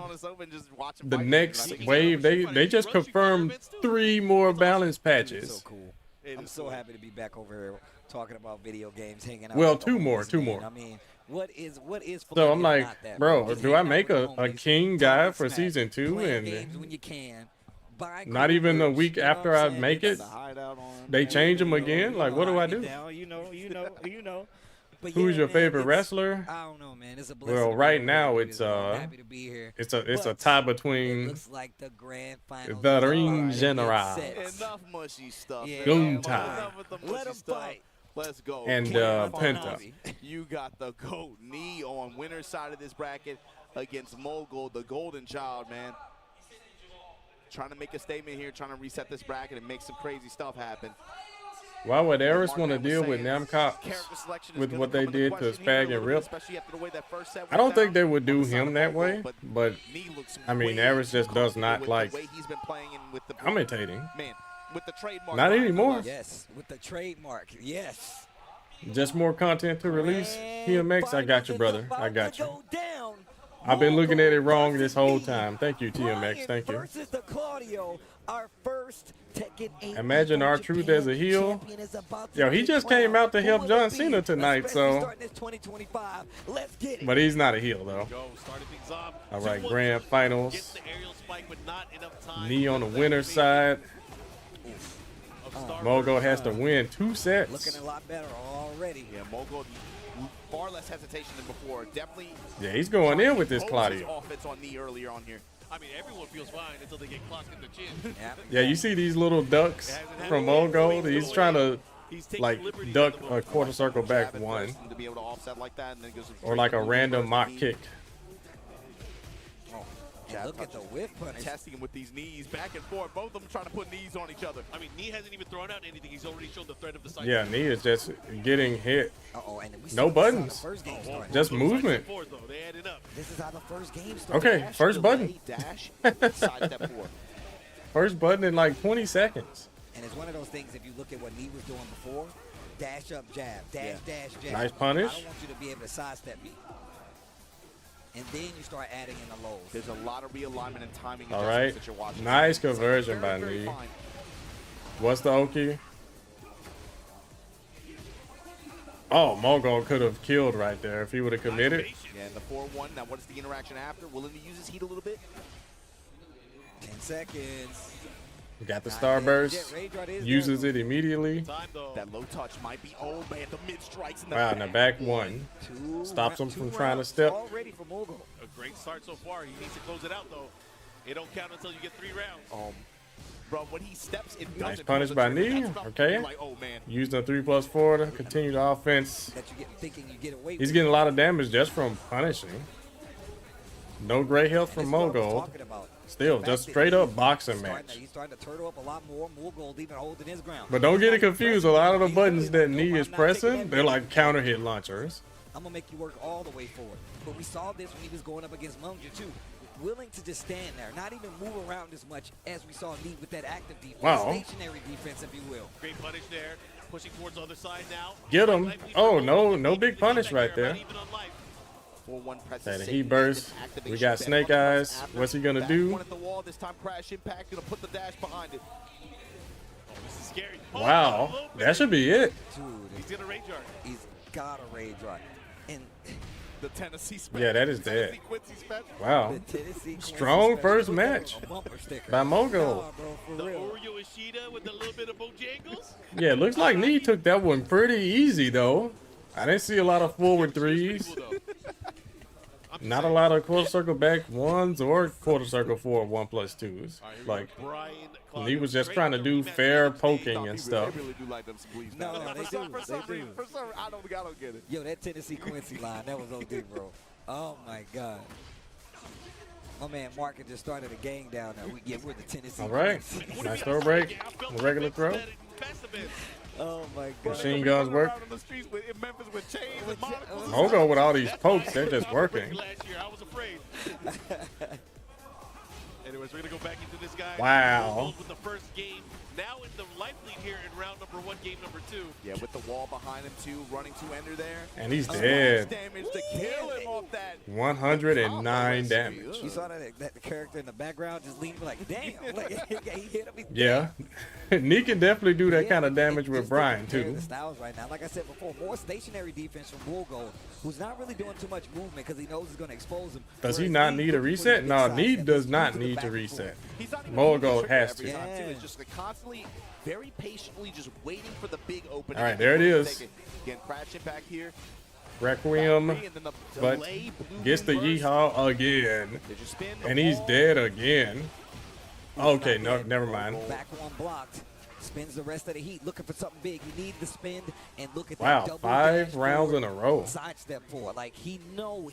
the next wave, they just confirmed 3 more balance patches. So cool. I'm so happy to be back over here talking about video games, hanging out. Well, 2 more. I mean, what is so I'm like, bro, do I make a king guide for season 2 and when you can, not even a week after I make it, they change them again? Like, what do I do? You know. But who's your favorite wrestler? I don't know, man. It's a blessing. Well, right now it's happy to be here. It's a tie between looks like the grand final. The Ring General. Enough mushy stuff. Guntai. Let him fight. Let's go. And Penta. You got the GOAT knee on winner's side of this bracket against Mulgold, the golden child, man. Trying to make a statement here, trying to reset this bracket and make some crazy stuff happen. Why would Aris want to deal with Namcox with what they did to Spag and Rip? I don't think they would do him that way, but I mean, Aris just does not like commentating. With the trademark. Not anymore. Yes, with the trademark. Yes. Just more content to release. TMX, I got you, brother. I got you. I've been looking at it wrong this whole time. Thank you, TMX. Thank you. Imagine R-Truth as a heel. Yo, he just came out to help John Cena tonight, so. But he's not a heel, though. All right, grand finals. Knee on the winner's side. Mulgold has to win 2 sets. Looking a lot better already. Yeah, Mulgold far less hesitation than before. Definitely. Yeah, he's going in with this Claudio. Offense on knee earlier on here. I mean, everyone feels fine until they get clocked in the chin. Yeah, you see these little ducks from Mulgold? He's trying to like duck a quarter circle back 1, to be able to offset like that, and then goes or like a random mock kick. And look at the whiff punish. Testing him with these knees back and forth. Both of them trying to put knees on each other. I mean, Knee hasn't even thrown out anything. He's already shown the threat of the side. Yeah, Knee is just getting hit. And no buttons. Just movement. They added up. This is how the first game started. Okay, first button. Dash, side step forward. First button in like 20 seconds. And it's one of those things, if you look at what Knee was doing before, dash up, jab, dash, dash, jab. Nice punish. I don't want you to be able to sidestep me. And then you start adding in the lows. There's a lot of realignment and timing. All right. That you're watching. Nice conversion by Knee. What's the Oki? Oh, Mulgold could have killed right there if he would have committed. Yeah, and the 4-1. Now, what is the interaction after? Willing to use his heat a little bit? 10 seconds. Got the starburst. Uses it immediately. That low touch might be, oh man, the mid strikes in the wow, in the back one. Stops him from trying to step. Already for Mulgold. A great start so far. He needs to close it out, though. It don't count until you get 3 rounds. Bro, when he steps, it nice punish by Knee. Okay. Like, oh, man. Used a 3+4 to continue the offense. That you thinking you get away He's getting a lot of damage just from punishing. No great health from Mulgold. Still, just straight up boxing match. He's starting to turtle up a lot more. Mulgold even holding his ground. But don't get it confused. A lot of the buttons that Knee is pressing, they're like counter hit launchers. I'm going to make you work all the way forward. But we saw this when he was going up against Munja, too. Willing to just stand there, not even move around as much as we saw Knee with that active defense. Wow. Stationary defense, if you will. Great punish there. Pushing towards the other side now. Get him. Oh, no big punish right there. 4-1 That he burst. We got Snake Eyes. What's he gonna do? One at the wall. This time crash impact. Gonna put the dash behind it. Oh, this is scary. Wow, that should be it. Dude, he's gonna rage art. He's got a rage art. And the Tennessee special. Yeah, that is dead. Wow. Strong first match by Mulgold. The Oreo Ishida with a little bit of Bojangles. Yeah, it looks like Knee took that one pretty easy though. I didn't see a lot of forward threes. Not a lot of quarter circle back ones or quarter circle forward 1+2s. Like, Knee was just trying to do fair poking and stuff. No, they do. I don't get it. Yo, that Tennessee Quincy line, that was OD, bro. Oh my God. My man Mark had just started a gang down there. We're the Tennessee. All right, nice throw break. A regular throw. Oh my God. Machine guns work. Mulgold with all these pokes, they're just working. I was afraid. Anyways, we're gonna go back into this guy. Wow. With the first game. Now in the life lead here in round number 1, game number 2. Yeah, with the wall behind him too, running to ender there. And he's dead. Damage to kill him off that. 109 damage. You saw that the character in the background just leaning like, damn. Like, he hit him. Yeah. Knee can definitely do that kind of damage with Brian too. The styles right now. Like I said before, more stationary defense from Mulgold, who's not really doing too much movement because he knows it's going to expose him. Does he not need a reset? No, Knee does not need to reset. Mulgold has to. It's just constantly, very patiently, just waiting for the big opening. All right, there it is. Again, crash impact here. Requiem, but gets the yeehaw again, and he's dead again. Okay, no, never mind. Back one blocked. Spins the rest of the heat, looking for something big. He needs to spin and look at wow, that double 5 rounds in a row. Sidestep forward, like he knows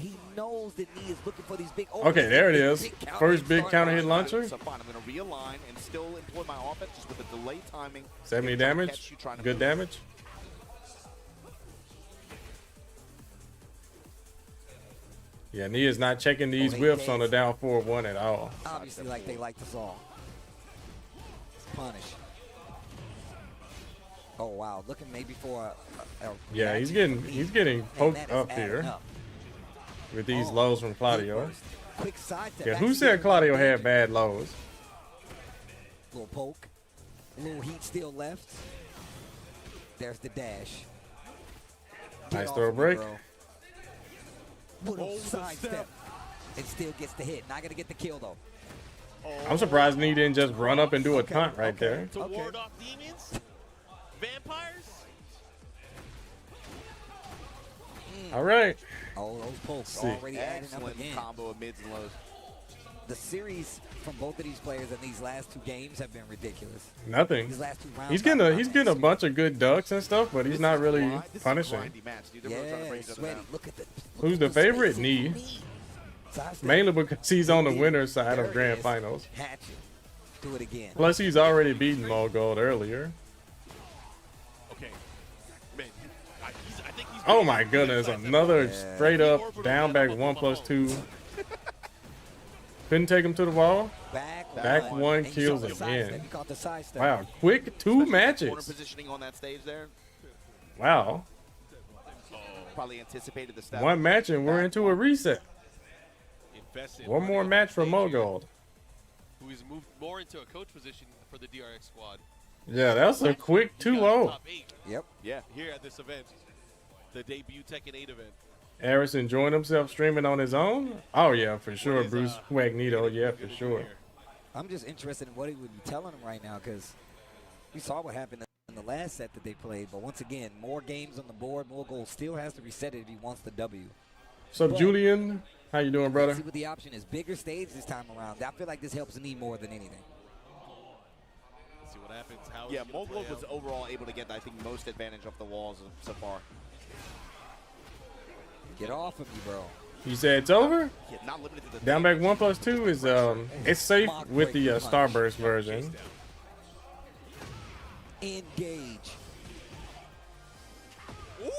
that he is looking for these big. Okay, there it is. First big counter hit launcher. So fine, I'm gonna realign and still employ my offense just with a delay timing. 70 damage. Good damage. Yeah, Knee is not checking these whiffs on the down 4-1 at all. Obviously, like they like the song. Punish. Oh wow, looking maybe for a yeah, he's getting poked up here with these lows from Claudio. Quick side step. Yeah, who said Claudio had bad lows? Little poke, little heat still left. There's the dash. Nice throw break. Little side step. It still gets the hit. Not gonna get the kill though. I'm surprised Knee didn't just run up and do a taunt right there. To ward off demons, vampires. All right. Oh, those pokes already adding up again. Combo of mids and lows. The series from both of these players in these last 2 games have been ridiculous. Nothing. These last 2 rounds. He's getting a bunch of good ducks and stuff, but he's not really punishing. Yeah, sweaty. Look at the. Who's the favorite? Knee. mainly because he's on the winner's side of Grand Finals. Hatchet. Do it again. Plus, he's already beaten Mulgold earlier. Okay. Man, I think he's oh my goodness, another straight up down back 1+2. Couldn't take him to the wall. Back one kills again. Wow, quick 2 matches. Positioning on that stage there. Wow. Probably anticipated the step. 1 match and we're into a reset. One more match for Mulgold. Who's moved more into a coach position for the DRX squad. Yeah, that's a quick 2-0. Yep. Yeah. Here at this event, the debut Tekken 8 event. Harris enjoying himself streaming on his own? Oh, yeah, for sure. Bruce Magneto, yeah, for sure. I'm just interested in what he would be telling him right now because we saw what happened in the last set that they played. But once again, more games on the board. Mulgold still has to reset it if he wants the W. So, Julian, how you doing, brother? See what the option is. Bigger stage this time around. I feel like this helps me more than anything. Let's see what happens. How yeah, Mulgold was overall able to get, I think, most advantage off the walls so far. Get off of me, bro. You said it's over? Yeah, not limited to the down back 1+2 is it's safe with the Starburst version. Engage. Ooh.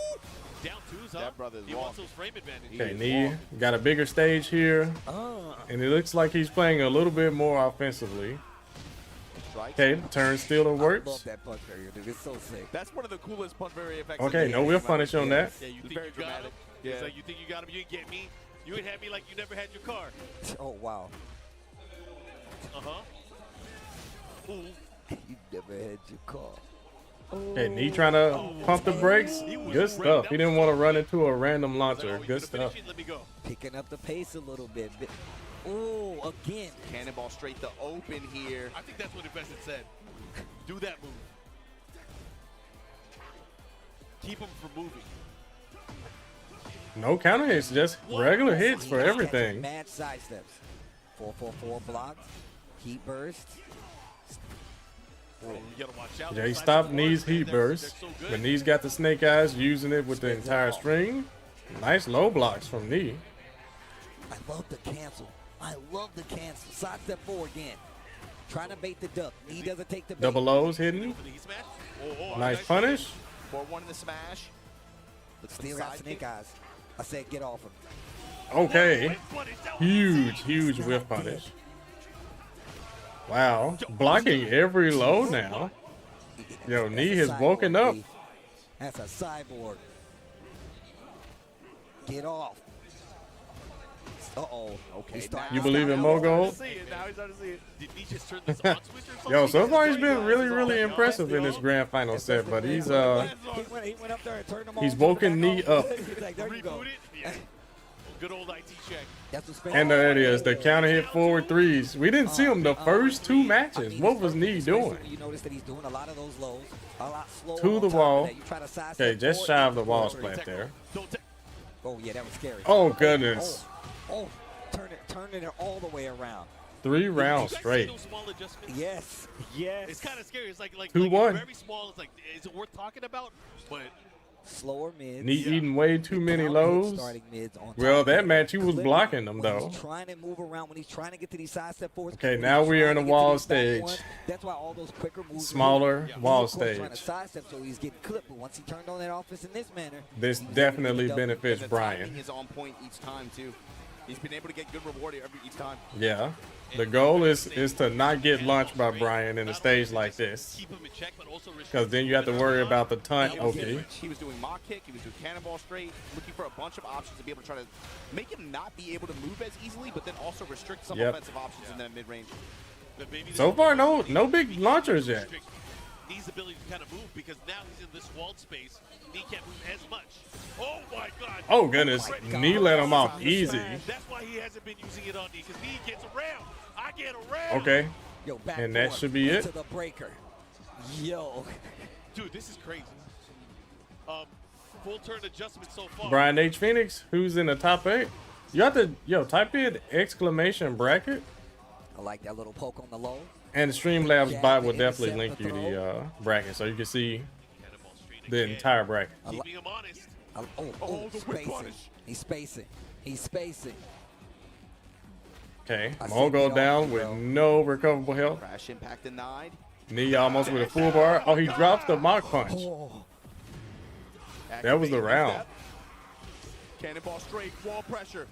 Down 2s, huh? That brother's he wants those frame advantage. Okay, Nee got a bigger stage here. And it looks like he's playing a little bit more offensively. Okay, turn stealer works. I love that punch barrier, dude. It's so sick. That's one of the coolest punch barrier effects. Okay, no wheel punish on that. Yeah, you think you got him? Yeah. It's like, you think you got him, you didn't get me. You would have me like you never had your car. Oh, wow. Uh-huh. You never had your car. Okay, Nee trying to pump the brakes. Good stuff. He didn't want to run into a random launcher. Good stuff. Let me go. Picking up the pace a little bit. Oh, again. Cannonball straight to open here. I think that's what Invested said. Do that move. Keep him from moving. No counter hits, just regular hits for everything. Mad side steps. 4-4-4 blocked. Heat burst. Oh, you gotta watch out. Yeah, he stopped Nee's heat burst. So but Nee's got the snake eyes, using it with the entire string. Nice low blocks from Nee. I love the cancel. I love the cancel. Side step 4 again. Trying to bait the duck. Nee doesn't take the bait. Double O's hidden. Nice punish. 4-1 in the smash. Still got snake eyes. I said get off him. Okay. Huge whiff punish. Wow. Blocking every low now. Yo, Nee has woken up. That's a cyborg. Get off. Uh-oh. Okay. You believe in Mulgold? Yo, so far he's been really impressive in this grand final set, but he's woken Nee up. Good old IT check. And there it is, the counter hit forward 3s. We didn't see him the first 2 matches. What was Nee doing? You notice that he's doing a lot of those lows, a lot slower. To the wall. Okay, just shy of the wall splat there. Oh yeah, that was scary. Oh goodness. Oh, turning it all the way around. 3 rounds straight. Yes. It's kind of scary. It's like 2-1. Very small. It's like, is it worth talking about? But slower mids. Nee eating way too many lows. Well, that match he was blocking them though. He's trying to move around when he's trying to get to these side step forwards. Okay, now we are in a wall stage. That's why all those quicker moves. Smaller wall stage. Trying to sidestep, so he's getting clipped. But once he turned on that offense in this manner, this definitely benefits Brian. He's on point each time too. He's been able to get good reward each time. Yeah. The goal is to not get launched by Brian in a stage like this. Because then you have to worry about the taunt. Okay. He was doing mock kick. He was doing cannonball straight. Looking for a bunch of options to be able to try to make him not be able to move as easily, but then also restrict some offensive options in that mid-range. So far, no big launchers yet. Nee's ability to kind of move because now he's in this walled space. Nee can't move as much. Oh my God! Oh goodness, Nee let him off easy. That's why he hasn't been using it on Nee because Nee gets around. I get around. Okay. And that should be it. To the breaker. Yo. Dude, this is crazy. Full turn adjustment so far. Brian H. Phoenix, who's in the top 8. You have to type in exclamation bracket. I like that little poke on the low. And Streamlabs bot will definitely link you the bracket so you can see the entire bracket. Keeping him honest. Spacing. He's spacing. Okay, Mulgold down with no recoverable health. Crash impact denied. Knee almost with a full bar. Oh, he drops the mock punch. That was the round. Cannonball straight, wall pressure.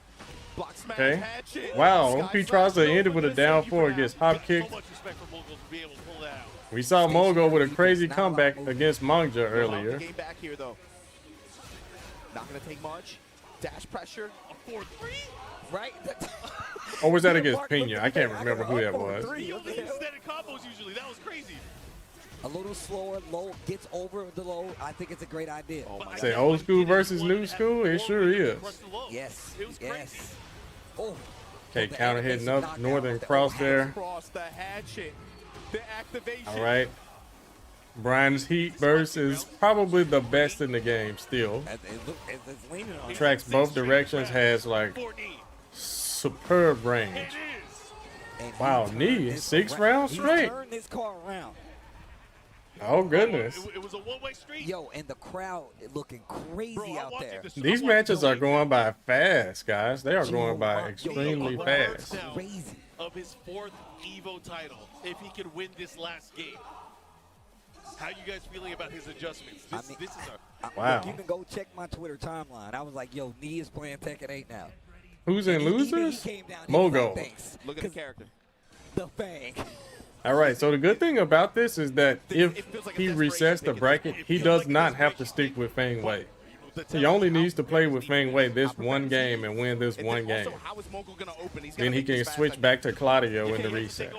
Block smash, Okay. head shit. Wow, he tries to end it with a down four against hop kick. So much respect for Mulgold to be able to pull that out. We saw Mulgold with a crazy comeback against Mangja earlier. Game back here though. Not gonna take much. Dash pressure. A 4-3? Right? Or was that against Pñena? I can't remember who that was. He only extended combos usually. That was crazy. A little slower, low, gets over the low. I think it's a great idea. Oh my Say God. old school versus new school? It sure is. Yes. It was crazy. Yes. Oh. Okay, counter hitting up, northern cross there. Cross the hatchet. The activation. All right. Brian's Heat burst is probably the best in the game still. It's leaning on it. Tracks both directions, has like superb range. And he Wow, turned knee, this 6 around. rounds He straight. turned this car around. Oh goodness. It was a one-way street. Yo, and the crowd looking crazy out there. These matches are going by fast, guys. They are going by extremely fast. Crazy. Of his 4th EVO title, if he could win this last game. How you guys feeling about his adjustments? This is Wow. You can go check my Twitter timeline. I was like, yo, Knee is playing Tekken 8 now. Who's in Even losers? he came down, he was like, Mulgold. thanks. Look at the character. The Fang. All right, so the good thing about this is that if he resets the bracket, he does not have to stick with Fang Wei. He only needs to play with Fang Wei this one game and win this one game. Then he can switch back to Claudio in the reset.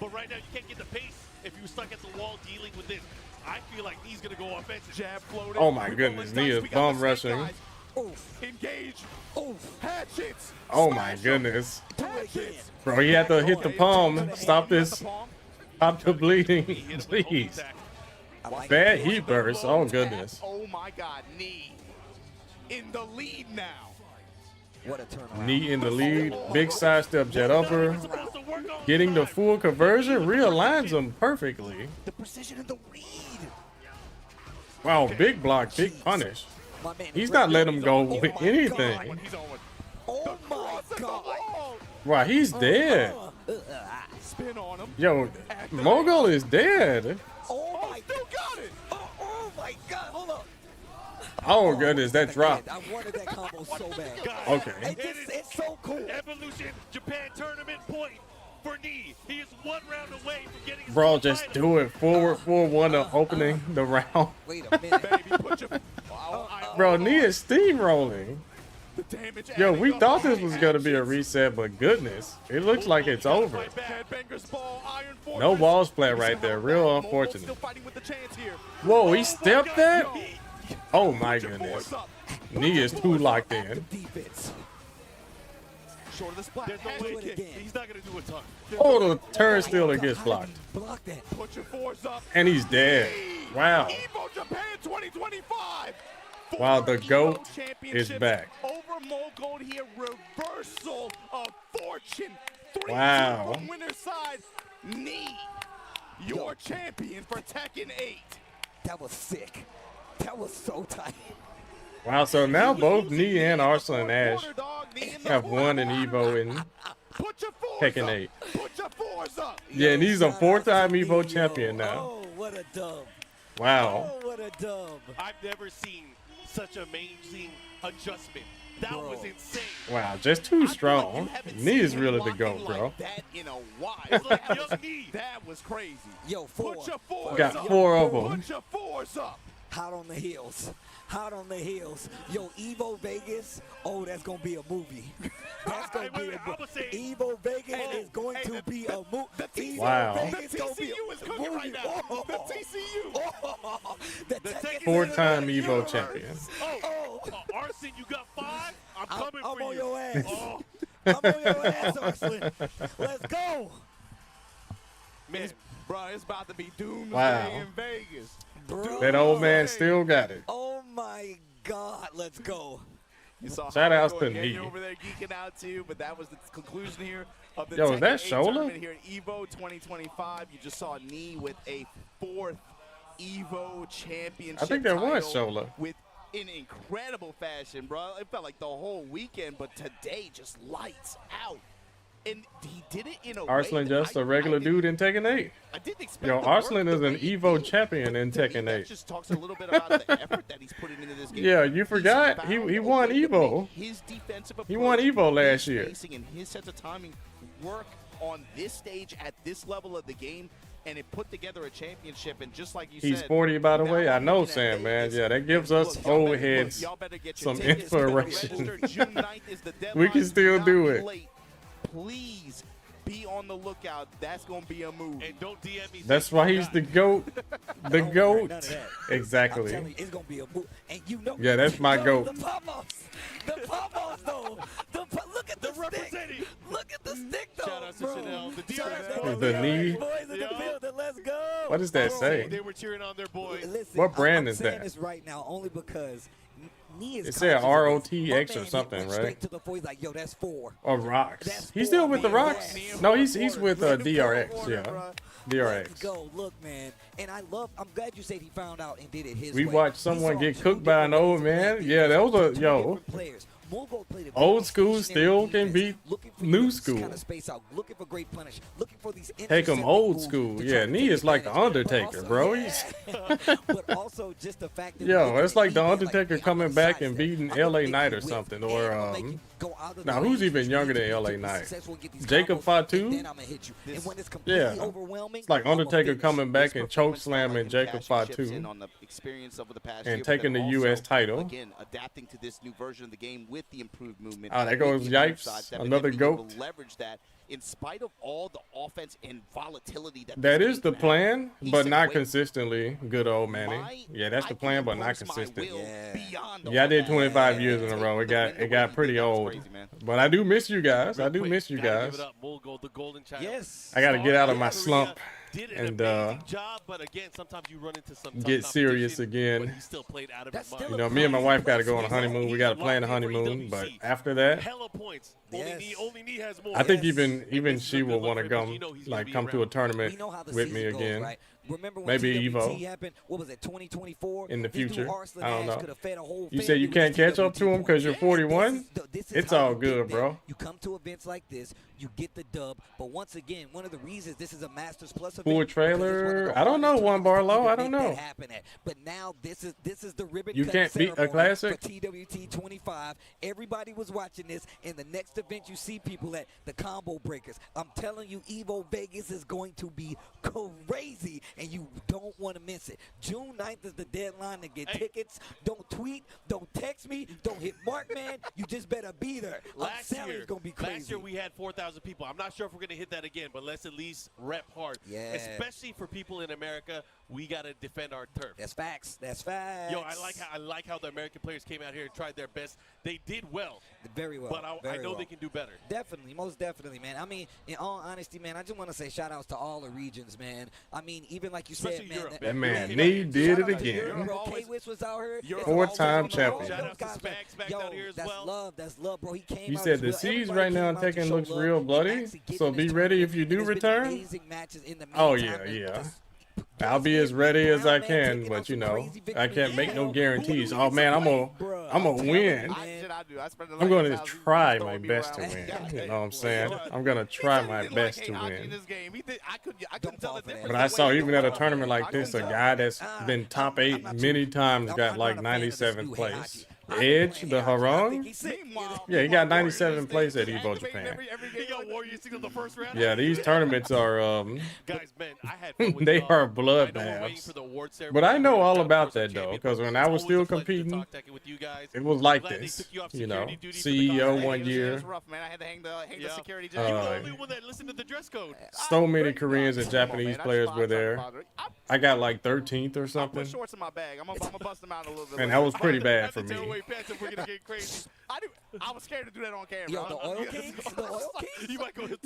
But right now you can't get the pace if you're stuck at the wall dealing with this. I feel like he's gonna go offensive. Jab floating. Oh my goodness, Knee is bum rushing. Engage. Hatchets. Oh my goodness. Bro, he had to hit the palm. Stop this. Stop the bleeding. Please. Bad heat burst. Oh goodness. Oh my God, Knee in the lead now. What a turnaround. Knee in the lead. Big sidestep jet upper. Getting the full conversion realigns him perfectly. The precision in the read. Wow, big block, big punish. He's not letting him go with anything. Oh my God. Wow, he's dead. Spin on him. Yo, Mulgold is dead. Oh my Still got it. Oh my God. Hold up. Oh goodness, that drop. I wanted that combo so bad. Okay. It's so cool. Evolution Japan tournament point for Knee. He is 1 round away from getting his Bro, first just title. do it. Forward 4-1 of opening the round. Wait a minute. Baby, put your Bro, Knee is steamrolling. the damage. Yo, we thought this was going to be a reset, but goodness, it looks like it's over. Headbangers ball, Iron Fortress. No ball splat right there. Real unfortunate. Still fighting with the chance here. Whoa, he stepped that? Oh my goodness. Knee is too locked in. Defense. Short of the splat. There's no Do way it again. he's not gonna do a ton. Oh, the turnstile gets blocked. Block that. Put your fours up. And he's dead. Wow. EVO Japan 2025. Wow, the Former GOAT EVO championships is back. Over Mulgold here. Reversal of fortune. 3-2 Wow. from winner's side. Knee, your champion for Tekken 8. That was sick. That was so tight. Wow, so now both Knee and Arslan Ash have won an EVO in Tekken 8. Put your fours up. Yeah, and he's a 4-time EVO champion now. Oh, what a dub. Wow. Oh, what a dub. I've never seen such amazing adjustment. That was insane. Wow, just too strong. Knee is really the GOAT, bro. Like that in a while. Young Knee. That was crazy. Yo, four. Put your fours Got up. 4 of them. Put your fours up. Hot on the heels. Hot on the heels. Yo, EVO Vegas. Oh, that's going to be a movie. That's going to be a movie. EVO Vegas is going to be a movie. Wow. The TCU is cooking right now. The TCU. The Tekken 4-time EVO champion. Arson, you got 5? I'm coming I'm for on you. your ass. Oh, I'm on your ass, Arslan. Let's go. Man, bro, it's about to be doomsday Wow. in Vegas. Bro. That old man still got it. Oh, my God. Let's go. You saw Shout outs to Knee Knee. over there geeking out too, but that was the conclusion here of the Yo, is Tekken that 8 Shola? tournament here at EVO 2025. You just saw Knee with a 4th EVO championship. I think that was title Shola. with in incredible fashion, bro. It felt like the whole weekend, but today just lights out. And he did it in a Arslan way just a regular dude in Tekken 8. I didn't expect. Yo, Arslan is an EVO champion in Tekken 8. That just talks a little bit about the effort that he's putting into this game. Yeah, you forgot he won EVO. His defensive approach, he won EVO last year. And his sense of timing work on this stage at this level of the game, and it put together a championship. And just like you said, he's 40, by the way. I know, Sam, man. Yeah, that gives us old heads some inspiration. We can still do it. Please be on the lookout. That's going to be a move. And don't DM me. That's why he's the GOAT. The GOAT. Exactly. I'm you, it's going to be a move. And you know, yeah, that's my GOAT. The Pamos, though. Look at the stick. Look at the stick, though. Shout out to Chanel. The DRX. The knee. Boys in the building. Let's go. What does that say? They were cheering on their boy. Listen, what brand I'm is saying that? this right now only because it said ROTX or something, right? To the floor, he's like, yo, that's 4. Or Rocks. He's still with the Rocks? No, he's with DRX, yeah. DRX. Let's go. Look, man. And I'm glad you said he found out and did it his way. We watched someone get cooked by an old man. Yeah, that was yo. Old school still can beat new school. Kind of space out, looking for great punish, looking for these take him old school. Yeah, knee is like the Undertaker, bro. He's but also just the fact that yo, it's like the Undertaker coming back and beating LA Knight or something. Or now who's even younger than LA Knight? Jacob Fatu? Yeah. It's like Undertaker coming back and choke slamming Jacob Fatu and taking the US title. Again, adapting to this new version of the game with the improved movement. Oh, there goes Yipes, another GOAT. Leverage that in spite of all the offense and volatility that is the plan, but not consistently. Good old Manny. Yeah, that's the plan, but not consistent. Yeah, I did 25 years in a row. It got pretty old. But I do miss you guys. I do miss you guys. Yes. I got to get out of my slump and job, but again, sometimes you run into some get serious again. He still played out of his mind. You know, me and my wife got to go on a honeymoon. We got to plan a honeymoon, but after that, hella points. Only knee has more. I think even she will want to come to a tournament with me again. Right? Remember when maybe TWT EVO. happened? What was it, 2024? In the future. I don't know. Fed a whole you say you can't catch up to him because you're 41? It's all good, bro. You come to events like this, you get the dub. But once again, one of the reasons this is a Masters Plus event. Full trailer. I don't know, Juan Barlow. I don't know. But now this is the ribbon you cut can't beat a classic for TWT 25. Everybody was watching this, and the next event you see people at the Combo Breakers. I'm telling you, EVO Vegas is going to be crazy, and you don't want to miss it. June 9th is the deadline to get tickets. Don't tweet, don't text me, don't hit Mark, man. You just better be there. Last year it's going to be crazy. Last year we had 4,000 people. I'm not sure if we're going to hit that again, but let's at least rep hard. Yeah. Especially for people in America, we got to defend our turf. That's facts. That's facts. Yo, I like how the American players came out here and tried their best. They did well. Very well. But I know they can do better. Definitely, most definitely, man. I mean, in all honesty, man, I just want to say shout outs to all the regions, man. I mean, even like you said, man. That man, Nee did it again. K-Wiz was out here. 4-time champion. Shout out to Spags out here as well. That's love, bro. He came you said the siege right now in Tekken looks real bloody, so be ready if you do return. Oh, yeah. I'll be as ready as I can, but you know, I can't make no guarantees. Oh man, I'm gonna win. I'm gonna try my best to win. You know what I'm saying? I'm gonna try my best to win. But I saw even at a tournament like this, a guy that's been top 8 many times got like 97th place. Edge, the Harong? Yeah, he got 97th place at EVO Japan. Yeah, these tournaments are they are bloodbaths. But I know all about that though, because when I was still competing, it was like this. You know, CEO 1 year. So many Koreans and Japanese players were there. I got like 13th or something. And that was pretty bad for me. I was scared to do that on camera. Yo, the Oil Kings? The Oil Kings? You might go to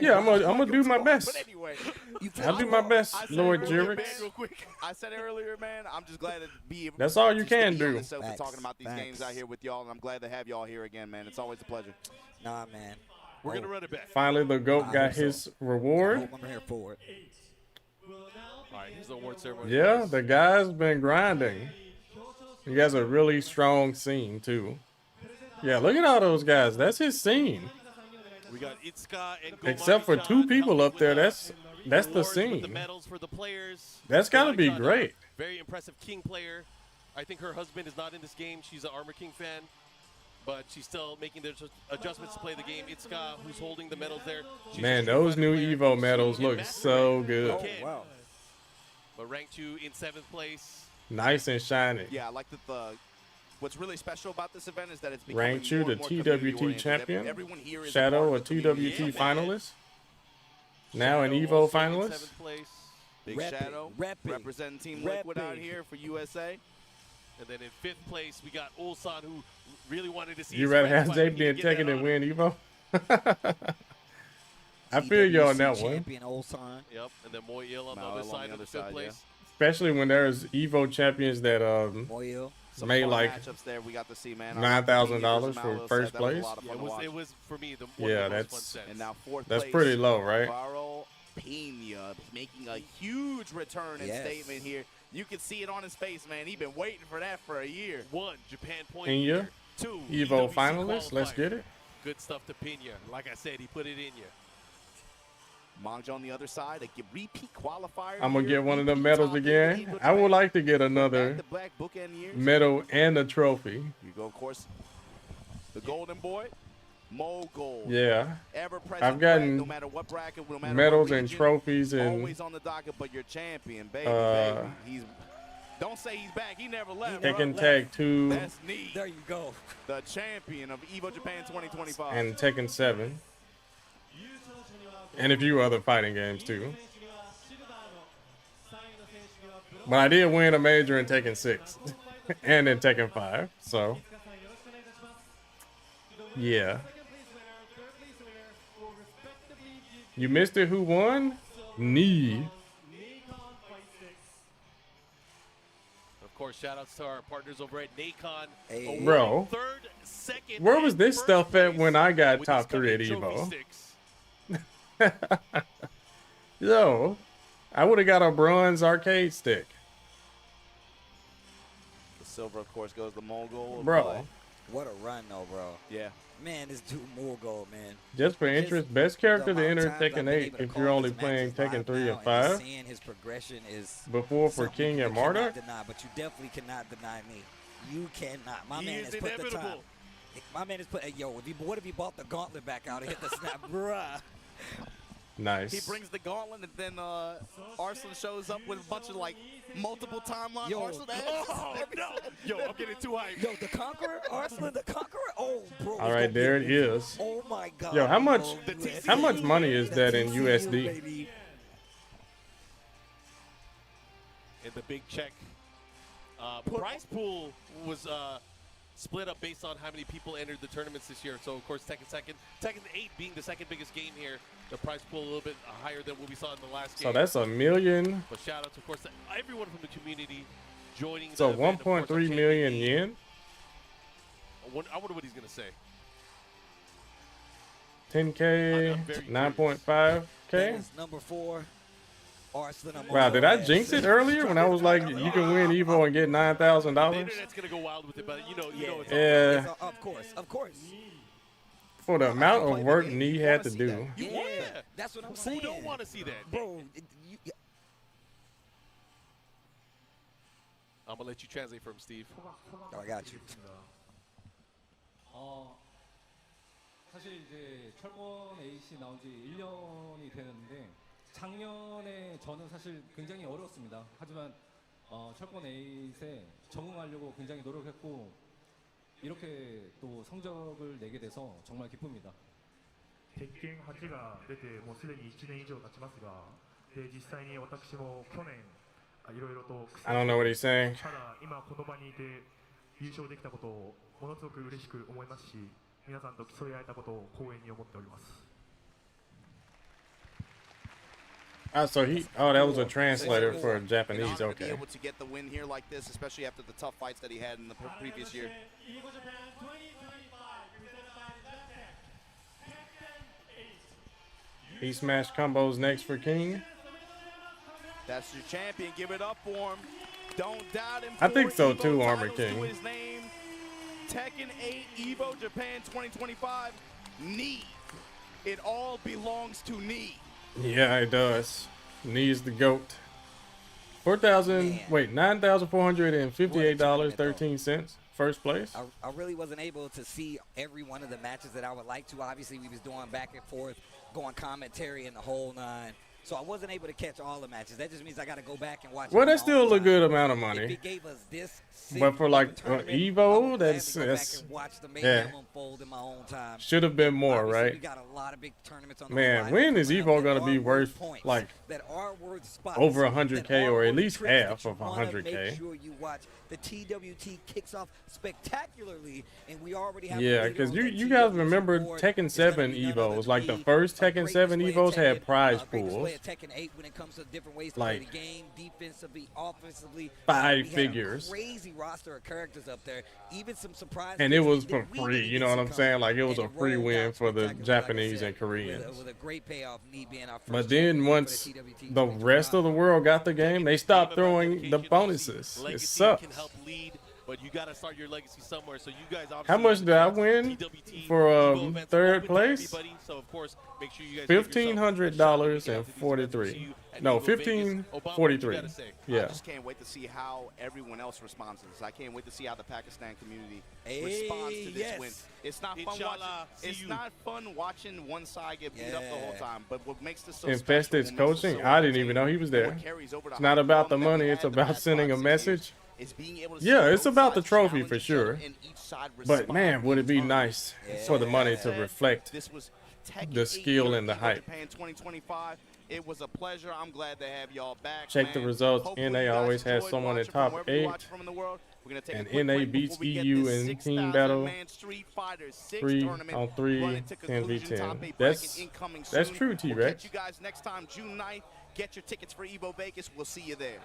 yeah, I'm gonna do my best. But anyway, I'll do my best, Lord Jurix. I said earlier, man, I'm just glad to be able That's all you can do. Talking about these games out here with y'all, and I'm glad to have y'all here again, man. It's always a pleasure. Nah, man. We're going to run it back. Finally, the GOAT got his reward. I'm here for it. All right, here's the award ceremony. Yeah, the guy's been grinding. He has a really strong scene, too. Yeah, look at all those guys. That's his scene. We got Itsuka and Except for 2 people up there, that's the scene. The medals for the players. That's gotta be great. Very impressive King player. I think her husband is not in this game. She's an Armor King fan, but she's still making the adjustments to play the game. Itsuka, who's holding the medals there. Man, those new EVO medals look so good. Oh, wow. But ranked 2 in 7th place. Nice and shiny. Yeah, I like that what's really special about this event is that it's Ranked 2 the TWT champion. Shadow, a TWT finalist. Now an EVO finalist. Big Shadow representing Team Liquid out here for USA. And then in 5th place, we got Ulsan, who really wanted to see. You rather have JP and Tekken than win EVO? I feel you on that one. Ulsan. Yep, and then Moyil on the other side of the 5th place. Especially when there's EVO champions that made like $9,000 for first place. Yeah, it was for me. That's pretty low, right? Pñena making a huge return and statement here. You can see it on his face, man. He's been waiting for that for a year. 1 Japan point. Pñena, 2 EVO finalist. Let's get it. Good stuff to Pñena. Like I said, he put it in you. Manja on the other side, a repeat qualifier. I'm going to get one of them medals again. I would like to get another medal and a trophy. You go, of course, the golden boy, Mulgold. Yeah. Ever present, I've gotten no matter what bracket, no matter medals what region, and trophies. And always on the docket, but you're champion, baby. He's, don't say he's back. He never left. Tekken Tag 2. That's neat. There you go. The champion of EVO Japan 2025. And Tekken 7. And a few other fighting games too. But I did win a major in Tekken 6 and in Tekken 5. So, yeah. You missed it. Who won? Knee. Of course, shout outs to our partners over at Nacon. Hey. Bro, 3rd, 2nd, where was this stuff at when I got with top these 3 at coming trophy EVO? sticks. Yo, I would have got a bronze arcade stick. The silver, of course, goes to Mulgold. Bro. What a run, though, bro. Yeah. Man, this dude Mulgold, man. Just for interest, best character to enter Tekken Tekken 8 if you're only playing Tekken 3 and 5. Seeing his progression is Before for King and Marta. But you definitely cannot deny me. You cannot. My He man is has put the time. inevitable. My man has put. Hey, yo, what if he bought the gauntlet back out and hit the snap, bruh? Nice. He brings the gauntlet, and then Arslan shows up with a bunch of like multiple timeline. Yo, Arslan, Oh, no. Yo, I'm getting too hyped. Yo, the Conqueror, Arslan, the Conqueror. Oh, bro. All right, there it is. Oh my God. Yo, how much bro. money is that in TCU, USD? baby. And the big check. Prize pool was split up based on how many people entered the tournaments this year. So, of course, Tekken 8 being the 2nd biggest game here. The prize pool a little bit higher than what we saw in the last game. So that's $1 million. But shout out to, of course, to everyone from the community joining. So the event. 1.3 million yen. I wonder what he's going to say. 10K, 9.5K. That is number 4. Arslan, Wow, did I jinx it earlier when I was like, you can win EVO and get The $9,000? internet's going to go wild with it, but you know it's Yeah. Of course. For the amount of work Knee had to do. You want that. That's what I'm Who saying. don't want to see that? Bro, I'm going to let you translate for him, Steve. I got you. 사실 이제 철권 AC 나온 지 1년이 되는데 작년에 저는 사실 굉장히 어려웠습니다. 하지만 철권 A에 적응하려고 굉장히 노력했고 이렇게 또 성적을 내게 돼서 정말 기쁩니다. 鉄拳8が出てもうすでに1年以上経ちますが、実際に私も去年いろいろと I don't know what he's saying. ただ今この場にいて優勝できたことをものすごく嬉しく思いますし、皆さんと競い合えたことを光栄に思っております。So that was a translator for Japanese. To be Okay. able to get the win here like this, especially after the tough fights that he had in the previous year. He smashed combos next for King. That's your champion. Give it up for him. Don't doubt him. I think so EVO too, Armor titles King. to his name. Tekken 8 EVO Japan 2025. Knee. It all belongs to Knee. Yeah, it does. Knee is the GOAT. $9,458.13. First place. I really wasn't able to see every one of the matches that I would like to. Obviously, we was doing back and forth, going commentary and the whole nine. So I wasn't able to catch all the matches. That just means I got to go back and watch. Well, that's still a good amount of money. If it gave us this, but for like EVO, that's watch the unfold in my own time. Should have been more, obviously, right? We got a lot of big tournaments on Man, when is EVO gonna be worth like over 100K or at least half of 100K? Make sure you watch. The TWT kicks off spectacularly, and we already have. Yeah, because you guys remember Tekken 7 EVOs, like the first Tekken 7 EVOs had prize pools. Tekken 8 when it comes to different ways to like play the game, defensively, offensively. 5 figures. Crazy roster of characters up there. Even some surprises. And it was for free, you know what I'm saying? Like it was a free win for the Japanese and Koreans. With a great payoff, being our first. But then once the rest of the world got the game, they stopped throwing the bonuses. It sucks. Help lead, but you got to start your legacy somewhere. So you guys obviously how much did I win for third place? So of course, make sure you guys $1,500.43. No, $1,543. Yeah. I just can't wait to see how everyone else responds to this. I can't wait to see how the Pakistan community responds to this win. It's not fun watching. It's not fun watching one side get beat up the whole time. But what makes this so Infested's special, coaching, so I didn't even know he was there. It's not about the money. It's about sending a message. Yeah, it's about the trophy for sure. But man, would it be nice for the money to reflect the skill and the hype. It was a pleasure. I'm glad to have y'all back. Check the results. NA always has someone in top 8. And NA beats EU in team battle 3-on-3, 10v10. That's true, T-Rex. We'll catch you guys next time, June 9th. Get your tickets for EVO Vegas. We'll see you there.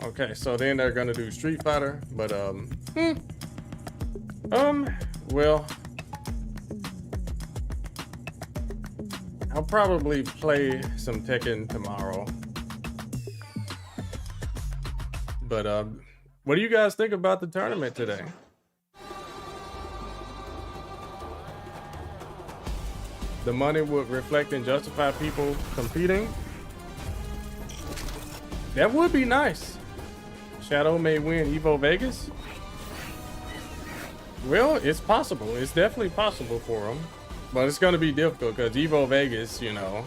Okay, so then they're gonna do Street Fighter, but well, I'll probably play some Tekken tomorrow. But what do you guys think about the tournament today? The money would reflect and justify people competing. That would be nice. Shadow may win EVO Vegas. Well, it's possible. It's definitely possible for him. But it's going to be difficult because EVO Vegas, you know,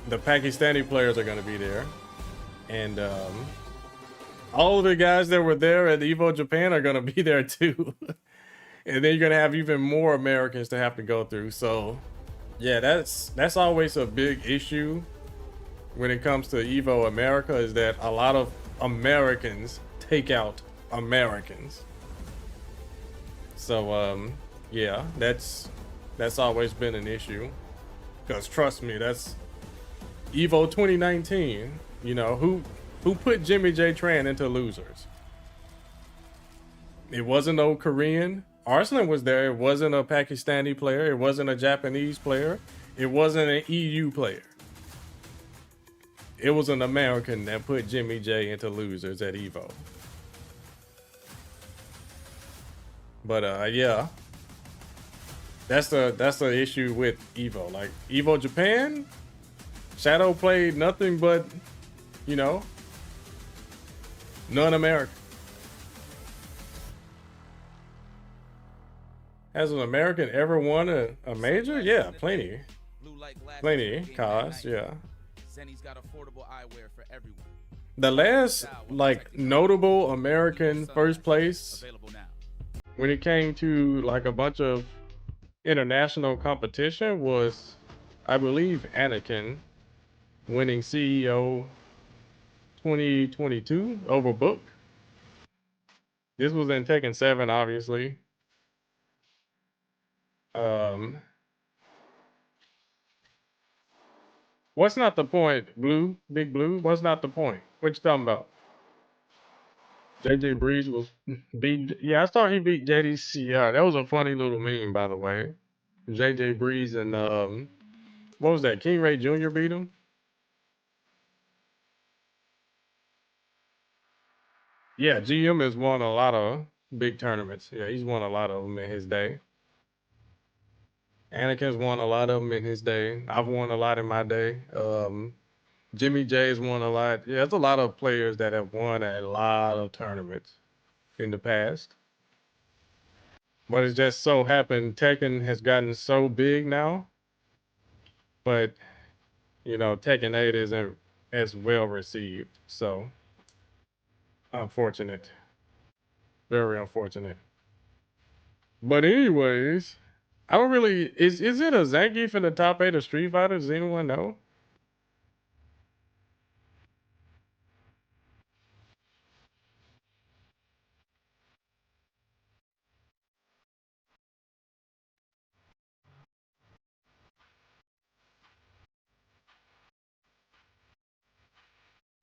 the Pakistani players are going to be there. And all of the guys that were there at EVO Japan are going to be there too. And then you're going to have even more Americans to have to go through. So, yeah, that's always a big issue when it comes to EVO America, is that a lot of Americans take out Americans. So yeah, that's always been an issue, because trust me, that's EVO 2019. You know, who put Jimmy J Tran into losers? It wasn't no Korean. Arslan was there. It wasn't a Pakistani player. It wasn't a Japanese player. It wasn't an EU player. It was an American that put Jimmy J into losers at EVO. But yeah, that's the issue with EVO. Like EVO Japan, Shadow played nothing but, you know, non-American. Has an American ever won a major? Yeah, plenty. Plenty, cause yeah. Got affordable eyewear for everyone. The last like notable American first place when it came to like a bunch of international competition was, I believe, Anakin winning CEO 2022 over Book. This was in Tekken 7, obviously. What's not the point, Blue? Big Blue? What's not the point? What you talking about? JJ Breeze was beat. Yeah, I thought he beat JDC. Yeah, that was a funny little meme, by the way. JJ Breeze and what was that? King Ray Jr. beat him. Yeah, GM has won a lot of big tournaments. Yeah, he's won a lot of them in his day. Anakin's won a lot of them in his day. I've won a lot in my day. Jimmy J's won a lot. Yeah, there's a lot of players that have won a lot of tournaments in the past. But it just so happened Tekken has gotten so big now. But, you know, Tekken 8 isn't as well received. So, unfortunate. Very unfortunate. But anyways, I don't really... Is it a Zangief in the top 8 of Street Fighter? Does anyone know?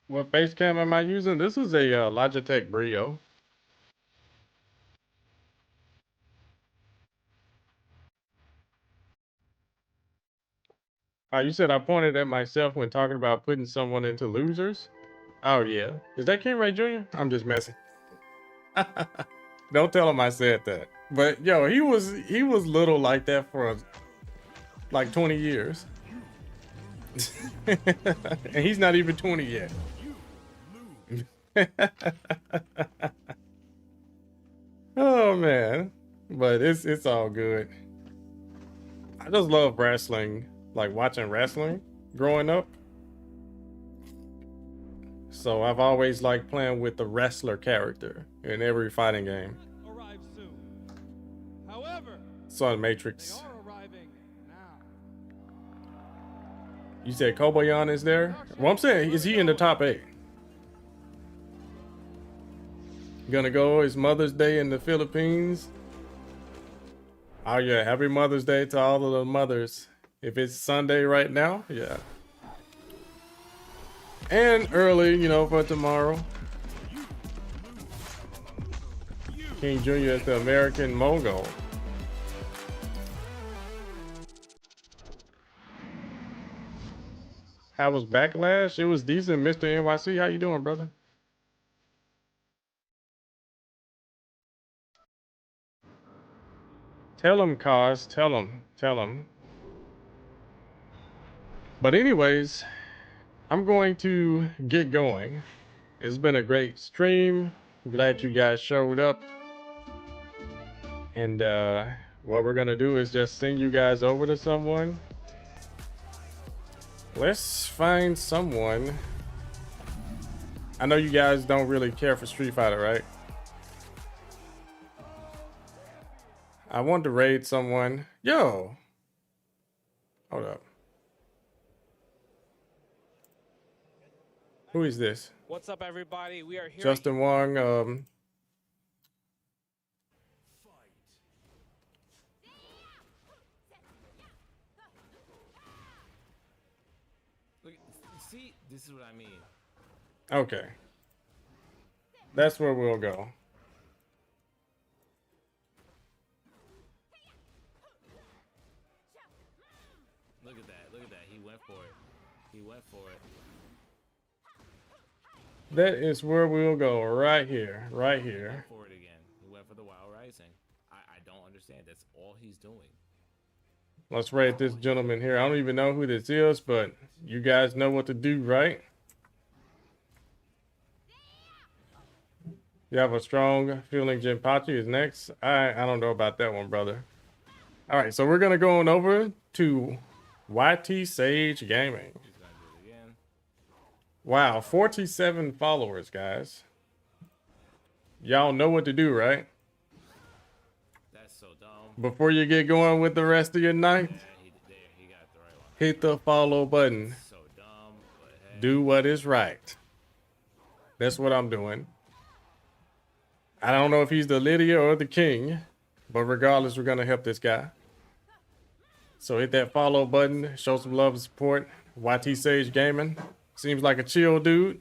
What face cam am I using? This is a Logitech Brio. You said I pointed at myself when talking about putting someone into losers? Oh, yeah. Is that King Ray Jr.? I'm just messing. Don't tell him I said that. But, yo, he was little like that for, like, 20 years. And he's not even 20 yet. Oh, man. But it's all good. I just love wrestling. Like watching wrestling growing up. So I've always liked playing with the wrestler character in every fighting game. However, Son Matrix. You said Kobayan is there? Well, I'm saying, is he in the top 8? Gonna go his Mother's Day in the Philippines. Oh yeah, happy Mother's Day to all of the mothers. If it's Sunday right now, yeah. And early, you know, for tomorrow. King Jr. is the American Mulgold. How was Backlash? It was decent, Mr. NYC. How you doing, brother? Tell him, Cause. Tell him. Tell him. But anyways, I'm going to get going. It's been a great stream. Glad you guys showed up. And what we're gonna do is just send you guys over to someone. Let's find someone. I know you guys don't really care for Street Fighter, right? I want to raid someone. Yo! Hold up. Who is this? What's up, everybody? We are here. Justin Wong. Look, see, this is what I mean. Okay. That's where we'll go. Look at that. Look at that. He went for it. He went for it. That is where we'll go, right here, right here. He went for it again. He went for the Wild Rising. I don't understand. That's all he's doing. Let's rate this gentleman here. I don't even know who this is, but you guys know what to do, right? You have a strong feeling Jinpachi is next. I don't know about that one, brother. All right, so we're going to go on over to YT Sage Gaming. Wow, 47 followers, guys. Y'all know what to do, right? That's so dumb. Before you get going with the rest of your night, he got the right one. hit the follow button. So dumb, but hey. Do what is right. That's what I'm doing. I don't know if he's the Lydia or the King, but regardless, we're going to help this guy. So hit that follow button, show some love and support. YT Sage Gaming. Seems like a chill dude.